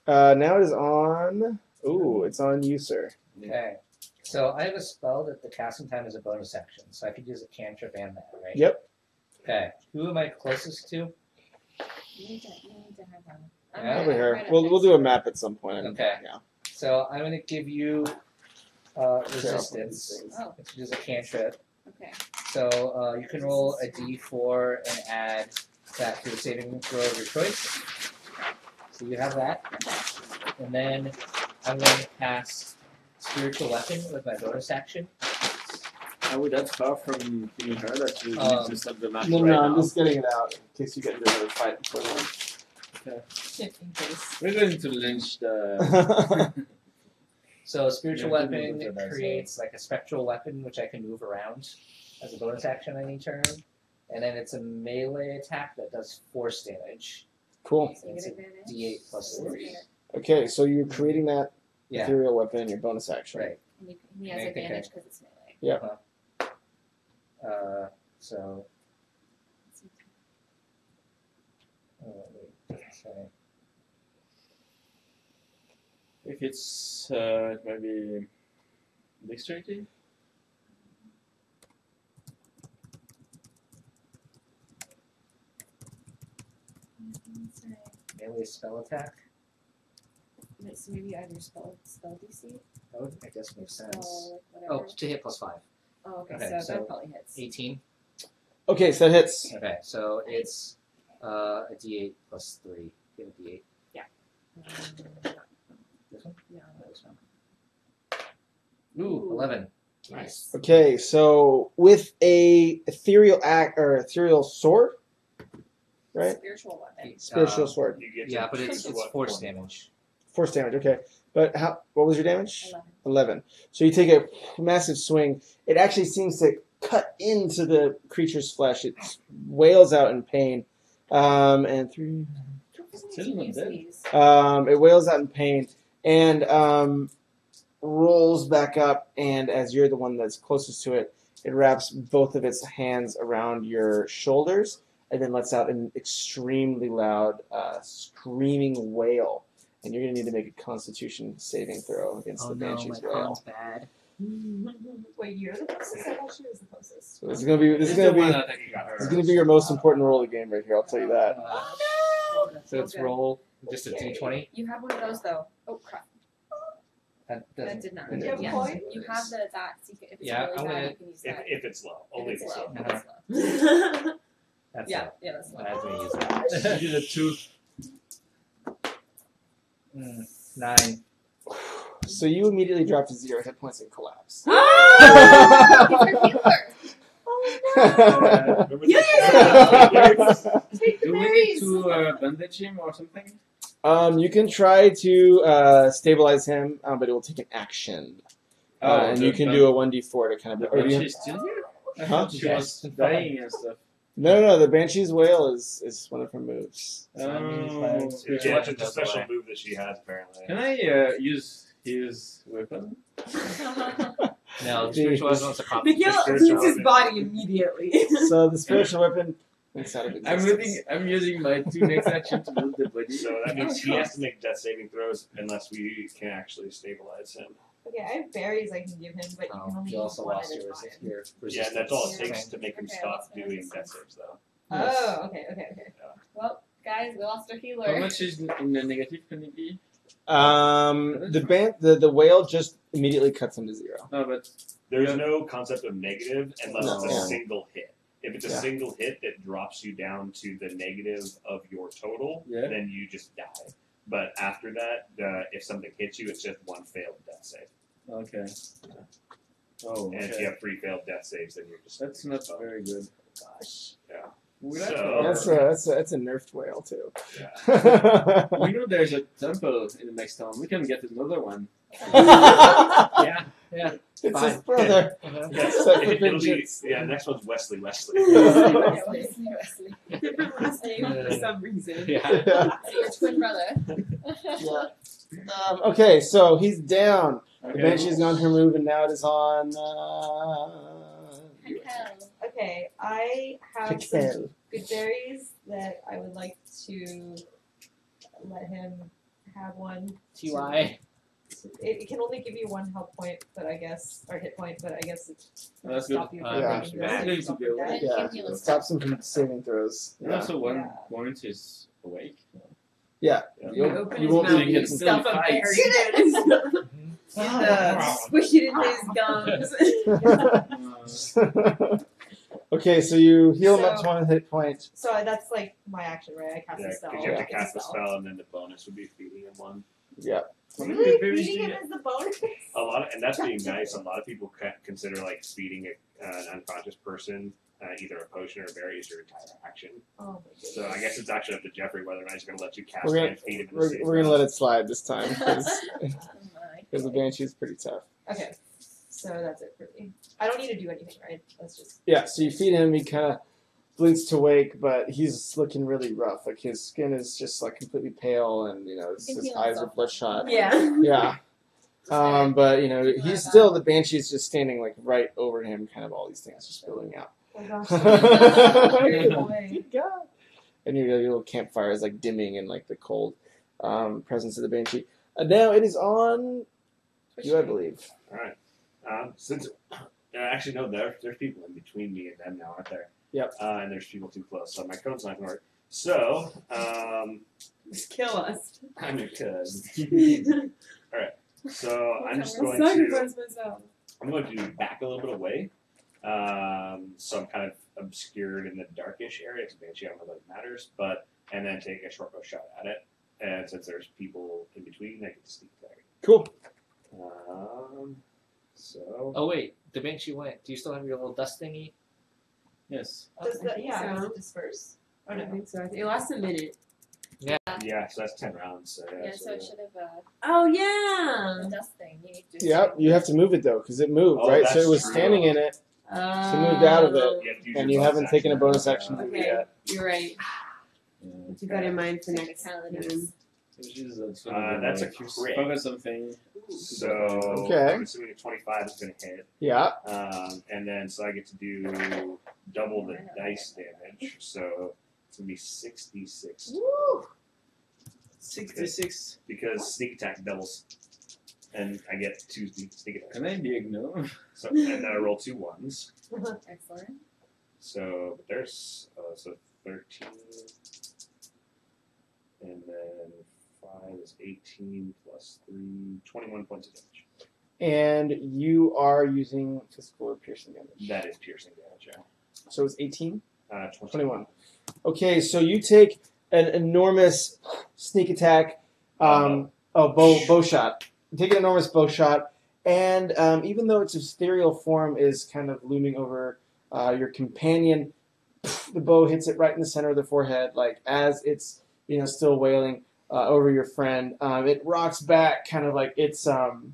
it is on. Ooh, it's on you, sir. Okay. So I have a spell that the casting time is a bonus action, so I could use a cantrip and that, right? Yep. Okay. Who am I closest to? You need to have a. Yeah. Over here. right up We'll next do to a it. map at some point. Okay. Yeah. So I'm going to give you resistance, Oh, which is a cantrip. okay. So you can roll a d4 and add that to the saving throw of your choice. So you have that. And then I'm going to cast Spiritual Weapon with my bonus action. Are we that far from being heard that you need to stop the map No, right I'm now? just getting it out in case you get into another fight before then. In case. We're going to lynch the. So Spiritual Yeah, I didn't Weapon look at that. creates like a spectral weapon which I can move around as a bonus action on each turn. And then it's a melee attack that does force damage. Cool. So you It's get a advantage. D8 plus 3. Okay, so you're creating that Yeah, ethereal weapon in your bonus action. right. And he has I think advantage because it's melee. Yeah. So, oh, wait, doesn't say. If it's maybe dexterity? Melee spell attack. Wait, so maybe either spell DC That would, I guess, or makes spell sense. like whatever. Oh, to hit plus 5. Oh, okay, okay, so so that probably hits. 18. Okay, so that hits. Okay, so it's a D8 plus 3. Give it D8. This one? No. This one. Ooh, 11. Nice. Okay, so with a ethereal sword, right? Spiritual weapon. Spiritual sword. You get to Yeah, but choose it's what force form. damage. Force damage, okay. But what was your damage? 11. 11. So you take a massive swing. It actually seems to cut into the creature's flesh. It wails out in pain. And 3. It wails out in pain and rolls back up. And as you're the one that's closest to it, it wraps both of its hands around your shoulders and then lets out an extremely loud screaming wail. And you're going to need to make a Constitution saving throw against the Banshee's wail. Bad. Wait, you're the closest? I thought she was the closest. So this is going to be your most important roll of the game right here. I'll tell you that. So it's roll just a D20. You have one of those though. Oh crap. That That doesn't. did not. Do you have Yeah. point? You have the that. So you can, if it's Yeah, really I'm bad, gonna- you can use that. If it's low, only if it's low. If it's low. That's Yeah, it. yeah, that's low. I have to use that. You did a 2. 9. So you immediately drop to 0 hit points and collapse. He's our healer. Remember Yes! Take the Do we need berries! to bandage him or something? You can try to stabilize him, but it will take an action. And you can do a 1d4 to kind The of... or do you- Banshee is still here? I Huh? thought she was dying and stuff. No, the Banshee's Wail is one of her moves. Oh. Yeah, it's a special move that she has apparently. Can I use his weapon? No, the The- spiritual weapon was a Miguel Spiritual cleans his weapon. body immediately. So the spiritual weapon is out of existence. I'm using my 2 next action to move the body. So that means he has to make death saving throws unless we can actually stabilize him. Okay, I have berries I can give him, but you can only You use also one lost at a yours. time. Your Yeah, resistance. and that's all it Yeah. takes to make him Okay, stop that's doing nice. death saves though. Oh, okay. Well, guys, we lost our How healer. much is in the negative can it be? The whale just immediately cuts him to 0. No, but There's Yeah. no concept of negative unless No. it's a Yeah. single hit. If it's a Yeah. single hit that drops you down to the negative of your total, Yeah. then you just die. But after that, if something hits you, it's just one failed death save. okay. Oh, And if okay. you have 3 failed death saves, then you're just That's not very good. Gosh. yeah. Would So- That's a nerfed whale too. Yeah. We know there's a temple in the next town. We can get another one. Yeah, yeah. It's Fine. his brother. Uh-huh. Yeah, Except for it'll be, vengeance. yeah, next one's Wesley. Yeah, Wesley. Different last name for some reason. Yeah. Yeah. So your twin brother. Okay, so he's down. The Okay. Banshee's gone her move, and now it is on. Okay, I have some Piquel. good berries that I would like to let him have one. TY. It can only give you 1 health point, but I guess, or hit point, but I guess it Oh, that's stop good. you Yeah. from Yeah. taking yourself from death. Yeah. Yeah, stops him from saving throws. And also one Yeah. point is awake. Yeah. You open his won't mouth, be- you can stuff still a fight. berry in it. Squish it into his gums. Okay, so you heal him up So- to 1 hit point. So that's like my action, right? I cast Yeah, a spell. because you have Yeah. to cast the spell, and then the bonus would be feeding him one. Yeah. How many Really? berries do Feeding you him as the bonus? A lot, and that's being nice. A lot of people consider like feeding an unconscious person either a potion or a berry is your entire action. Oh my goodness. So I guess it's actually up to Jeffrey whether or not he's going to let you cast We're gonna- and feed him. in the We're same going to round. let it slide this time because Oh my. the Banshee is pretty tough. Okay, so that's it for me. I don't need to do anything, right? That's just. Yeah, so you feed him, he kind of blinks to wake, but he's looking really rough. Like his skin is just like completely pale, and his, He can his heal eyes are himself. bloodshot. Yeah. Yeah. But he's still the Banshee's just standing like right over him, kind of all these things just spilling out. Oh gosh. Good Boy. God. And your little campfire is like dimming in like the cold presence of the Banshee. Now it is on you, I believe. All right. Since actually no, there's people in between me and them now, aren't there? Yep. And there's people too close, so my code's not going to work. So Just kill us. I'm your cousin. So I'm just going to Sacrifice myself. back a little bit away So I'm kind of obscured in the darkish area. Because Banshee, I don't know that it matters, but and then take a short bow shot at it. And since there's people in between, I can sneak attack. Cool. So. Oh wait, the Banshee went. Do you still have your little dust thingy? Yes. Does I think so. does it disperse? Oh I no. think so. It lasts a minute. Yeah, so that's 10 rounds. So Yeah, so it should have Oh yeah. the dust thing. You need to. Yep, you have to move it though, because it moved, Oh, right? So it that's was true. standing in it, so moved out of it, You have to use and your you haven't bonus taken a action. bonus action to move it Okay, yet. you're right. What you got in mind for next time? Technicalities. That's That's a crit. Focus something. So Okay. I'm assuming a 25 is going to hit. Yeah. And then so I get to do double the dice damage. So it's going to be 66. Woo! 66. Because sneak attack doubles. And I get 2 sneak attacks. Can I be a gnome? So, and then I roll 2 1s. Excellent. So there's so 13. And then 5 is 18 plus 3, 21 points of damage. And you are using physical or piercing damage. That is piercing damage, yeah. So it's 18? 21. Okay, so you take an enormous sneak attack, bow shot. You take an enormous bow shot, and even though its ethereal form is kind of looming over your companion, the bow hits it right in the center of the forehead, like as it's still wailing over your friend. It rocks back, kind of like it's, and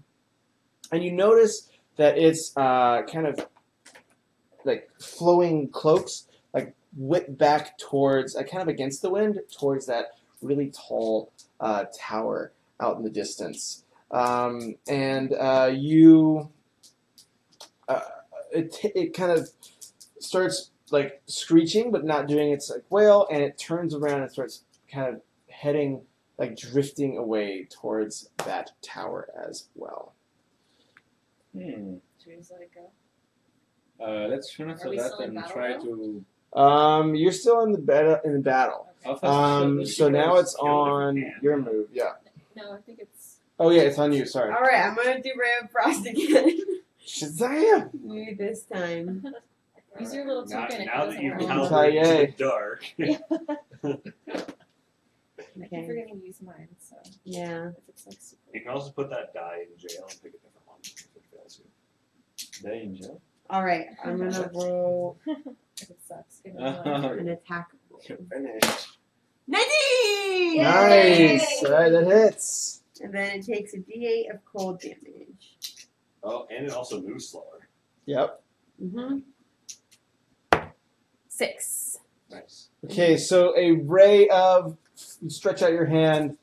you notice that it's kind of like flowing cloaks, like whip back towards, kind of against the wind, towards that really tall tower out in the distance. It kind of starts like screeching, but not doing its like wail, and it turns around and starts kind of heading, like drifting away towards that tower as well. Hmm. Should we just let it go? Let's run after Are we that still in and battle try now? to. You're still in the battle. How fast So now it's kill the on man. your move. Yeah. No, I think it's. Oh yeah, it's on you. Sorry. All right, I'm gonna do Ray of Frost again. Shazam! Maybe this time. Use your little Now, token. now It that you've doesn't count- work. countered into the dark. I keep Okay. forgetting to use mine, so Yeah. if it's like super. You can also put that die in jail and pick a different one if it fails you. Danger. All right, I'm gonna roll If it sucks. Give me one. an attack. You're finished. 19! Nice. All right, that hits. And then it takes a D8 of cold damage. Oh, and it also moves slower. Yep. Mm-hmm. 6. Nice. Okay, so a ray of, you stretch out your hand,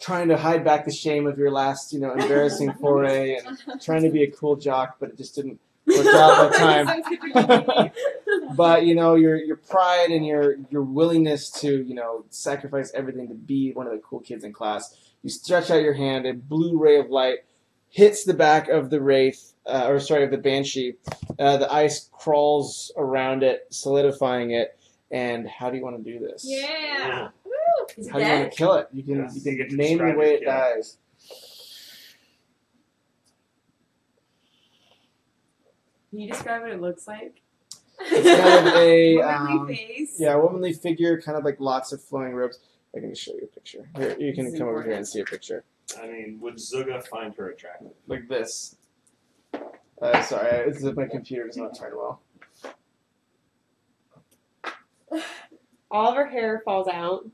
trying to hide back the shame of your last, embarrassing foray, and trying to be a cool jock, but it just didn't work out that time. But your pride and your willingness to sacrifice everything to be one of the cool kids in class. You stretch out your hand, a blue ray of light hits the back of the wraith, of the banshee. The ice crawls around it, solidifying it. And how do you want to do this? Yeah. Is it How do you want dead? to kill it? You can Yes. You get to name the describe way your it kill. dies. Can you describe what it looks like? It's kind of a Womanly face. womanly figure, kind of like lots of flowing robes. I can just show you a picture. Here, you can This is come over here important. and see a picture I mean, would Zuga find her attractive? like this. Sorry, my computer does not turn well. All of her hair falls out.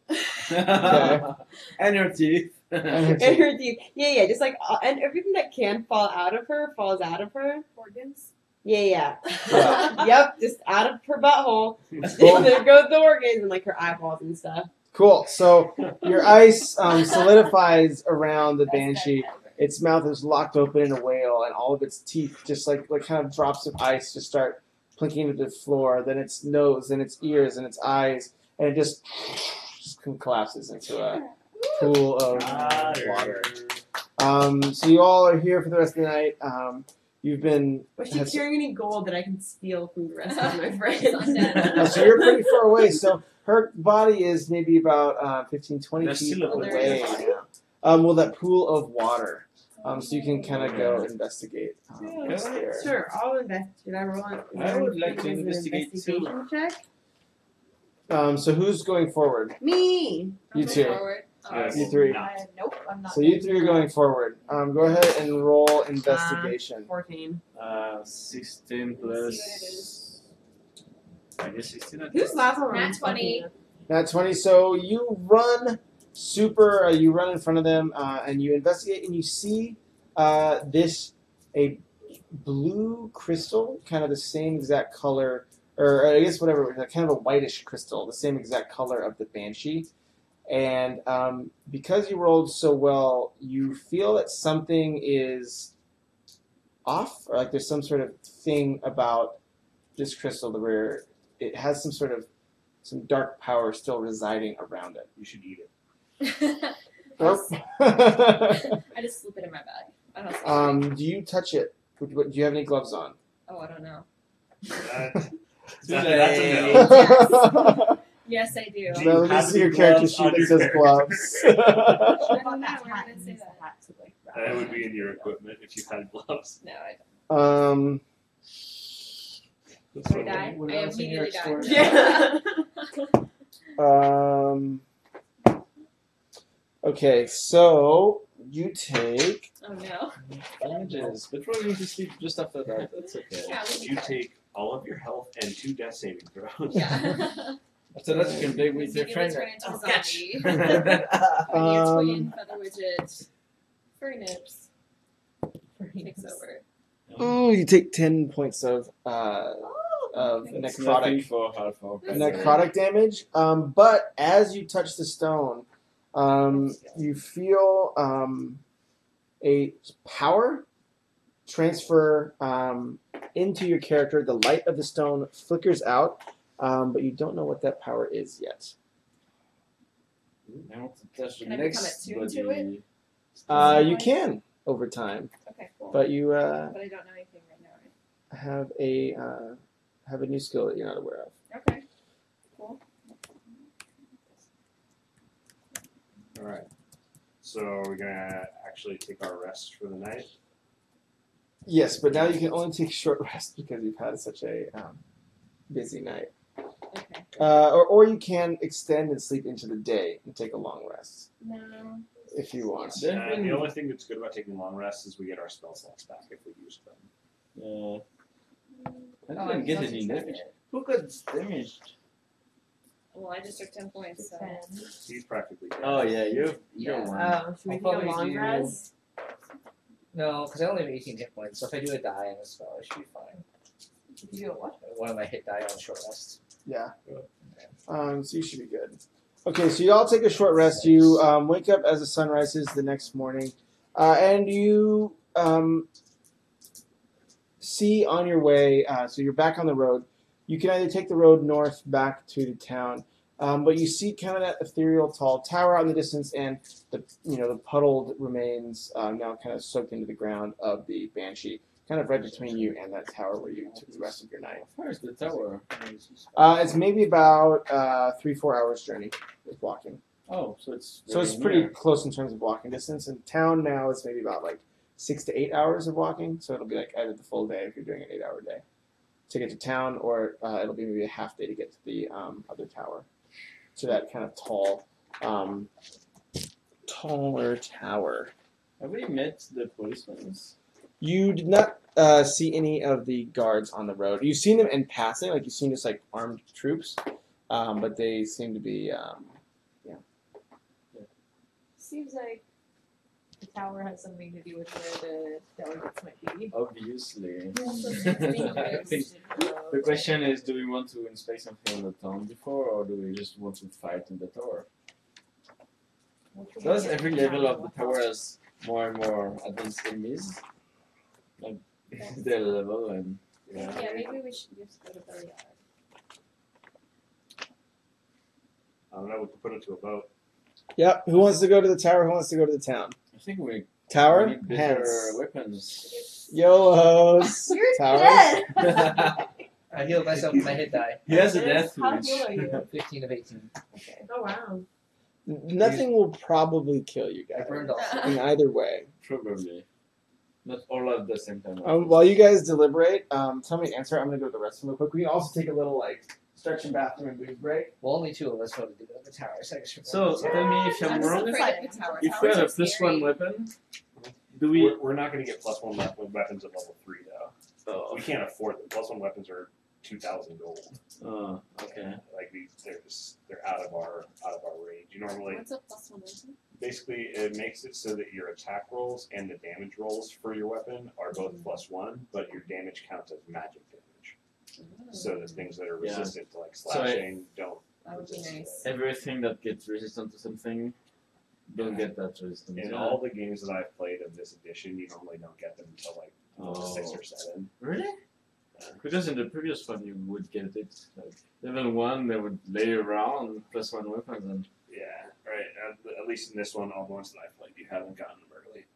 And your teeth. And her teeth. Yeah, just like, and everything that can fall out of her falls out of her. Organs. Yeah. Yeah. Yep, just out of her butthole. Cool. There goes the organs and like her eyeballs and stuff. Cool. So your ice solidifies around the banshee. Its mouth is locked open in a wail, and all of its teeth, just like kind of drops of ice, just start plinking into the floor. Then its nose, and its ears, and its eyes, and it just collapses into a pool of water. So you all are here for the rest of the night. You've been. Was she carrying any gold that I can steal from the rest of my She's friends? undead. So you're pretty far away. So her body is maybe about 15, 20 There's feet still a away. pool. Well, that pool of water. So you can kind of go investigate. There. Sure, I'll invest. Should I roll on? I would like to an investigate too. investigation check? So who's going forward? Me. You I'll go two. forward. Yes. You three. Nope, I'm not. So you three are going forward. Go ahead and roll investigation. 14. 16 plus. I guess 16. Who's last one? Nat 20. Nat 20. So you run you run in front of them, and you investigate, and you see a blue crystal, kind of the same exact color, or I guess whatever, kind of a whitish crystal, the same exact color of the Banshee. And because you rolled so well, you feel that something is off, or like there's some sort of thing about this crystal where it has some dark power still residing around it. You should eat it. Nope. I just slip it in my bag. I don't know. Do you touch it? Do you have any gloves on? Oh, I don't know. That's a no. Yes, I do. Do No, you let me have see any your character gloves sheet on that your says character? gloves. I don't know. Where did it say that? That would be in your equipment if you had gloves. No, I don't. That's I what die. What I else in your immediately die. Yeah. Okay, so you take. Oh no. Damages, but we're going to sleep just after that. That's okay. Yeah, we'll be You fine. take all of your health and 2 death saving throws. Yeah. After that, you can play with your Immediately friend. turn into a Oh, catch. zombie. Or your Um, twin, feather widget, furry nips. Takes over. Oh, you take 10 points of That's necrotic nothing for half of necrotic damage. But as you touch the stone, you feel a power transfer into your character. The light of the stone flickers out, but you don't know what that power is yet. I want to touch the Can I become next attuned to body. You can over time, Okay, cool. but you But I don't know anything right now, right? have a new skill that you're not aware of. Okay. Cool. Alright. So we're gonna actually take our rest for the night. Yes, but now you can only take short rest because you've had such a busy night. Okay. Or you can extend and sleep into the day and take a long rest No. if you want. The only thing that's good about taking long rests is we get our spell slots back if we use them. Yeah. I Oh, didn't get I'm any not damage. Who got damaged? Well, I just took 10 points, so. He's practically dead. Oh yeah, you're Yeah. one. Oh, should we I'll take a probably long do- rest? No, because I only have 18 hit points, so if I do a die on a spell, I should be fine. Did you do a what? One of my hit die on short rest. Yeah. So you should be good. Okay, so you all take a short rest. You wake up as the sun rises the next morning, and you see on your way. So you're back on the road. You can either take the road north back to the town, but you see kind of that ethereal tall tower out in the distance, and the puddled remains now kind of soaked into the ground of the Banshee, kind of right between you and that tower where you took the rest of your night. How far is the tower? It's maybe about 3-4 hours journey with walking. Oh, so it's Pretty near. close in terms of walking distance. In town now, it's maybe about like 6 to 8 hours of walking. So it'll be like either the full day if you're doing an 8-hour day to get to town, or it'll be maybe a half day to get to the other tower. So that kind of taller tower. Have we met the policemen? You did not see any of the guards on the road. You've seen them in passing, like you've seen just like armed troops, but they seem to be, Seems like the tower has something to do with where the delegates might be. Obviously. Also, I think the question is, do we want to inspect something on the town before, or do we just want to fight in the tower? Does every level of the tower has more and more advanced enemies? Like their level and Yeah, maybe we should just go to the yard. I don't know, we could put it to a vote. Yep. Who wants to go to the tower? Who wants to go to the town? I think we Tower? need better Hence. weapons. YOLOs. You're Tower. dead! I healed myself with my hit die. He has a death How wish. healed are you? 15 of 18. Oh, wow. Nothing will probably kill you I guys burned off. in either way. Probably. Not all at the same time. While you guys deliberate, tell me the answer. I'm gonna go to the restroom real quick. We can also take a little stretch and bathroom and booze break. Well, only two of us voted to go to the tower. So tell me if I'm I'm so wrong. afraid of the tower. If we Towers have are a plus scary. one weapon, do we? We're not going to get +1 weapons at level 3 though. Oh, We can't afford them. +1 weapons are 2,000 gold. oh, okay. Like they're out of our range. You normally What's a +1 weapon? basically it makes it so that your attack rolls and the damage rolls for your weapon are both +1, but your damage counts as magic damage. So that things that are Yeah. resistant to So slashing don't. That would be nice. Everything that gets resistant to something, don't get that resistant. In all the games that I've played of this edition, you normally don't get them until like Oh. 6 or 7. Really? Because in the previous one you would get it like level 1, they would lay around +1 weapons and Yeah, right. At least in this one, all the ones that I've played, you haven't gotten them early.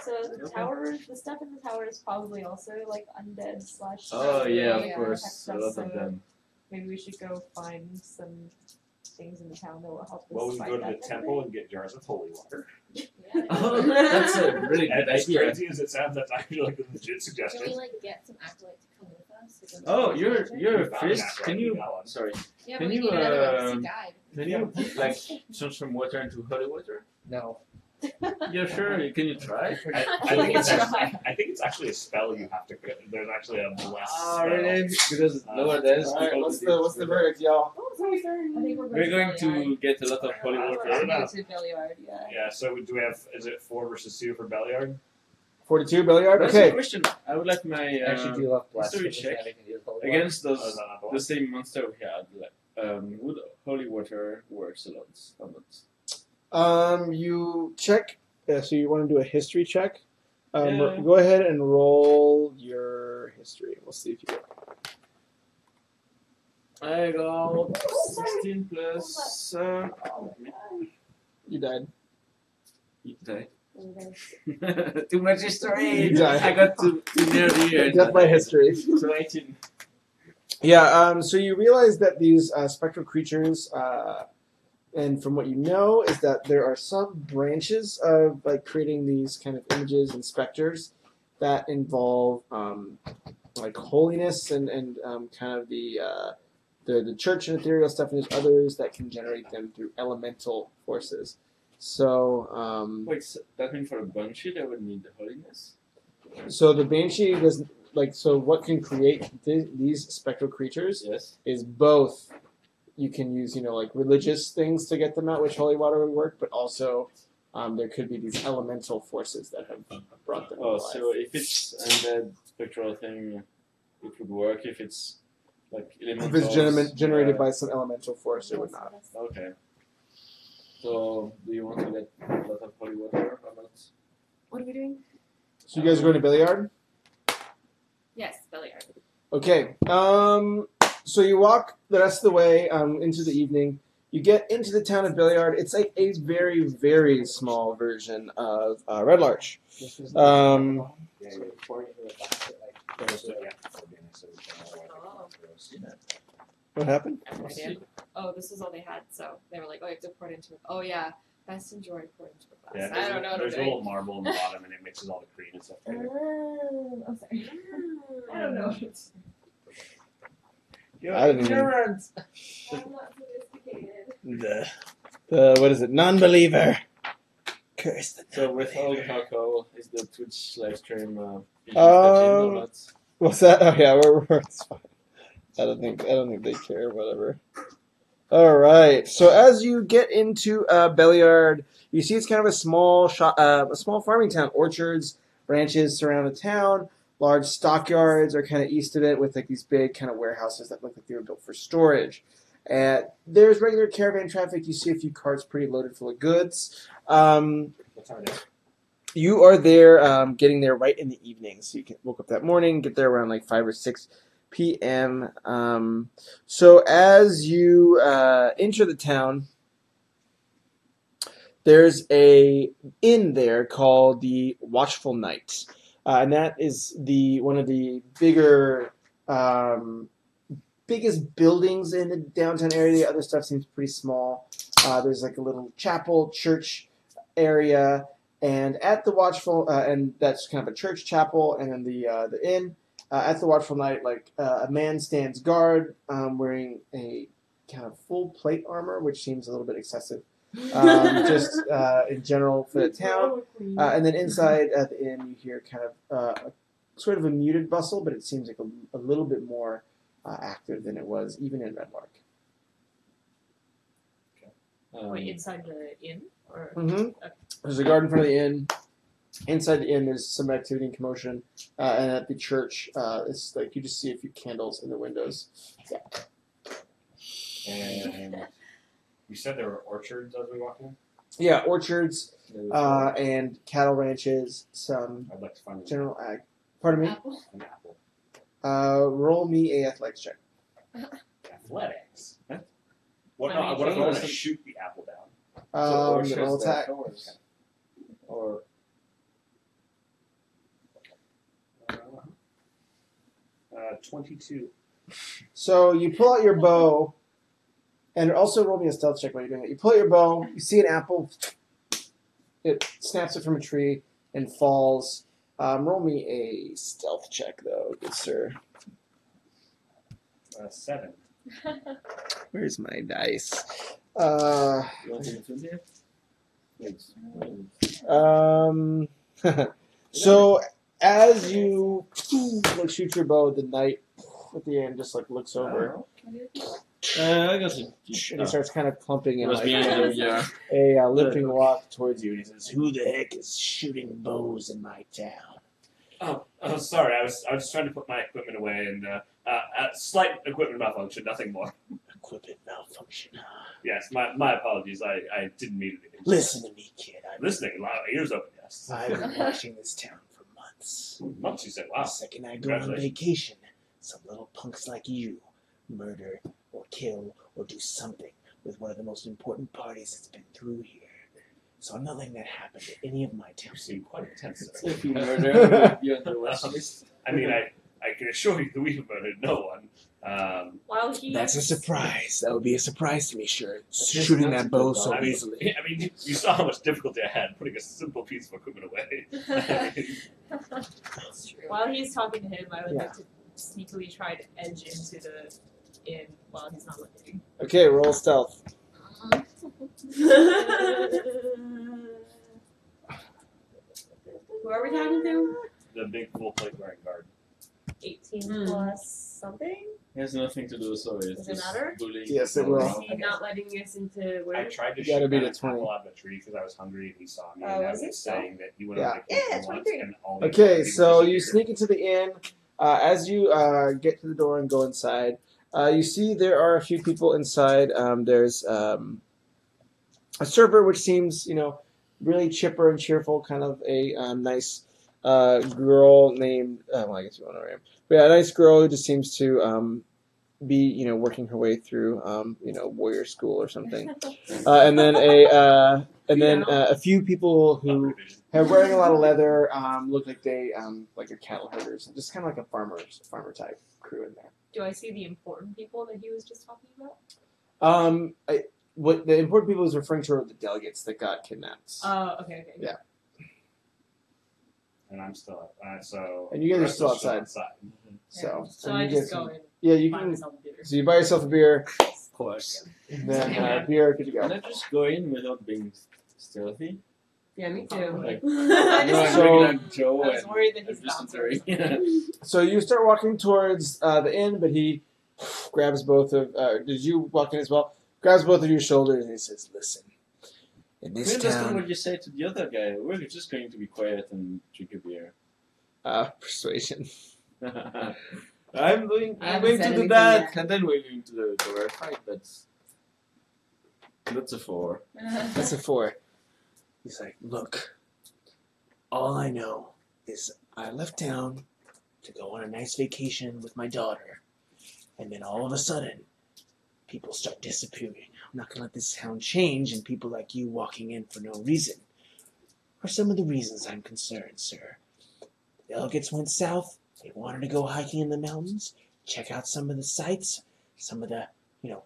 So the tower, the stuff in the tower is probably also like undead slash. oh yeah, of Yeah. course, a lot of them. Maybe we should go find some things in the town that will help us Well, we can fight go to that the type of temple thing. and get jars of holy water. Yeah. Oh, that's a really And good as idea. crazy as it sounds, that's actually like a legit Can we suggestion. like get some acolyte to come with us? Is it Oh, like you're magic? a We found priest. that, Can right? you? We got one. Sorry. Yeah, Can but we you, need another emergency guide. Can you like transform water into holy water? No. Yeah, sure. Can you try? I think it's actually a spell you have to. There's actually a bless spell. Really? Because nowadays All right, people what's do the this. verdict, y'all? Oh, sorry. I think We're going to get a lot of holy I water. don't know. go to Belliard, yeah. Yeah. So do we have? Is it 4 versus 2 for Belliard? 42 Billiard. That's a Okay. question. I would like my Actually, do you love history blasphemy? check Anything to do with holy against Oh, is those that not the one? the same monster we had. Would holy water works a lot or not? You check. So you want to do a history check? Yeah. Go ahead and roll your history. We'll see if you get. I got 16 plus. You died. You died. Okay. Too much history. You died. I got too near the end. Death by history. So 18. Yeah. So you realize that these spectral creatures, and from what you know, is that there are some branches of like creating these kind of images and specters that involve like holiness and kind of the church and ethereal stuff, and there's others that can generate them through elemental forces. So Wait, so that means for a banshee they would need the holiness? so the banshee does like so what can create these spectral creatures Yes. is both. You can use, like religious things to get them out, which holy water would work, but also there could be these elemental forces that have brought them Oh, to life. so if it's undead spectral thing, it would work. If it's like If elementals, it's generated by some elemental force, it would not. Okay. So, do you want to get a lot of holy water or not? What are we doing? So you guys are going to Billiard? Yes, Belliard. Okay. So you walk the rest of the way into the evening. You get into the town of Billiard. It's like a very, very small version of Red Larch. This was Um, Yeah, so before you were back to like Just, the- yeah, organic, so we can all What happened? I have no idea. Oh, this is all they had, so they were like, oh, you have to pour it into it. Oh, yeah. Best enjoy pour it into a glass. Yeah, I don't know what I'm there's a doing. little marble in the bottom, and it mixes all the cream and stuff together. I'm sorry. I don't know. You're I didn't even- ignorant. I'm not sophisticated. The what is it? Non-believer. Curse the So, with all the alcohol, is the Twitch live stream or not? What's that? Oh yeah, we're it's fine. I don't think they care. Whatever. All right. So as you get into Belliard, you see it's kind of a small a small farming town. Orchards, ranches surround the town. Large stockyards are kind of east of it, with like these big kind of warehouses that look like they were built for storage. And there's regular caravan traffic. You see a few carts pretty loaded full of goods. What's our name? You are there, getting there right in the evening. So you woke up that morning, get there around like 5 or 6 p.m. So as you enter the town, there's a inn there called the Watchful Knight, and that is one of the biggest buildings in the downtown area. The other stuff seems pretty small. There's like a little chapel, church area. And at the Watchful, and that's kind of a church chapel, and then the inn. At the Watchful Night, like a man stands guard, wearing a kind of full plate armor, which seems a little bit excessive, just in general for the town. And then inside at the inn, you hear kind of sort of a muted bustle, but it seems like a little bit more active than it was even in Redlark. Wait, inside the inn? Or There's a guard in front of the inn. Inside the inn, there's some activity and commotion. And at the church, it's like you just see a few candles in the windows. And you said there were orchards as we walked in? Yeah, orchards and cattle ranches, some I'd like to find general ag. Pardon me? an apple. Roll me a athletics check. Athletics? What if I Finding want things. to shoot the apple down? Then roll attack. Or 22. So you pull out your bow, and also roll me a stealth check while you're doing it. You pull out your bow, you see an apple, it snaps it from a tree and falls. Roll me a stealth check, though, good sir. 7. Where's my dice? you want to do it? So as you shoot your bow, the knight at the end just looks over, I got and he starts kind of clumping in was behind him, a limping walk towards you, and he says, "Who the heck is shooting bows in my town?" Oh, sorry. I was just trying to put my equipment away and slight equipment malfunction, nothing more. Equipment malfunction. Yes, my apologies. I didn't mean it. Listen to me, kid. I'm listening loud. Ears open, yes. I've been watching this town for months. Months, you said. The Wow. second I go on vacation, some little punks like you murder or kill or do something with one of the most important parties that's been through here. So I'm not letting that happen to any of my You towns. seem quite intense, sir. If you murder, you're on the watch list. I mean, I can assure you that we've murdered no one. While he That's a surprise. That would be a surprise to me, sure. That's Shooting not that bow too so bad. easily. I mean, you saw how much difficulty I had putting a simple piece of equipment away. That's true. While he's talking to him, I would Yeah. like to sneakily try to edge into the inn while he's not looking. Okay, roll stealth. Who are we talking to? The big full plate wearing guard. 18 plus something? It has nothing to do so it's Does it just matter? bullying. Yes, it people will. Is around. he not letting us into I where? tried to You gotta shoot beat down a an 20. apple out of the tree because I was hungry and he saw me. Oh, and I was it was saying that he went Yeah. on vacation Yeah, once 23. and all the Okay, people so you disappeared. sneak into the inn. As you get to the door and go inside, you see there are a few people inside. There's a server, which seems, really chipper and cheerful, kind of a nice girl named, well, I guess you won't know her name. But yeah, a nice girl who just seems to be, working her way through, warrior school or something. And then a few people who are wearing a lot of leather, look like they like are cattle herders, just kind of like a farmer type crew in there. Do I see the important people that he was just talking about? What the important people is referring to are the delegates that got kidnapped. Oh, okay. Yeah. And I'm still so. And you guys are the rest still is outside. So, So and I you just guys go can- and yeah, you buy can. myself a beer. So you buy yourself a beer, Of course. and then beer, good to Can go. I just go in without being stealthy? Yeah, me too. Like, I no, just- I'm regular Joe I was and worried that I'm he's just bouncers. entering. So you start walking towards the inn, but he grabs both of. Did you walk in as well? Grabs both of your shoulders and he says, "Listen, in I this understand town, what you say to the other guy. We're just going to be quiet and drink a beer. persuasion." I'm going I haven't to said do anything that, yet. and then we're going to the rare fight. That's a 4. That's a 4. He's like, "Look, all I know is I left town to go on a nice vacation with my daughter, and then all of a sudden, people start disappearing. I'm not gonna let this town change, and people like you walking in for no reason are some of the reasons I'm concerned, sir. The delegates went south. They wanted to go hiking in the mountains, check out some of the sights, some of the,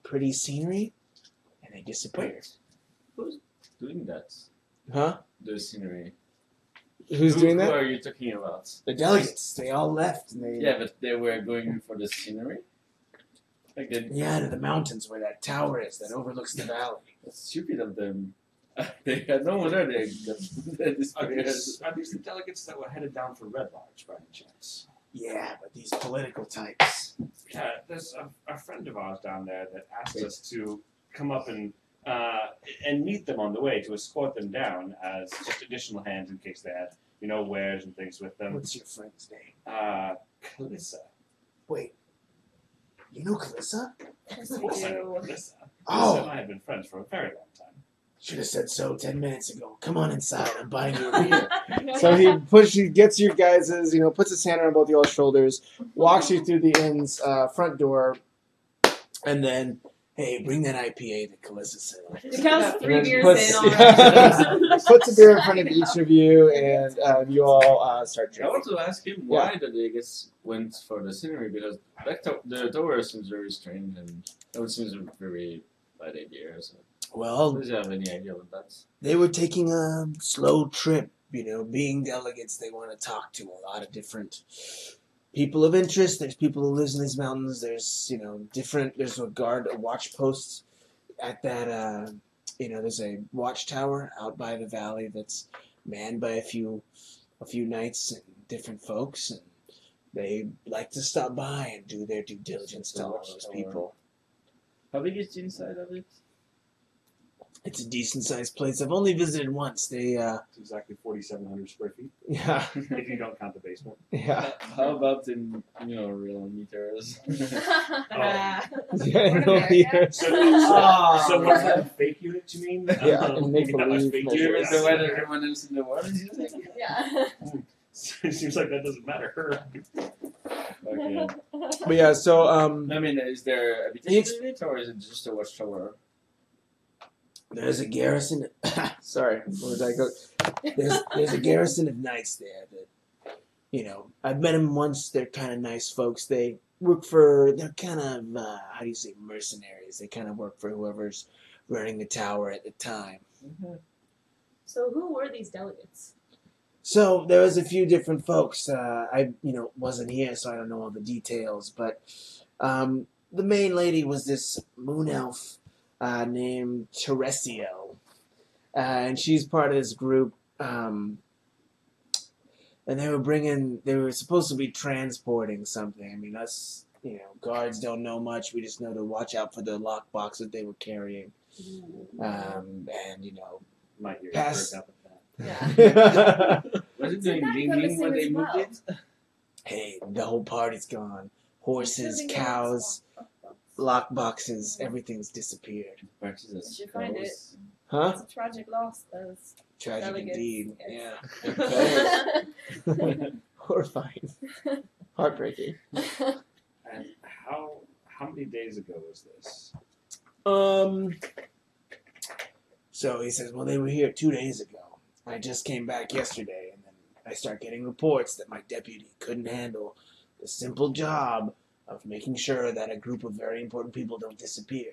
pretty scenery, and they disappeared." Who's doing that? Huh? The scenery. Who's doing Who that? are you talking about? The delegates. They all left. And they, Yeah, but they were going for the scenery. Like yeah, to the mountains where that tower is that overlooks the valley. that's stupid of them. They had no one there. They disappeared. Are these the delegates that were headed down for Red Lodge by any chance? Yeah, but these political types. Yeah, there's a friend of ours down there that asked us to come up and meet them on the way to escort them down as just additional hands in case they had, wares and things with them. What's your friend's name? Calissa. Wait. You know Calissa? Of course I know Calissa. Oh. Calissa and I have been friends for a very long time. Should have said so 10 minutes ago. Come on inside. I'm buying you a beer. So he gets you guys', puts his hand around both y'all's shoulders, walks you through the inn's front door, and then, hey, bring that IPA that Calissa said. It counts 3 And beers puts- in already. Puts a beer in front of each of you, and you all start I want drinking. to ask him why the delegates went for the scenery because the tower seems very strange and it seems a very bad idea. So. Well, Does you have any idea about that? they were taking a slow trip. Being delegates, they want to talk to a lot of different people of interest. There's people who live in these mountains. There's, there's a watch post at that, there's a watchtower out by the valley that's manned by a few knights and different folks. And they like to stop by and do their due diligence to all those people. How big is the inside of it? It's a decent-sized place. I've only visited once. They, It's exactly 4,700 square feet, yeah, if you don't count the basement. yeah. How about in real meters? Yeah, America. So what's that, fake unit you mean? Yeah, and make How much believe fake measure. units? the weather everyone else in the world is using? Yeah. It seems like that doesn't matter. Okay. But yeah, so I mean, is there habitation in it or is it just a watchtower? there's a garrison. Sorry, where did I go? There's a garrison of knights there that, I've met them once. They're kind of nice folks. They work for. They're kind of how do you say mercenaries? They kind of work for whoever's running the tower at the time. So who were these delegates? So there was a few different folks. I wasn't here, so I don't know all the details. But the main lady was this moon elf named Teresio, and she's part of this group. And they were supposed to be transporting something. I mean, us, guards don't know much. We just know to watch out for the lockbox that they were carrying. And My ears Pass. perk up at that. Yeah. Was it So doing that ding could ding when have they as moved well. it? Hey, the whole party's gone. Horses, Including the cows, lost lockboxes, everything's disappeared. Practice Did you find it? Huh? It's a tragic loss. Those Tragic delegates. indeed. Yes. Yeah. Horrifying. Heartbreaking. And how many days ago was this? So he says, well, they were here 2 days ago. I just came back yesterday, and then I start getting reports that my deputy couldn't handle the simple job of making sure that a group of very important people don't disappear.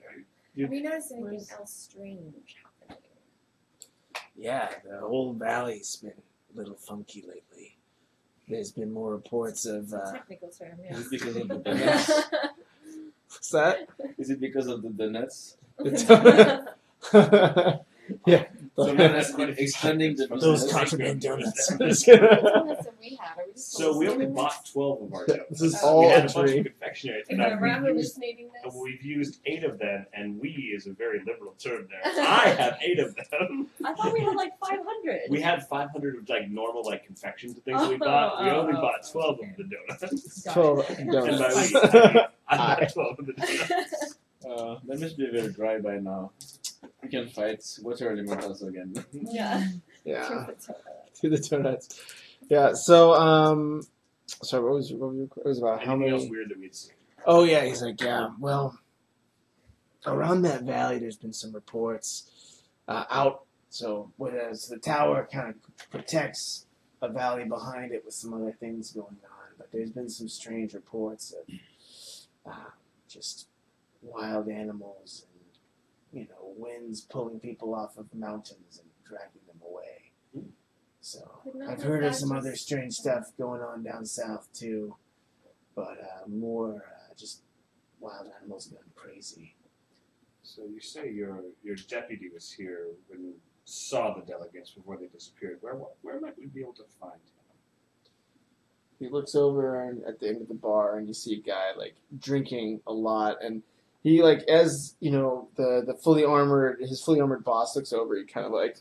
Have you noticed anything else strange happening? Yeah, the whole valley's been a little funky lately. There's been more reports of, It's a technical term, yeah. Is it because of the donuts? what's that? Is it because of the donuts? Yeah. Someone has been extending the Those business. contraband donuts. Donuts that we had, are we just So we only bought 12 of our donuts. This is Oh. all We had a a bunch dream. of confectionery. Am I we've used, hallucinating this? we've used 8 of them, and "we" is a very liberal term there. I have 8 of them. I thought we had like 500. We had 500 of normal confections and things that we Oh, bought. We only oh, bought 12 okay. of the donuts. Got 12 And by donuts. we, I mean, I bought 12 of the donuts. That must be very dry by now. We can fight water elementals again. Yeah. Yeah. To the donuts. Yeah, so, sorry, what was your it was about how Anything else many? weird that we'd seen? Oh, yeah, he's like, yeah, well, around that valley, there's been some reports out. So, whereas the tower kind of protects a valley behind it with some other things going on, but there's been some strange reports of just wild animals and, winds pulling people off of mountains and dragging them away. So But not I've that heard of bad, some other just- strange stuff going on down south too, but more just wild animals going crazy. So you say your deputy was here when you saw the delegates before they disappeared. Where might we be able to find him? He looks over and at the end of the bar, and you see a guy like drinking a lot, and he like as you know the fully armored his fully armored boss looks over. He kind of like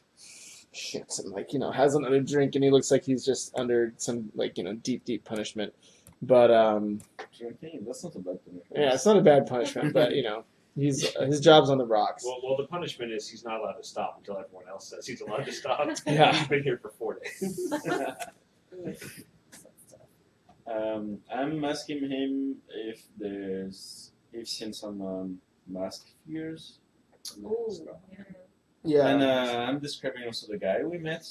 shits and like has another drink, and he looks like he's just under some like deep punishment. But Drinking, that's not a bad thing. yeah, it's not a bad punishment, but he's his job's on the rocks. Well, the punishment is he's not allowed to stop until everyone else says he's allowed to stop. Yeah. He's been here for 4 days. I'm asking him if he's seen some masked figures. Ooh, yeah. Yeah. And I'm describing also the guy we met,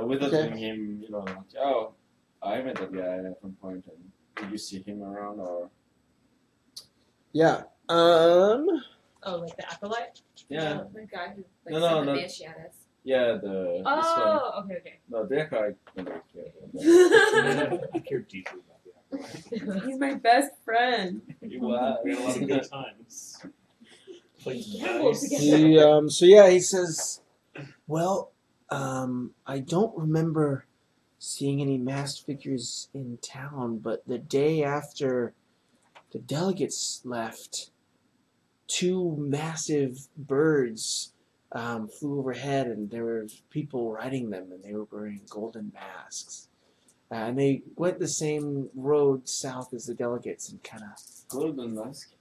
without Okay. telling him, like, oh, I met that guy at one point, and did you see him around, or? Yeah. Oh, like the acolyte? Yeah. The guy who No, said no, the no. banshee at us. Yeah, this one. Oh, okay. No, they're quite. I care deeply about the He's my best friend. Wow. We had a lot of good times. Played Gamble dice. together. He says, well, I don't remember seeing any masked figures in town, but the day after the delegates left, 2 massive birds flew overhead, and there were people riding them, and they were wearing golden masks. And they went the same road south as the delegates, and kind of, Golden mask.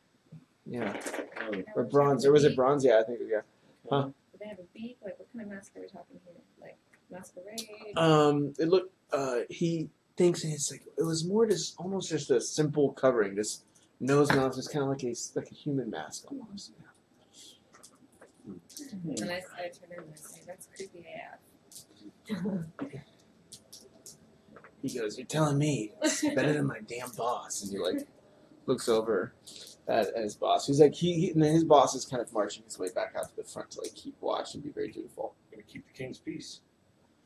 yeah, Oh. or bronze, or was it bronze? Yeah, I think, yeah. Huh? Do they have a beak? Like, what kind of mask are we talking here? Like, masquerade? It looked. He thinks it's like it was more just almost just a simple covering, just nose mouth, just kind of like a human mask almost. Yeah. And I turn around and I say, that's creepy AF. He goes, "You're telling me it's better than my damn boss?" And he like looks over at his boss. He's like and then his boss is kind of marching his way back out to the front to like keep watch and be very dutiful. Gonna keep the king's peace.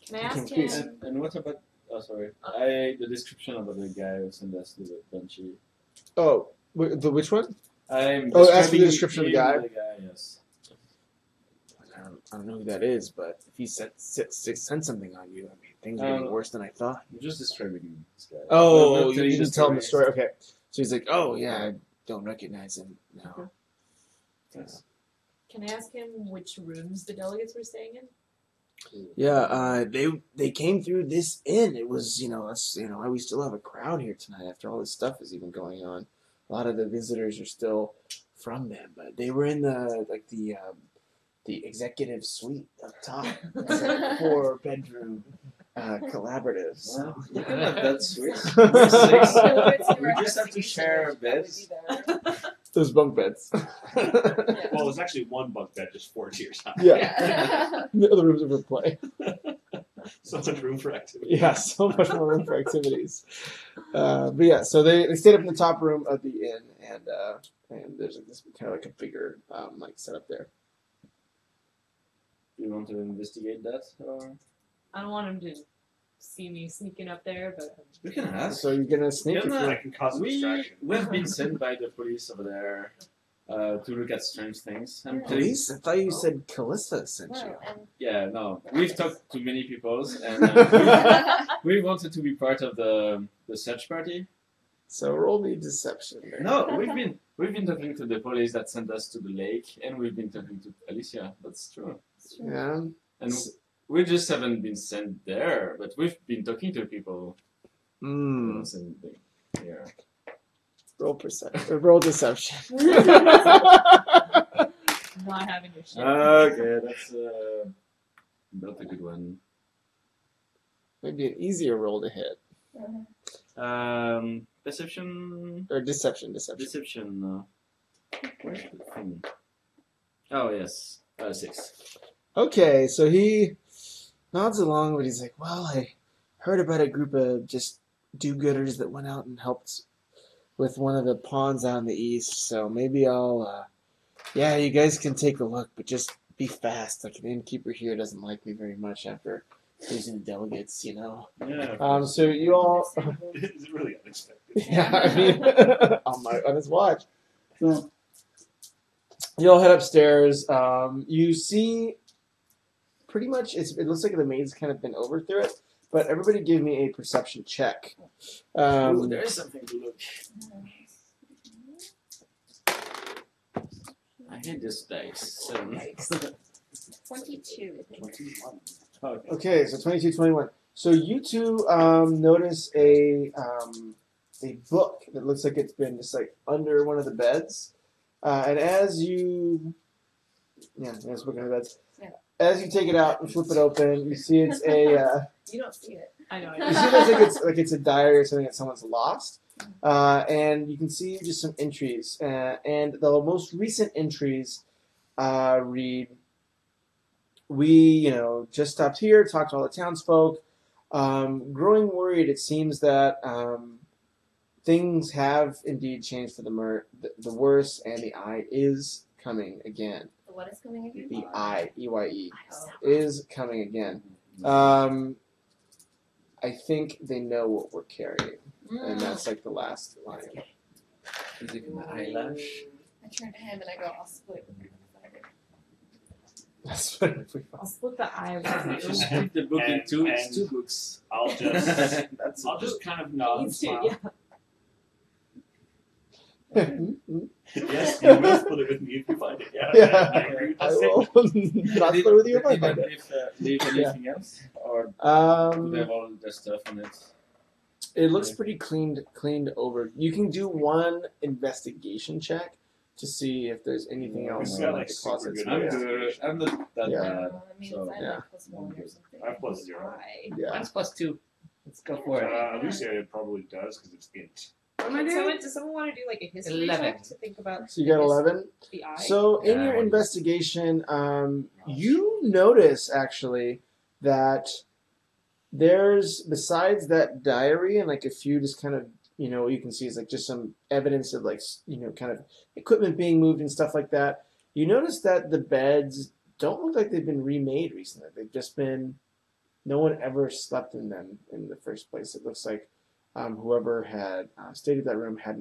Can I ask Okay, please. him? And what about? Oh, sorry. The description about the guy who sent us to the banshee. Oh, which one? I'm Oh, ask for the describing description of the guy? Yes. I don't know who that is, but if he sent something on you, I mean, things are getting worse than I thought. I'm just describing this guy. Oh, I'm not you telling didn't tell him the story. Okay, so he's like, "Oh yeah, I don't recognize him." No. Yes. Can I ask him which rooms the delegates were staying in? Yeah, they came through this inn. It was that's why we still have a crowd here tonight after all this stuff is even going on. A lot of the visitors are still from them, but they were in the executive suite up top. It's like a 4-bedroom collaborative. So. Well, you can have that suite. We're 6. We just have to share beds. Those bunk beds. Well, there's actually one bunk bed, just 4 tiers high. Yeah. The other rooms are for play. So much room for activity. Yeah, so much more room for activities. But yeah, so they stayed up in the top room of the inn, and there's like this kind of like a bigger like setup there. Do you want to investigate that, or I don't want him to see me sneaking up there, but we can ask? So you're gonna sneak. Yeah, if no, you- I can cause a distraction. We've been sent by the police over there to look at strange things. I'm telling Police? I thought you said Calista sent you. Well, and Yeah, no. We've talked to many people, and we wanted to be part of the search party. So roll me deception. There. No, we've been talking to the police that sent us to the lake, and we've been talking to Alicia. That's true. Yeah. And we just haven't been sent there, but we've been talking to people. Hmm. Sent here. Roll perception. Roll deception. not having your shit. Okay, that's not a good one. Maybe an easier roll to hit. Perception. Or deception. Deception. Where's the thing? Oh yes, 6. Okay, so he nods along, but he's like, "Well, I heard about a group of just do-gooders that went out and helped with one of the pawns out in the east. So maybe I'll, yeah, you guys can take a look, but just be fast. Like, the innkeeper here doesn't like me very much after losing the delegates, you know. Yeah. So you all, Is it really unexpected? yeah, I mean, on his watch. So you all head upstairs. You see, pretty much, it looks like the maid's kind of been over through it. But everybody, give me a perception check. Ooh, there is something to look. I hate this dice. 22. 21. Okay, so 22, 21. So you two notice a book that looks like it's been just like under one of the beds, and as you, it's book under the beds. Yeah. As you take it out and flip it open, you see it's a. You don't see it. I know. You see there's like it's a diary or something that someone's lost, and you can see just some entries, and the most recent entries read. We, just stopped here, talked to all the townsfolk. Growing worried, it seems that things have indeed changed for the worse, and the eye is coming again. The what is coming again? The eye, EYE, Oh. is coming again. I think they know what we're carrying, and that's like the last line. Is it my eyelash? I turn to him and I go, I'll split with you. That's what we I'll split the eye with you. Just split the book in And- two. It's and- 2 books. I'll just That's I'll just kind of nod and Me too, smile. yeah. Yes, you will split it with me if you find it. Yeah, Yeah. I agree with I that will statement. not split with you if I Did find you it. leave anything else? Or do they have all the stuff on it? It looks pretty cleaned over. You can do one investigation check to see if there's anything else He's in got, like like, the super closets. good I'm Yeah. good. I'm not that Yeah. bad. I mean, So, it's yeah. like +1 or something. I have +0. Yeah. Mine's +2. Let's go for it. Lucia probably does because it's int. What am I Does doing? someone want to do like a history 11. check to think about So you got 11. the eye? So in Yeah, your I want- investigation, you notice actually that there's, besides that diary and like a few just kind of, what you can see is like just some evidence of like, kind of equipment being moved and stuff like that. You notice that the beds don't look like they've been remade recently. They've just been, no one ever slept in them in the first place. It looks like whoever had stayed at that room had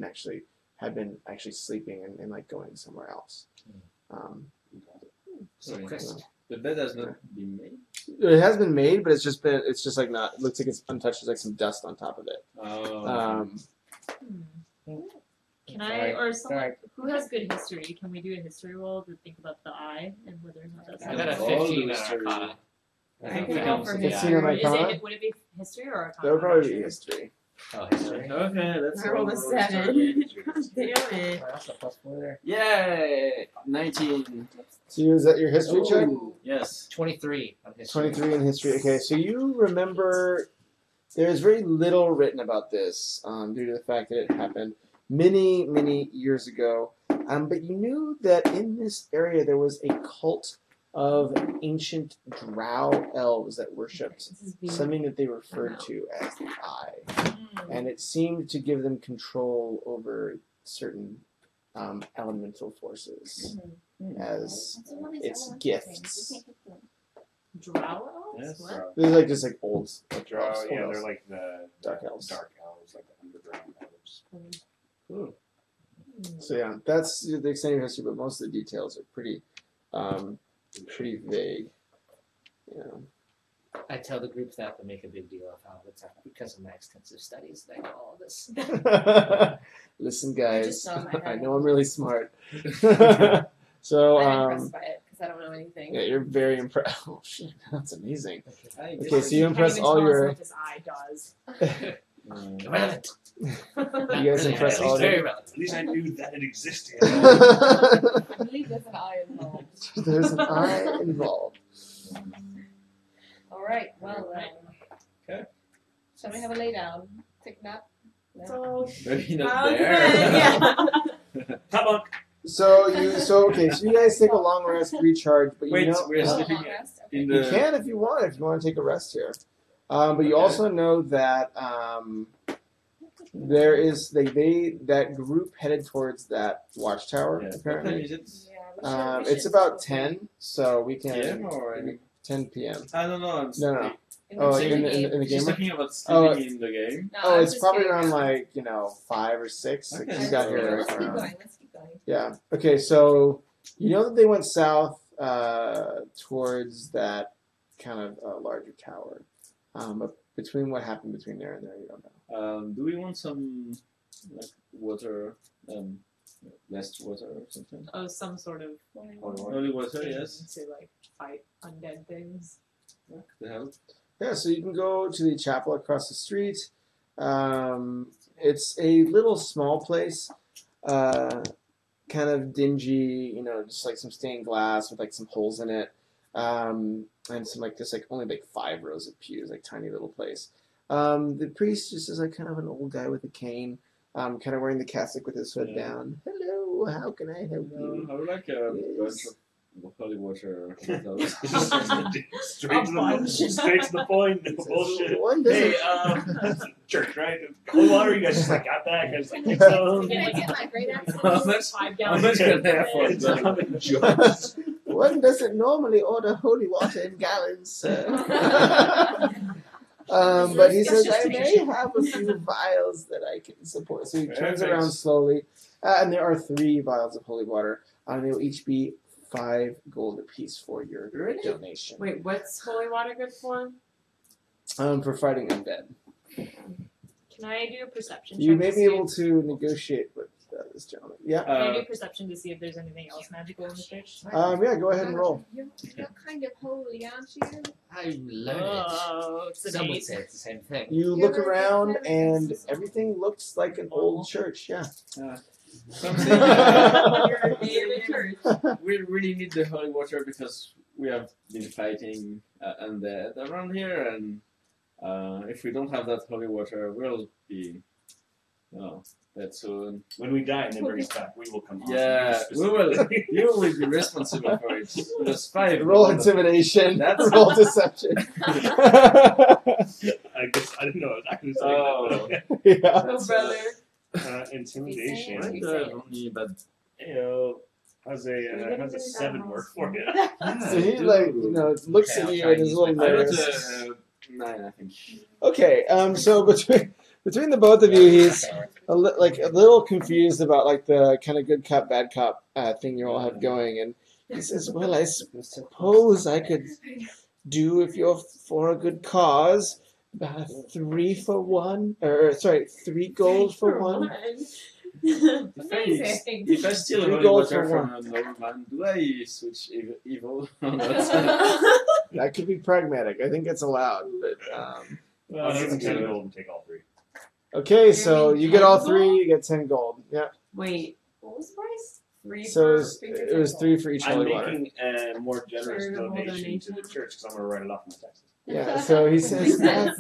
been actually sleeping and like going somewhere else. So Sorry, Chris, the bed has not been made. It has been made, but it's just like not. It looks like it's untouched. There's like some dust on top of it. Oh. Can I, or someone Sorry. who has good history, can we do a history roll to think about the eye and whether or not that's I got a All 15 the on story. Arcana. I think we we go can for also- history. history. on Or is Arcana? it, would it be history or Arcana? That would probably be history. Oh, history. Okay, let's I rolled a roll 7. history. God damn it. That's a +4 there. Yay! 19. So is that your history check? Ooh, yes. 23 on history. 23 in history. Okay, so you remember there's very little written about this due to the fact that it happened many, many years ago. But you knew that in this area there was a cult of ancient drow elves that worshipped This is being something that they referred to as the Eye. And it seemed to give them control over certain elemental forces as its gifts. Drow elves? Yes. What? They're like just like old Drow, elves, yeah, old they're elves. like the Dark elves. dark elves, like the underground elves. Cool. So yeah, that's the extent of your history, but most of the details are pretty vague. I tell the group that to make a big deal of how it's because of my extensive studies that I know all this. Listen, guys, Just nod my head. I know I'm really smart. So I'm impressed by it because I don't know anything. yeah, you're very impressed. Oh shit, that's amazing. I Okay, guess- so you impress Can't all even tell us your. what this eye does. Relevant. You guys impress at all least very your. relevant. At least I knew that it existed. I believe there's an eye involved. There's an eye involved. All right. Well, Okay. shall we have a lay down? Take a nap? No. So, Maybe not I'll there. yeah. Come on. So you guys take a long rest, recharge, but you Wait, know we're Oh, sleeping long rest? Okay. in you the. can if you want to take a rest here. But you Okay. also know that there is that group headed towards that watchtower. Yeah. What time Apparently, is it? Yeah, we it's should about still 10, so we can PM or? 10 p.m. I don't know. I'm No, no. Oh, the in game. the She's game? talking about Oh, sleeping in the game. No, Oh, I was it's just probably kidding around around. like 5 or 6. Like, Okay. you got here Let's keep around. going. Let's keep going. Yeah. Okay. So you know that they went south towards that kind of larger tower. But between what happened between there and there, you don't know. Do we want some like water, less water or something? Oh, some sort of Holy water, thing yes. to like fight undead things. What the hell? Yeah. So you can go to the chapel across the street. It's a little small place. Kind of dingy, just like some stained glass with like some holes in it, and some like just like only like 5 rows of pews, like tiny little place. The priest just is like kind of an old guy with a cane, kind of wearing the cassock with his hood down. Hello, how can I help you? I would like a bunch of holy water. bottles. Straight to the point. No bullshit. One Hey, doesn't. church, right? Holy water. You guys just like got that? Guys like think Can so? I get my great accent? How much? 5 How gallons. much can I afford? It's not a joke. One doesn't normally order holy water in gallons, sir. But he says, I may have a few vials that I can support. So he turns around slowly, and there are 3 vials of holy water. They will each be 5 gold apiece for your donation. Wait, what's holy water good for? For fighting undead. Can I do a perception You check may to be see able if, to negotiate with this gentleman. Yeah. can I do perception to see if there's anything else magical in the church? Yeah, go ahead and roll. You're kind of holy, aren't you? I'm learned. Oh, it's an Some would 8. say it's the same thing. You look around, and everything looks like an old church. Yeah. Something. We really need the holy water because we have been fighting undead around here, and if we don't have that holy water, we'll be dead soon. When we die and then bring us back, we will come. Yeah, we will. You will be responsible for it. Plus 5. Roll intimidation. That's- Roll deception. I guess I didn't know I was actually saying Oh. that. But okay. Yeah. Oh, brother. Intimidation. Right, only, but Heyo. How's a 7 work for you? So he looks Okay, at I'll you try and and is a use little my nervous. 9, I think. Okay, so between the both of you, he's a little confused about like the kind of good cop, bad cop thing you all have going, and he says, "Well, I suppose I could do if you're for a good cause, 3 for 1, or sorry, 3 gold for 1." Amazing. If I steal 3 holy gold water for from a nobleman, do I switch evil or not? That could be pragmatic. I think it's allowed, but I'll give him 10 gold and take all 3. okay. So you get all 3, you get 10 gold. Yeah. Wait, what was the price? 3 So it was 3 for each I'm holy water. making a more generous Charitable donation to the donation. church because I'm going to write it off my taxes. Yeah. So he says, The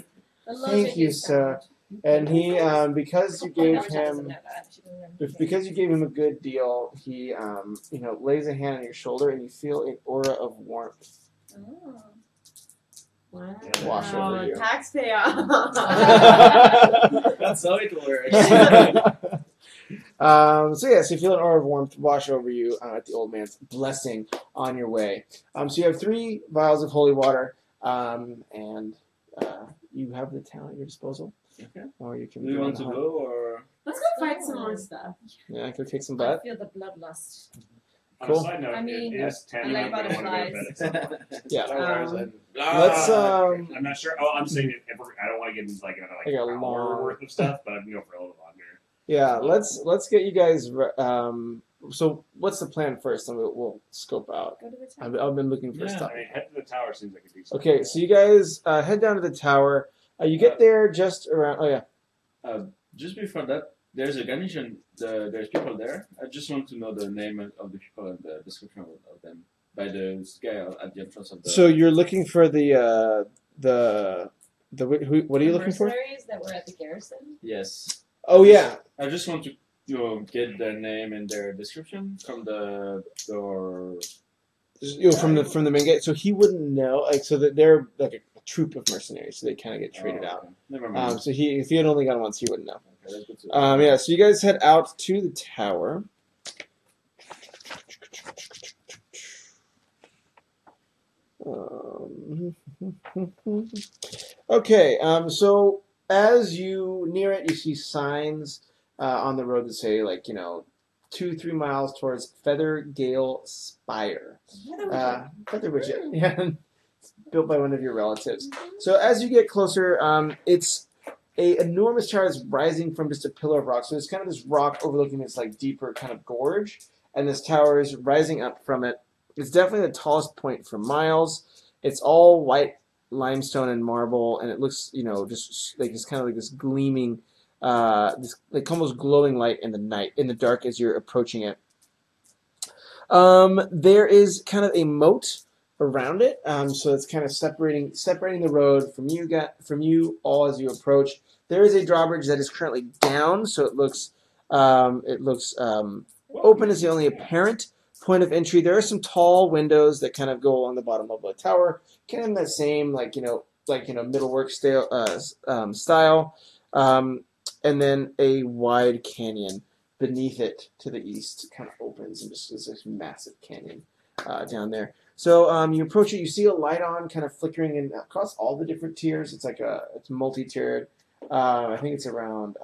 love "Thank it you, is so sir." much. And he, because you gave Never doesn't him, know that. She doesn't know. because you gave him a good deal, he, lays a hand on your shoulder, and you feel an aura of warmth. Oh. Wow. Wash over you. Tax payoff. That's how it works. So you feel an aura of warmth wash over you at the old man's blessing on your way. So you have 3 vials of holy water, and you have the town at your disposal. Okay. Or you can Do you go want on to hunt. go or? Let's go fight some more stuff. Yeah, go kick some I butt. feel the bloodlust. Cool. On a side note, I mean, it is 10 I and like I'm going to want to go to bed butterflies. at some point. Yeah. Flowers and Let's I'm not sure. Oh, I'm saying if I don't want to get into like another Like a hour long- worth of stuff, but I'm going to go for a little longer. Yeah, let's get you guys. So what's the plan first? And we'll scope out. Go to the town. I've been looking for Yeah. stuff. I mean, head to the tower seems like a decent. Okay, so you guys head down to the tower. You get there just around. Oh yeah. Just before that, there's a garnison. There's people there. I just want to know the name of the people and the description of them by the guy at the entrance of the. So you're looking for the who? What are you looking for? Mercenaries that were at the garrison. Yes. Oh yeah. I just want to get their name and their description from the door. From the main gate. So he wouldn't know. Like so that they're like a troop of mercenaries. So they kind of get traded out. Okay. Never mind. So if he had only gone once, he wouldn't know. Okay, that's good to Yeah, so you guys head out to the tower. Okay, so as you near it, you see signs on the road that say, like, 2-3 miles towards Feathergale Spire. Featherwidget, yeah, it's built by one of your relatives. So as you get closer, it's a enormous tower that's rising from just a pillar of rock. So there's kind of this rock overlooking this like deeper kind of gorge, and this tower is rising up from it. It's definitely the tallest point for miles. It's all white limestone and marble, and it looks, just like it's kind of like this gleaming, this like almost glowing light in the night, in the dark as you're approaching it. There is kind of a moat around it, so it's kind of separating the road from you all as you approach. There is a drawbridge that is currently down, so it looks open as the only apparent point of entry. There are some tall windows that kind of go along the bottom of the tower, kind of in that same middlework style, and then a wide canyon beneath it to the east kind of opens and just is this massive canyon down there. So you approach it, you see a light on, kind of flickering in across all the different tiers. It's it's multi-tiered. I think it's around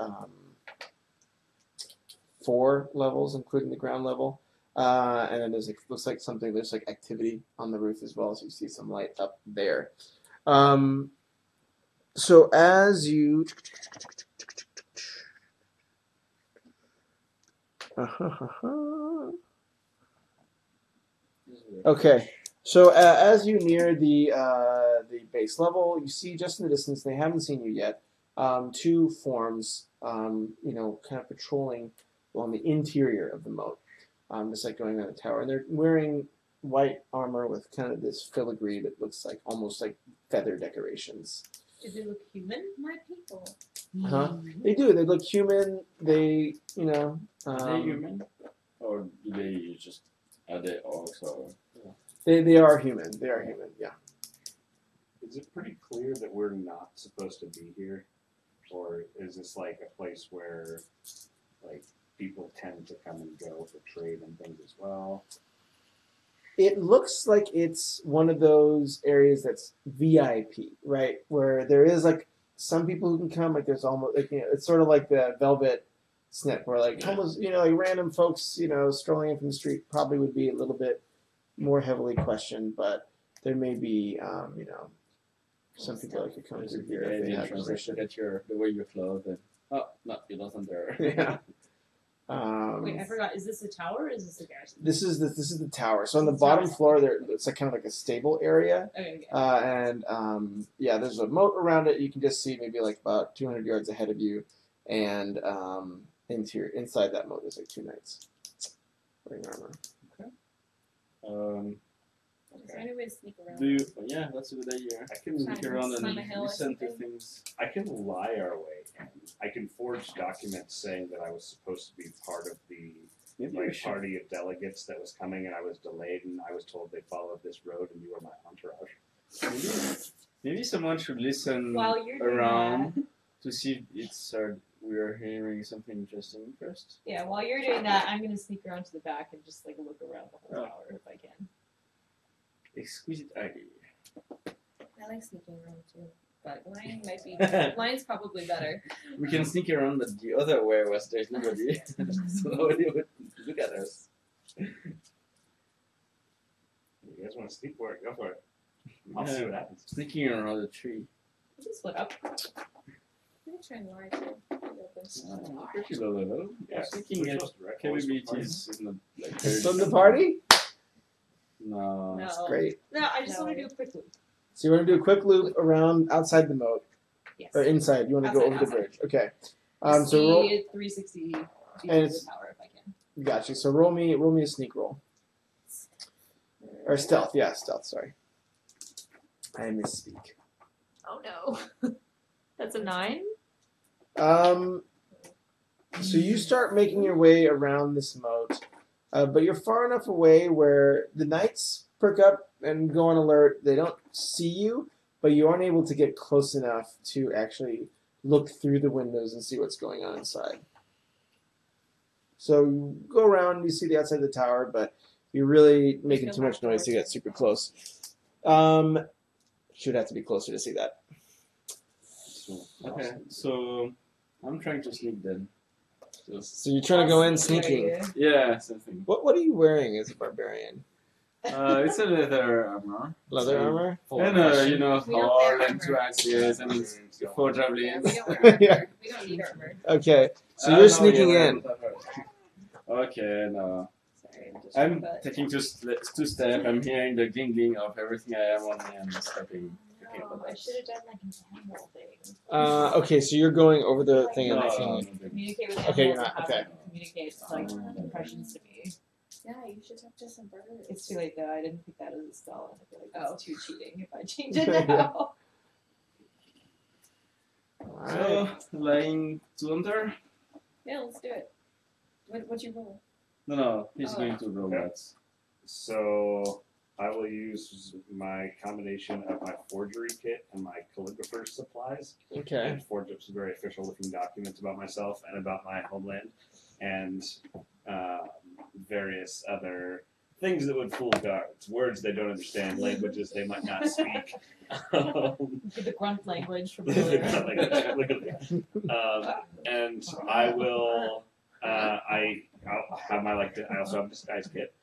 4 levels, including the ground level. And then there's looks like there's like activity on the roof as well, so you see some light up there. So as you okay, so as you near the base level, you see just in the distance, they haven't seen you yet, 2 forms, kind of patrolling along the interior of the moat, just like going on the tower, and they're wearing white armor with kind of this filigree that looks like almost like feather decorations. Do they look human? My people. They do. They look human. They, Are they human? Or do they just, are they orcs or? They are human. They are human, yeah. Is it pretty clear that we're not supposed to be here? Or is this like a place where like people tend to come and go for trade and things as well? It looks like it's one of those areas that's VIP, right? Where there is like some people who can come, like there's almost like, it's sort of like the Velvet Snip, where like almost, like random folks, strolling in from the street probably would be a little bit more heavily questioned, but there may be, some people like to come through here if they have permission. Get the way you're clothed and no, you're not there. Yeah. Wait, I forgot. Is this a tower or is this a garrison? This is the tower. So on the bottom floor, it's like kind of like a stable area, Okay. and there's a moat around it. You can just see maybe like about 200 yards ahead of you, and inside that moat there's like 2 knights wearing armor. Is there any way to sneak around? Yeah, that's a good idea. I can Sneak around and climb a hill or listen to something? things. I can lie our way in. I can forge documents saying that I was supposed to be part of the party of delegates that was coming, and I was delayed, and I was told they followed this road, and you were my entourage. Maybe someone should listen While you're doing around to see if we are hearing something interesting first. Yeah, while you're doing that, I'm gonna sneak around to the back and just like look around the whole tower if I can. Exquisite idea. I like sneaking around too, but lying might be. Lying's probably better. We can sneak around, but the other way was there's nobody, so nobody would look at us. You guys want to sneak for it? Go for it. I'll see what happens. Sneaking around a tree. Just split up. I'm gonna try and lie too. Pretty low level. Yeah, Sneaking we're at supposed to recognize capabilities is not like It's very from the party? No. No. Great. No, I just want to do a quick loop. So you want to do a quick loop around outside the moat, Yes. or inside? You want to go over Outside. the bridge? Okay. Just So roll. see 360 feet And of it's- the tower if I can. Gotcha. So roll me a sneak roll. Or stealth. Yeah, stealth. Sorry. I misspeak. Oh no. That's a 9? So you start making your way around this moat, but you're far enough away where the knights perk up and go on alert. They don't see you, but you aren't able to get close enough to actually look through the windows and see what's going on inside. So you go around, you see the outside of the tower, but you're really making too much noise to get super close. she would have to be closer to see that. Okay, so I'm trying to sneak then. So you're trying to go in sneaking. Yeah, something. What are you wearing as a barbarian? It's a leather armor. Leather armor? And you know, We don't all wear and two armor. axes and four Yeah, javelins. we don't wear armor. Yeah. We don't need armor. Okay, so No, you're sneaking yeah, in. Okay, no. Sorry, I'm but- taking two step. I'm hearing the gling of everything I have on me and stepping. No, I should have done like an animal thing. Okay, so you're going over the thing and No, seeing. Communicate with Okay, you're animals not, and have okay. them communicate like impressions to me. Yeah, you should talk to some birds. It's too late though. I didn't pick that as a spell, and I feel like Oh. it's too cheating if I change it now. So, lying to under? Yeah, let's do it. What'd you roll? No, he's Oh. going to roll Okay. that. So I will use my combination of my forgery kit and my calligrapher's supplies Okay. and forge up some very official looking documents about myself and about my homeland and various other things that would fool guards, words they don't understand, languages they might not speak. The grunt language from Literally. earlier. And I will. I'll have my I also have a disguise kit,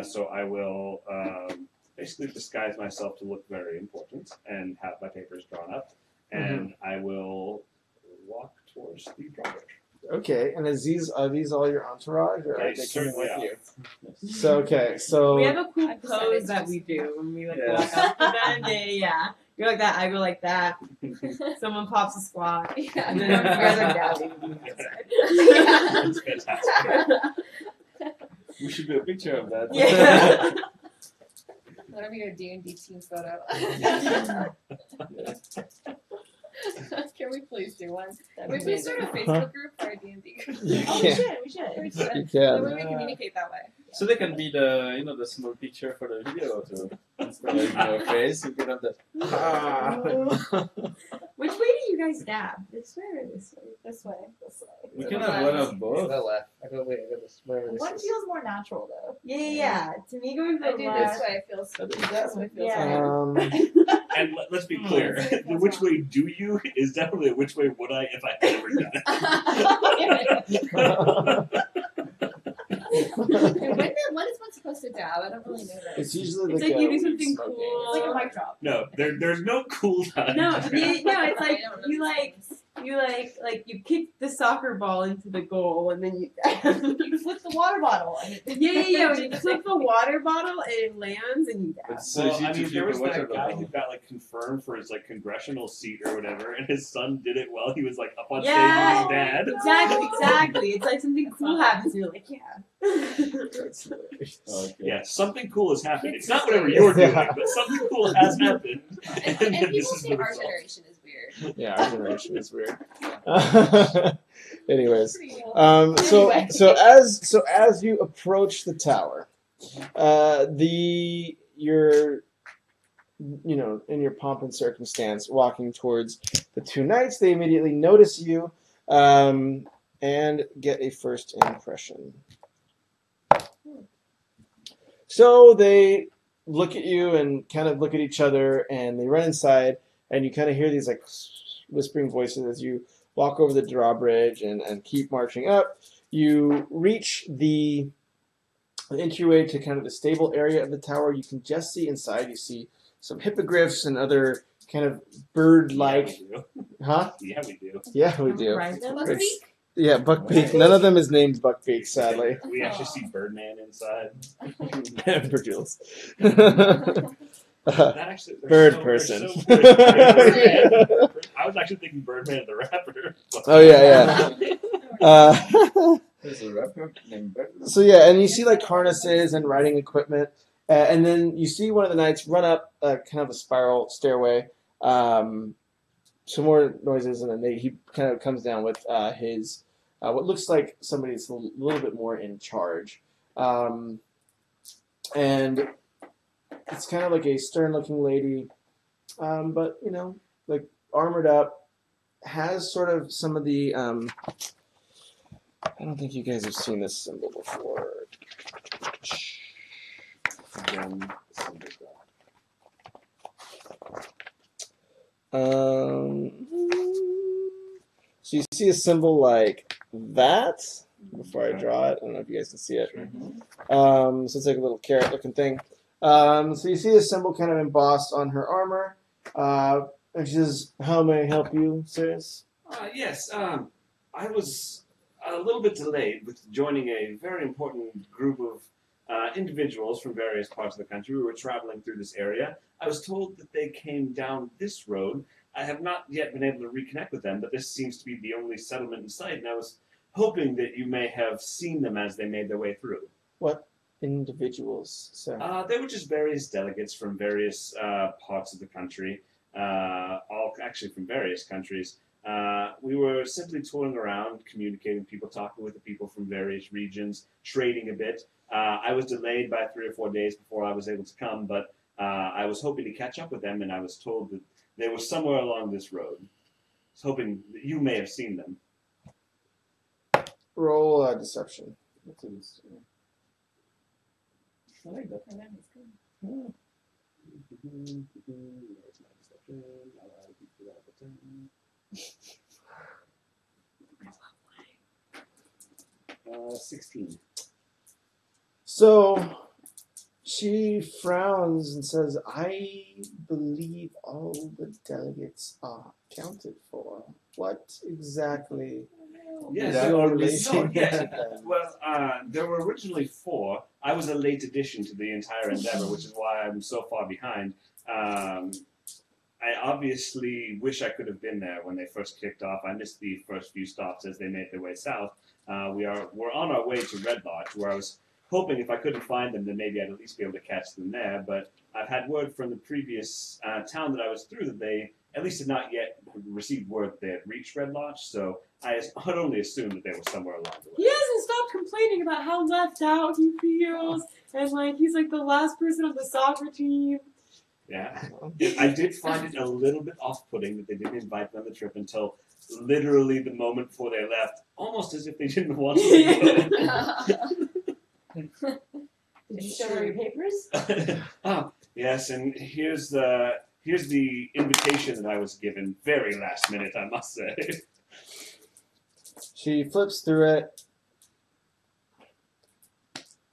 so I will basically disguise myself to look very important and have my papers drawn up, and I will walk towards the drawbridge. Okay, and are these all your entourage, or are They they coming with certainly you? So so We have a cool I've decided pose to that just- we do when we like Yeah. walk up to them. Yeah. You're like that, I go like that. Someone pops a squat. Yeah. And then you guys are down. That's fantastic. We should do a picture of that. Yeah. Whatever your D&D team photo. Can we please do one? Maybe we start a Facebook group for a D&D group. You Oh, can. we should. We should. You That can. way we communicate that way. So they can be the small picture for the video too. Instead of your face, you can have the Which way do you guys dab? This way or this way? This way. This way. We can have one of I both. go left. I go this wherever this One is. feels more natural though. Yeah. To me, going I to do the this left. way. It feels. That's what it feels Yeah. And let's be clear: the which way do you is definitely a which way would I if I had ever done it. When is one supposed to dab? I don't really know that. It's usually It's like, like you do weed something smoking. cool. It's like a mic drop. No, there's no cool time. No, it's like I don't know you these like things. you kick the soccer ball into the goal and then you You flip the water bottle. And yeah. When you flip the water bottle, it lands and you dab. It's so Well, easy I to mean, flip there was the water that guy bottle. who got like confirmed for his like congressional seat or whatever, and his son did it while he was like up on Yeah. stage with his dad. Exactly. It's like something cool happens and you're like, yeah. That's hilarious. Okay. Yeah, something cool has happened. It's It's not just whatever like- you're doing, but something cool has happened. And then people this is say the our result. generation is weird. Yeah, our generation is weird. Anyways, Pretty cool. so as you approach the tower, you're in your pomp and circumstance walking towards the two knights. They immediately notice you and get a first impression. So they look at you and kind of look at each other, and they run inside, and you kind of hear these like whispering voices as you walk over the drawbridge and keep marching up. You reach the entryway to kind of the stable area of the tower. You can just see inside. You see some hippogriffs and other kind of bird-like. Yeah, Huh? we do. Yeah, we do. Right. It's- Yeah, Buckbeak. None of them is named Buckbeak, sadly. We actually see Birdman inside. For Jules. That actually, Bird they're person. so good. I was actually thinking Birdman the rapper. But Oh yeah. There's a rapper named Bertram. So yeah, and you see like harnesses and riding equipment, and then you see one of the knights run up kind of a spiral stairway. Some more noises, and then he kind of comes down with his what looks like somebody's a little bit more in charge, and it's kind of like a stern-looking lady, but like armored up, has sort of some of the. I don't think you guys have seen this symbol before. then So you see a symbol like that. Before I draw it, I don't know if you guys can see it. So it's like a little carrot-looking thing. So you see a symbol kind of embossed on her armor. And she says, "How may I help you, sirs?" Yes, I was a little bit delayed with joining a very important group of individuals from various parts of the country. We were traveling through this area. I was told that they came down this road. I have not yet been able to reconnect with them, but this seems to be the only settlement in sight, and I was hoping that you may have seen them as they made their way through. What individuals, sir? They were just various delegates from various parts of the country, all actually from various countries. We were simply touring around, communicating with people, talking with the people from various regions, trading a bit. I was delayed by 3 or 4 days before I was able to come, but I was hoping to catch up with them, and I was told that they were somewhere along this road. I was hoping that you may have seen them. Roll deception. That's a good story. I like that. Yeah. 16. So she frowns and says, "I believe all the delegates are accounted for. What exactly Yes, is your relation?" Well, there were originally 4. I was a late addition to the entire endeavor, which is why I'm so far behind. I obviously wish I could have been there when they first kicked off. I missed the first few stops as they made their way south. We're on our way to Red Lodge, where I was hoping if I couldn't find them, then maybe I'd at least be able to catch them there. But I've had word from the previous town that I was through that they at least had not yet received word that they had reached Red Lodge. So I had only assumed that they were somewhere along the way. He hasn't stopped complaining about how left out he feels, and like he's like the last person on the soccer team. Yeah, I did find it a little bit off-putting that they didn't invite me on the trip until literally the moment before they left, almost as if they didn't want to Did you show her your papers? go. Yes, and here's the invitation that I was given very last minute, I must say. She flips through it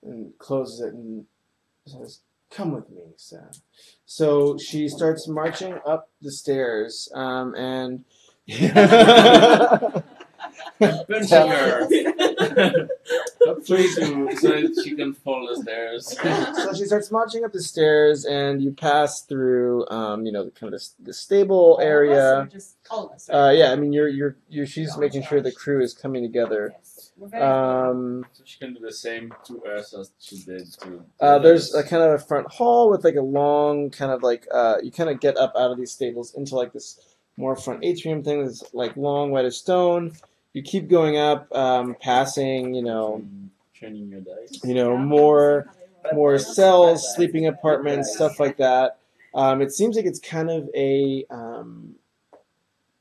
and closes it and says, "Come with me, sir." So she starts marching up the stairs, and Punching her. Hopefully so that she can fall the stairs. so she starts marching up the stairs, and you pass through, kind of the stable area. Just all of us. Yeah, I mean, you're she's making sure the crew is coming together. Yes. We're very important. So she can do the same to us as she did to. There's a kind of a front hall with like a long kind of like you kind of get up out of these stables into like this more front atrium thing that's like long, white as stone. You keep going up, passing, Training your dice. more cells, sleeping apartments, stuff like that. It seems like it's kind of a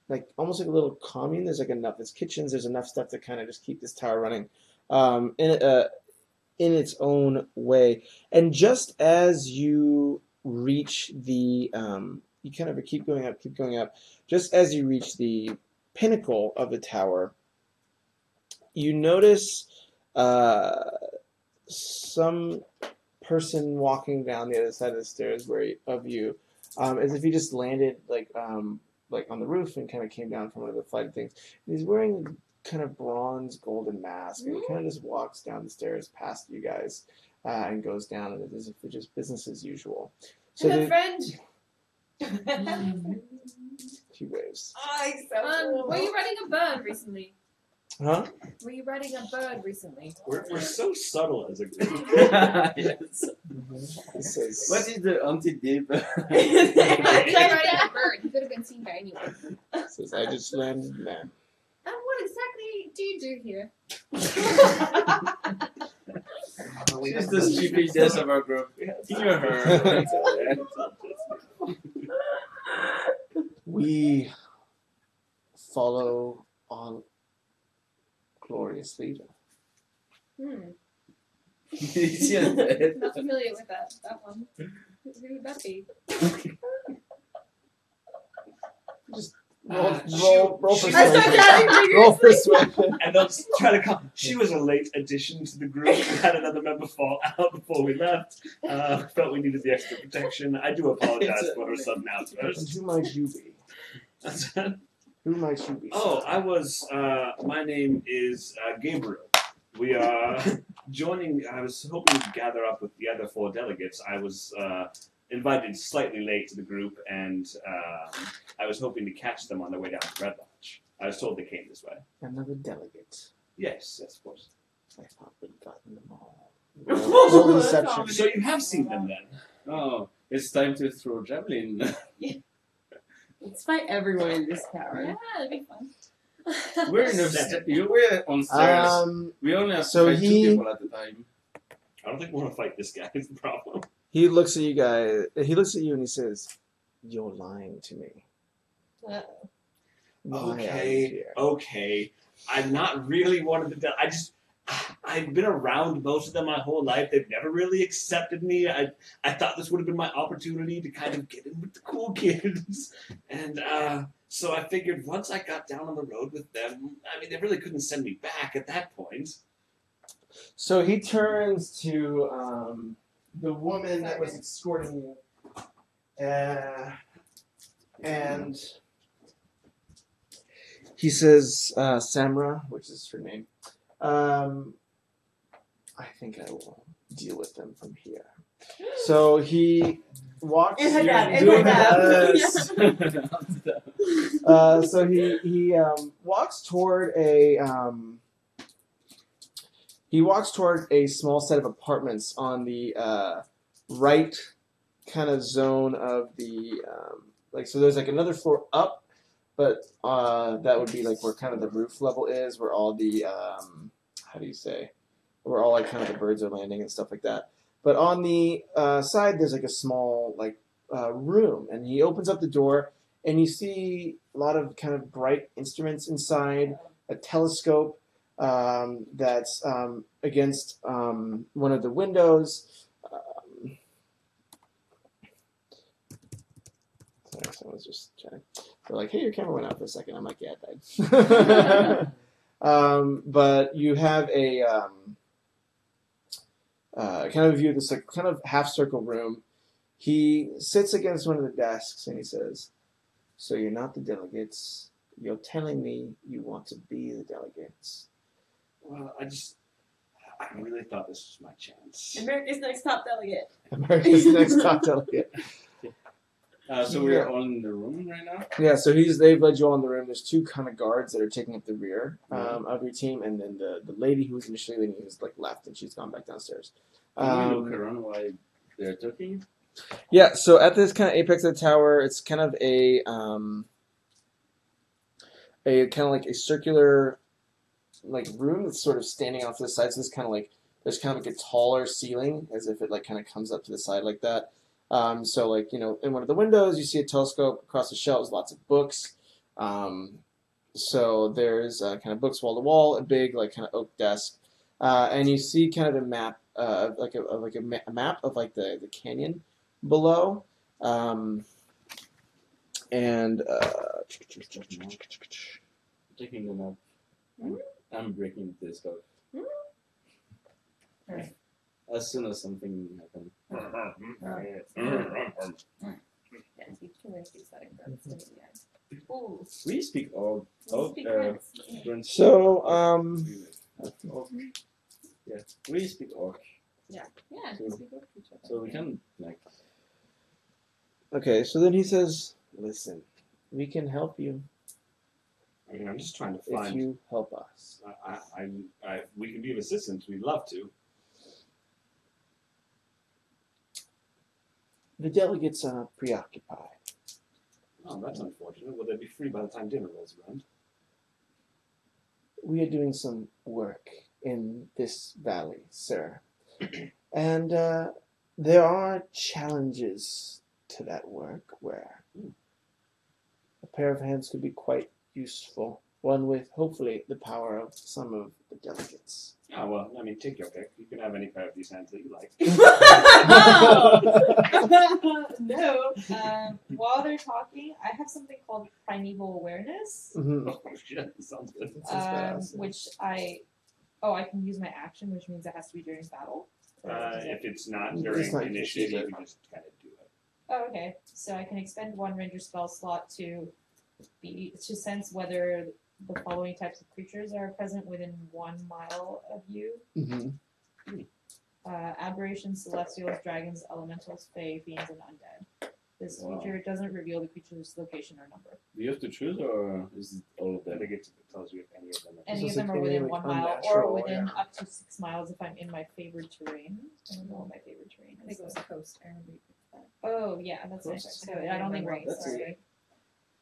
like almost like a little commune. There's like enough. There's kitchens. There's enough stuff to kind of just keep this tower running, in its own way. And just as you reach the, you kind of keep going up. Just as you reach the pinnacle of the tower, you notice some person walking down the other side of the stairs of you, as if he just landed like on the roof and kind of came down from one of the flight of things. And he's wearing a kind of bronze golden mask, and he kind of just walks down the stairs past you guys and goes down, and as if it's just business as usual. So Hello, friend. She waves. Were you riding a bird recently? Huh? Were you riding a bird recently? We're so subtle as a group. Yes. He says, What is the anti-dip? Were you riding a bird? You could have been seen by anyone. says, "I just landed there." And what exactly do you do here? She's the stupidest of our group. Hear her. We follow our glorious leader. Not familiar with that one. Who would that be? Roll I persuasion. start dabbing Roll vigorously. persuasion. And they'll just try to come. She was a late addition to the group. We had another member fall out before we left. Felt we needed the extra protection. I do apologize for her sudden And outburst. who might you be? Who might you be? Oh, sir? I was. My name is Gabriel. We are joining. I was hoping to gather up with the other 4 delegates. I was invited slightly late to the group, and I was hoping to catch them on their way down to Red Lodge. I was told they came this way. Another delegate. Yes, of course. I've probably gotten them all. Roll That's deception. ominous. So you have seen them then? Oh, it's time to throw javelin. Let's fight everyone in this tower. Yeah, that'd be fun. We're in we're on stairs. We only have to So fight 2 he- people at a time. I don't think we want to fight this guy. Is the problem? He looks at you guys. He looks at you and he says, "You're lying to me. Uh-oh. Why are you Okay, here?" okay. I'm not really one of the. I've been around most of them my whole life. They've never really accepted me. I thought this would have been my opportunity to kind of get in with the cool kids, and so I figured once I got down on the road with them, I mean, they really couldn't send me back at that point. So he turns to the woman that was escorting you, and he says, "Samra," which is her name. I think I will deal with them from here. So he walks. In her dad, in doing her dad. that. So he walks toward a small set of apartments on the right kind of zone of the so there's like another floor up, but that would be like where kind of the roof level is, where all the where all like kind of the birds are landing and stuff like that. But on the side there's like a small room, and he opens up the door and you see a lot of kind of bright instruments inside, a telescope that's against one of the windows. Sorry, someone's just chatting. They're like, "Hey, your camera went out for a second." I'm like, "Yeah, it died." But you have a kind of a view of this like kind of half circle room. He sits against one of the desks and he says, "So you're not the delegates. You're telling me you want to be the delegates." Well, I really thought this was my chance. America's Next Top Delegate. America's Next Top Delegate. So we're all in the room right now? Yeah, so they've led you all in the room. There's 2 kind of guards that are taking up the rear of your team, and then the lady who was initially leading you is like left, and she's gone back downstars. Can we look around while they're talking? Yeah, so at this kind of apex of the tower, it's kind of a kind of like a circular like room that's sort of standing off to the side. So it's kind of like there's kind of like a taller ceiling, as if it like kind of comes up to the side like that. So like, in one of the windows, you see a telescope. Across the shelves, lots of books. So there's kind of books wall to wall, a big like kind of oak desk, and you see kind of a map, like a map of like the canyon below, and Taking them up. I'm breaking the telescope. Alright. As soon as something happens. Yeah, you can really use that in grunts. Ooh. We speak all. You speak grunts. Grunts. so Orc. Yeah, we speak orc, Yeah, you speak with each other. so we can like. okay. So then he says, "Listen, we can help you I mean, I'm just trying to if find. you help us." We can be of assistance. We'd love to. The delegates are preoccupied. Oh, that's unfortunate. Will they be free by the time dinner rolls around? We are doing some work in this valley, sir. And there are challenges to that work where a pair of hands could be quite useful. One with, hopefully, the power of some of the delegates. Oh, well, I mean, take your pick. You can have any pair of these hands that you like. No. While they're talking, I have something called primeval awareness, Mhm. Oh, shit. That sounds good. badass, yeah. which I can use my action, which means it has to be during battle. If it's not It's during not initiative, just- you can just kind of do it. Oh, okay. So I can expend one ranger spell slot to sense whether the following types of creatures are present within 1 mile of you. Mhm. Aberrations, celestials, dragons, elementals, fae, fiends, and undead. This Wow. feature doesn't reveal the creature's location or number. Do you have to choose, or is it all of I them? think it tells you if any of them are. Any it's of them like are within any, 1 like, mile or unnatural, within yeah. up to 6 miles if I'm in my favored terrain. I don't know what my favorite terrain I think is. it was coast. I remember you picked that. Oh, yeah, that's nice. Coast. So I don't think we're That's sorry.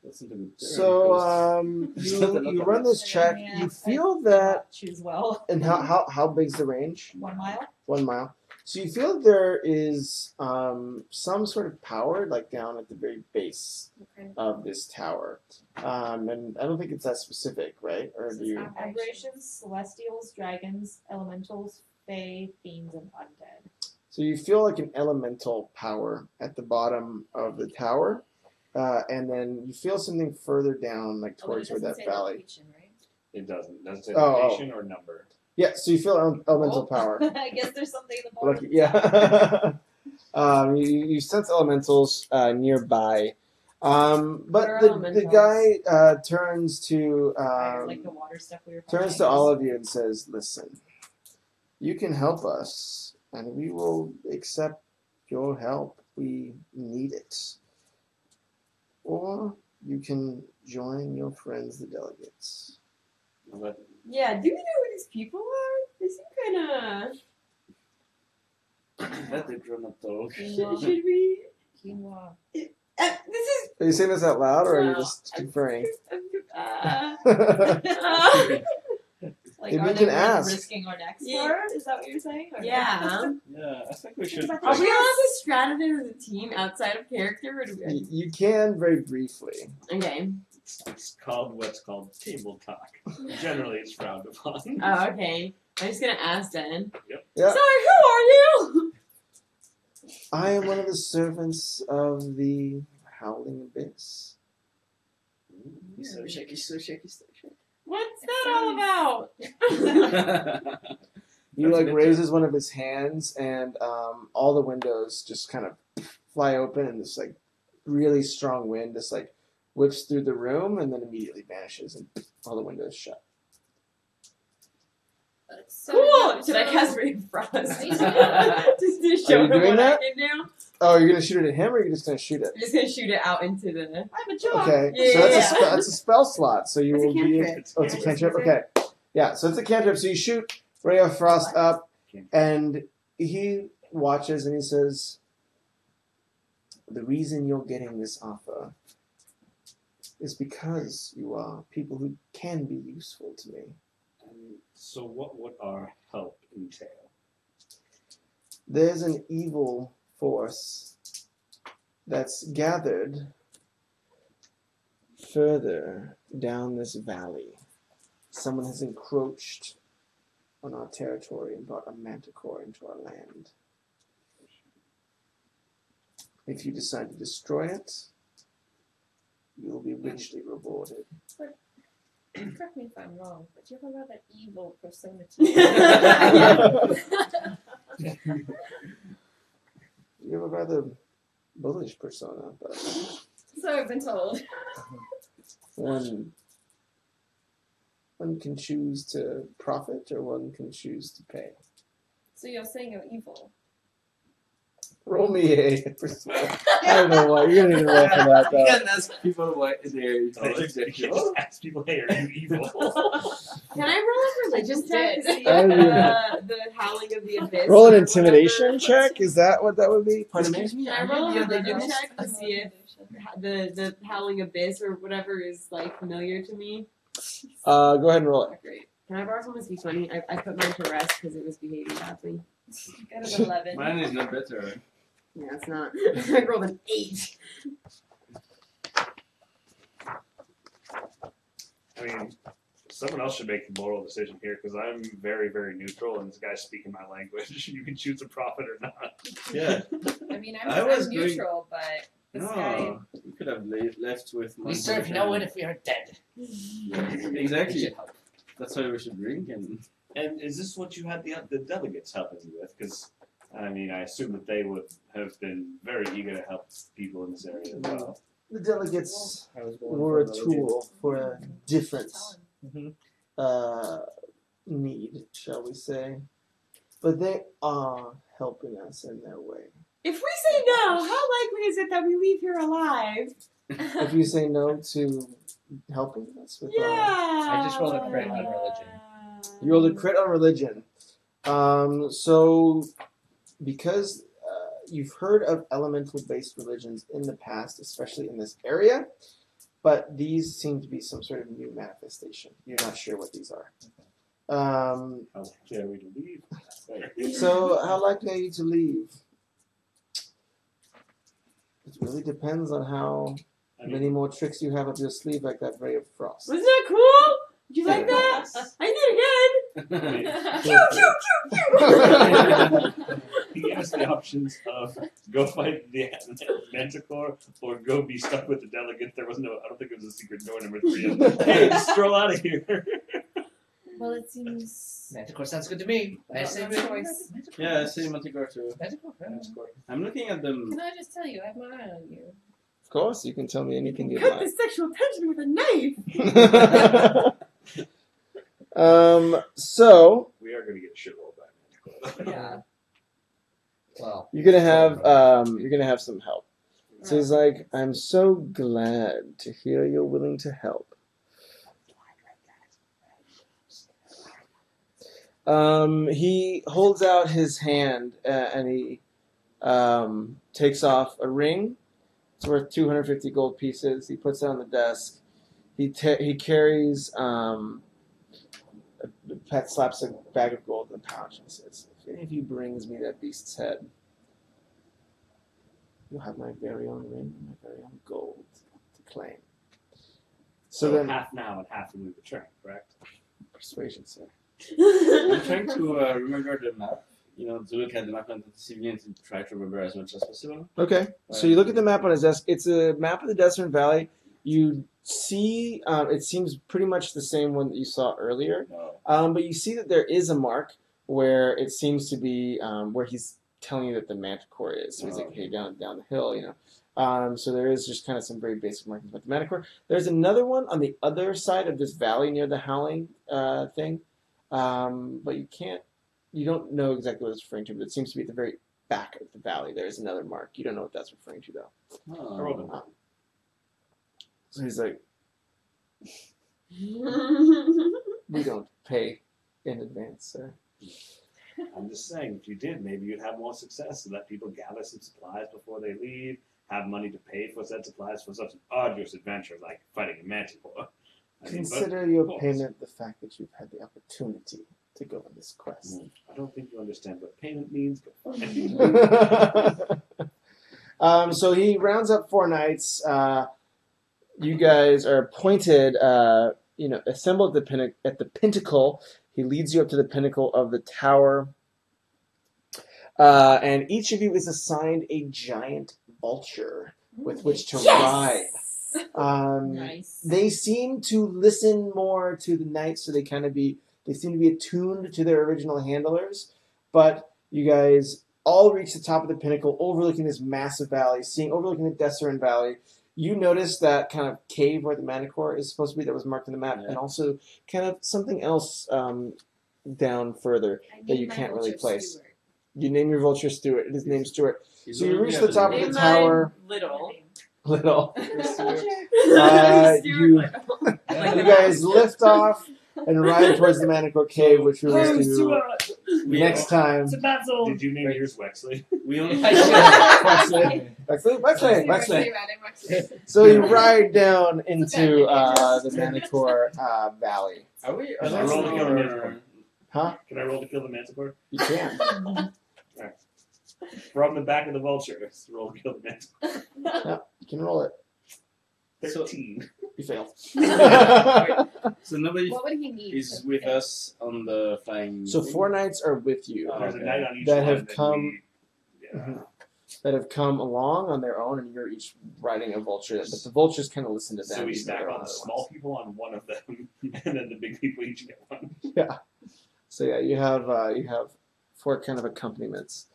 That's not a good So There's not a lot you of run us. this check. Yeah, You I feel did that, not choose well. and how big's the range? 1 mile? 1 mile. So you feel there is some sort of power like down at the very base Okay. of this tower, and I don't think it's that specific, right? Or This do is you? Aberrations, celestials, dragons, elementals, fae, fiends, and undead. So you feel like an elemental power at the bottom of the tower, and then you feel something further down, like towards where that valley. Location, right? It doesn't. Does it say Oh. location or number? Yeah, so you feel elemental power. I guess there's something in the bottom. Lucky, yeah. You sense elementals nearby, but What are the elementals? guy turns to Like the water stuff we were turns to all of you and says, "Listen, you can help us, and we will accept your help. We need it. Or you can join your friends, the delegates." But Yeah, do we know who these people are? They seem kind Let the grown-up talk. of. Should we? Quinoa. This Are you saying this out loud, or are you No, just conferring? is. Like, Maybe are we they can worth ask. risking our necks Yeah. for? Is that what you're saying? Or- Yeah. Yeah, I think we should. Are we allowed to strategize as a team outside of character? Or do we... You can very briefly. Okay. it's called what's called table talk. Generally, it's frowned upon. Oh, okay. I'm just gonna ask then. Yep. Yeah. Sorry, who are you? I am one of the servants of the Howling Abyss. So shaky, so shaky, so shaky. What's that all about? He like raises one of his hands, and all the windows just kind of fly open, and this like really strong wind just like whips through the room, and then immediately vanishes, and all the windows shut. Cool. Should I cast Ray of Frost? Just to show you him doing what that? I can do. Oh, you're gonna shoot it at him, or are you just gonna shoot it? I'm just gonna shoot it out into the. I'm a jock. Okay, Yeah, so that's yeah, that's a spell slot. So you It's a will be. cantrip. Oh, it's a Yeah, cantrip. it's a Okay, yeah. So it's a cantrip. So you shoot Ray of Frost up, and he watches and he says, "The reason you're getting this offer is because you are people who can be useful to me. So what would our help entail? There's an evil force that's gathered further down this valley. Someone has encroached on our territory and brought a manticore into our land. If you decide to destroy it, you will be richly rewarded." Correct me if I'm wrong, but you have a rather evil persona to You have a rather bullish persona, but So I've been told. one can choose to profit or one can choose to pay. So you're saying you're evil. Roll me a persuade. I don't know why. You're gonna need to roll for that, You though. can ask people why they're You can't just ask people, hey, are you evil? Can I roll a religion check to see I don't even- the howling of the abyss? Roll an or intimidation whatever? check? Is that what that would be? Pardon me? Can I roll a religion check to I'm see if the howling abyss or whatever is like familiar to me? Go ahead and roll it. Oh, great. Can I borrow someone's d20? I put mine to rest because it was behaving badly. Got an 11. Mine is not better. Yeah, it's not. I rolled an 8. I mean, Someone else should make the moral decision here because I'm very, very neutral, and this guy's speaking my language. You can choose a prophet or not. Yeah. I mean, I was I'm going- neutral, but this guy. No, you could have left with. We serve no one if we are dead. We Exactly. should help. That's why we should drink and. And is this what you had the delegates helping you with? Because, I mean, I assume that they would have been very eager to help people in this area as well. The delegates I was going were a for tool for a different Mhm. need, shall we say. But they are helping us in their way. If we say no, how likely is it that we leave here alive? If you say no to helping us with Yeah. I just rolled a crit on religion. you rolled a crit on religion. So because you've heard of elemental-based religions in the past, especially in this area, but these seem to be some sort of new manifestation. You're not sure what these are. How likely are we to leave? So how likely are you to leave? It really depends on how many more tricks you have up your sleeve, like that ray of frost. Wasn't that cool? Did you like that? I did it again. He gave us the options of go fight the Manticore or go be stuck with the delegate. There was no, I don't think it was a secret door number 3. Hey, just stroll out of here. Well, it seems. Manticore sounds good to me. I say No choice. Manticore. Yeah, I see Manticore too. Manticore. Yeah. I'm looking at them. Can I just tell you, I have my eye on you. Of course, you can tell me anything you Cut like. the sexual tension with a knife. So We are going to get shit rolled by Manticore. Yeah. Well, you're gonna have some help. So he's like, I'm so glad to hear you're willing to help. He holds out his hand and he takes off a ring. It's worth 250 gold pieces. He puts it on the desk. He carries Pet slaps a bag of gold in the pouch and says, "If any of you brings me that beast's head, you'll have my very own ring and my very own gold to claim." So then, half now and half when we return, correct? persuasion, sir. I'm trying to remember the map. You know, to look at the map on the civilian to try to remember as much as possible. Okay, so you look at the map on his desk. It's a map of the Desert Valley. You see, it seems pretty much the same one that you saw earlier, No. but you see that there is a mark where it seems to be where he's telling you that the Manticore is. So he's like, "Hey, down the hill," you know. So there is just kind of some very basic markings about the Manticore. There's another one on the other side of this valley near the Howling thing, but you don't know exactly what it's referring to, but it seems to be at the very back of the valley. There is another mark. You don't know what that's referring to, though. I rolled a So he's like, "We don't pay in advance, sir." I'm just saying, if you did, maybe you'd have more success and let people gather some supplies before they leave, have money to pay for said supplies for such an arduous adventure like fighting a Manticore. Consider of your course. payment the fact that you've had the opportunity to go on this quest. I don't think you understand what payment means, but So he rounds up 4 knights. You guys are appointed, assembled at the pinnacle. He leads you up to the pinnacle of the tower. And each of you is assigned a giant vulture with which to ride. Nice. They seem to listen more to the knights, so they seem to be attuned to their original handlers. But you guys all reach the top of the pinnacle, overlooking this massive valley, overlooking the Desert Valley. You notice that kind of cave where the Manticore is supposed to be that was marked on the map, and also kind of something else down further that you can't really place. Stewart. You name your vulture Stewart. It is named Stewart. He's So you looking reach at the top of Name the mine tower. Little. Little. Stuart You Little. guys lift off and ride towards the Manticore cave, which we will do next time. did you name yours Wexley? We only. Wexley. So you ride down into the Manticore Valley. Are we? Can I roll to kill the Manticore? Huh? Can I roll to kill the Manticore? You can. From the back of the vulture. Roll to kill the Manticore. You can roll it. 13. You fail. So nobody What would he need? is to with fail? us on the flying. So thing? 4 knights are with you. There's a Okay. knight on each That one. have and come- we- Mhm. That have come along on their own, and you're each riding a vulture. But the vultures kind of listen to them. So we even though stack they're all on the other small ones. people on one of them, and then the big people each get one. So yeah, you have 4 kind of accompaniments.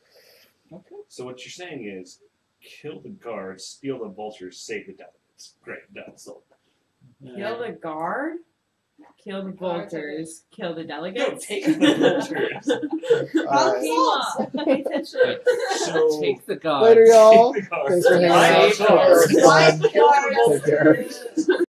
Okay. So what you're saying is, kill the guards, steal the vultures, save the delegates. Great, done. Sold. Kill the guard. Kill the vultures. Kill the No, delegates. take the vultures. Problem Team solved. up. So Take the gods. Later, y'all. Take the guards. Thanks for hanging I out. hate guards. It was fun. Guards. Take care.